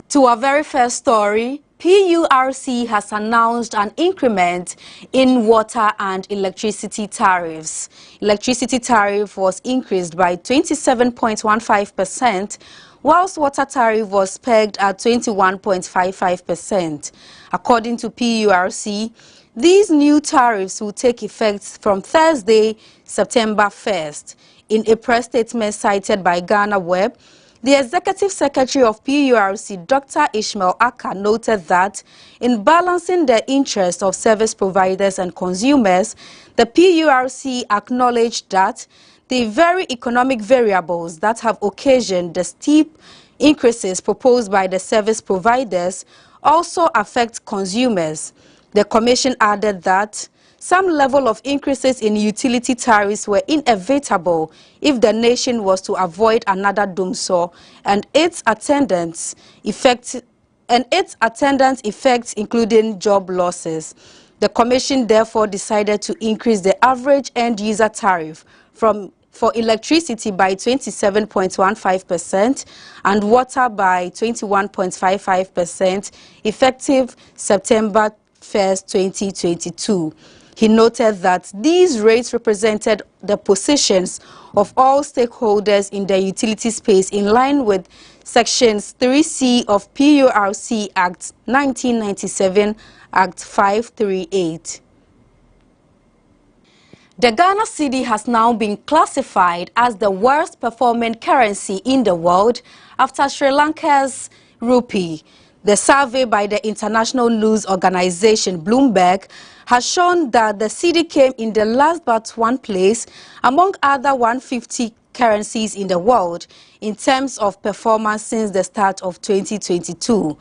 N: To our very first story, PURC has announced an increment in water and electricity tariffs. Electricity tariff was increased by 27.15%, whilst water tariff was pegged at 21.55%. According to PURC, These new tariffs will take effect from Thursday, September 1st. In a press statement cited by GhanaWeb, the Executive Secretary of PURC, Dr. Ishmael Aka, noted that in balancing the interests of service providers and consumers, the PURC acknowledged that the very economic variables that have occasioned the steep increases proposed by the service providers also affect consumers. The Commission added that some level of increases in utility tariffs were inevitable if the nation was to avoid another doomsaw and its attendant effects, including job losses. The Commission therefore decided to increase the average end-user tariff for electricity by 27.15% and water by 21.55% effective September 1st, 2022. He noted that these rates represented the positions of all stakeholders in the utility space in line with Sections 3C of PURC Act 1997, Act 538. The Ghana cedi has now been classified as the worst performing currency in the world after Sri Lanka's rupee. The survey by the international news organization Bloomberg has shown that the cedi came in the last but one place among other 150 currencies in the world in terms of performance since the start of 2022.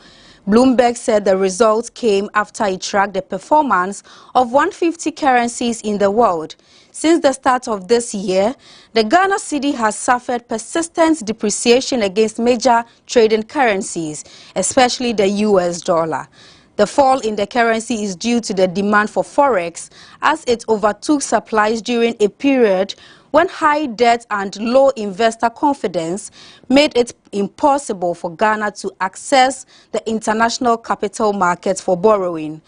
N: Bloomberg said the results came after it tracked the performance of 150 currencies in the world. Since the start of this year, the Ghana cedi has suffered persistent depreciation against major trading currencies, especially the US dollar. The fall in the currency is due to the demand for forex as it overtook supplies during a period when high debt and low investor confidence made it impossible for Ghana to access the international capital markets for borrowing.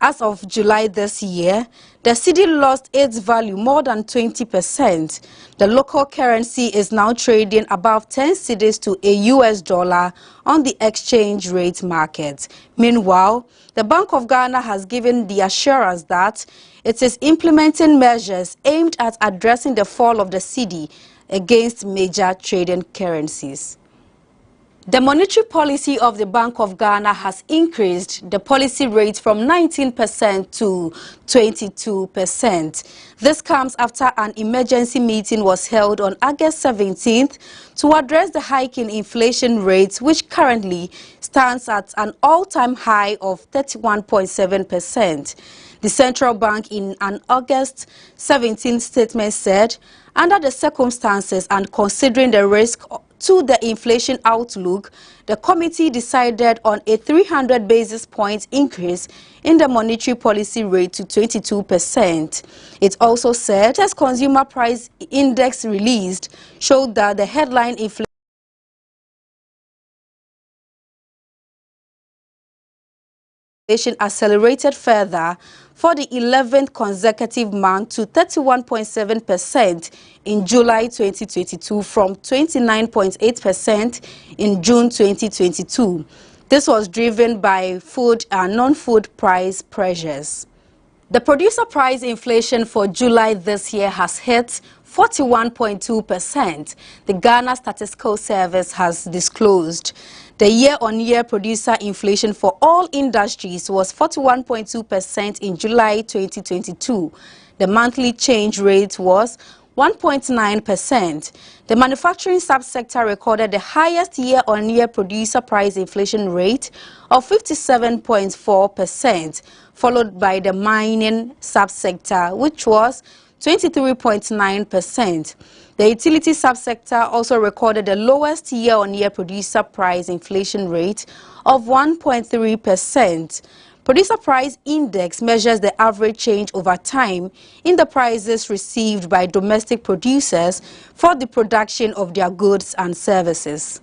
N: As of July this year, the cedi lost its value more than 20%. The local currency is now trading above 10 cedis to a US dollar on the exchange rate market. Meanwhile, the Bank of Ghana has given the assurance that it is implementing measures aimed at addressing the fall of the cedi against major trading currencies. The monetary policy of the Bank of Ghana has increased the policy rate from 19% to 22%. This comes after an emergency meeting was held on August 17th to address the hike in inflation rates, which currently stands at an all-time high of 31.7%. The central bank in an August 17th statement said, under the circumstances and considering the risk to the inflation outlook, the committee decided on a 300 basis points increase in the monetary policy rate to 22%. It also said as consumer price index released showed that the headline inflation accelerated further for the 11th consecutive month to 31.7% in July 2022 from 29.8% in June 2022. This was driven by food and non-food price pressures. The producer price inflation for July this year has hit 41.2%. The Ghana Statistical Service has disclosed. The year-on-year producer inflation for all industries was 41.2% in July 2022. The monthly change rate was 1.9%. The manufacturing subsector recorded the highest year-on-year producer price inflation rate of 57.4%, followed by the mining subsector, which was 23.9%. The utility subsector also recorded the lowest year-on-year producer price inflation rate of 1.3%. Producer price index measures the average change over time in the prices received by domestic producers for the production of their goods and services.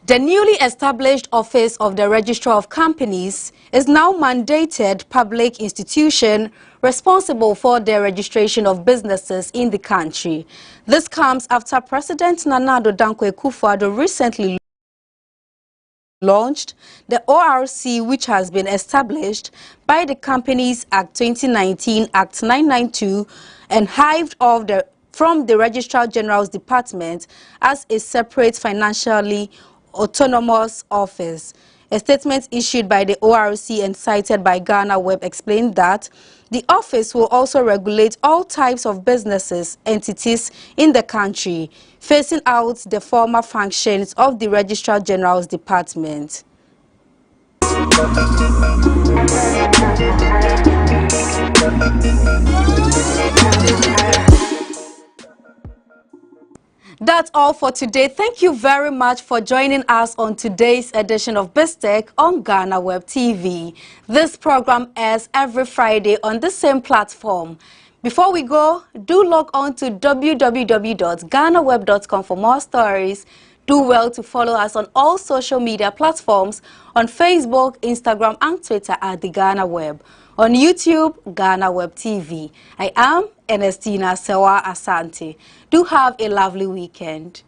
N: The newly established Office of the Registrar of Companies is now mandated public institution responsible for the registration of businesses in the country. This comes after President Nana Addo Akufo-Addo recently launched, the ORC, which has been established by the Companies Act 2019, Act 992, and hived off from the Registrar General's Department as a separate financially autonomous office. A statement issued by the ORC and cited by GhanaWeb explained that the office will also regulate all types of businesses, entities in the country, phasing out the former functions of the Registrar General's Department. That's all for today. Thank you very much for joining us on today's edition of BizTech on GhanaWeb TV. This program airs every Friday on the same platform. Before we go, do log on to www.ghanaweb.com for more stories. Do well to follow us on all social media platforms on Facebook, Instagram, and Twitter at the GhanaWeb. On YouTube, GhanaWeb TV. I am Ernestina Sewa Asante. Do have a lovely weekend.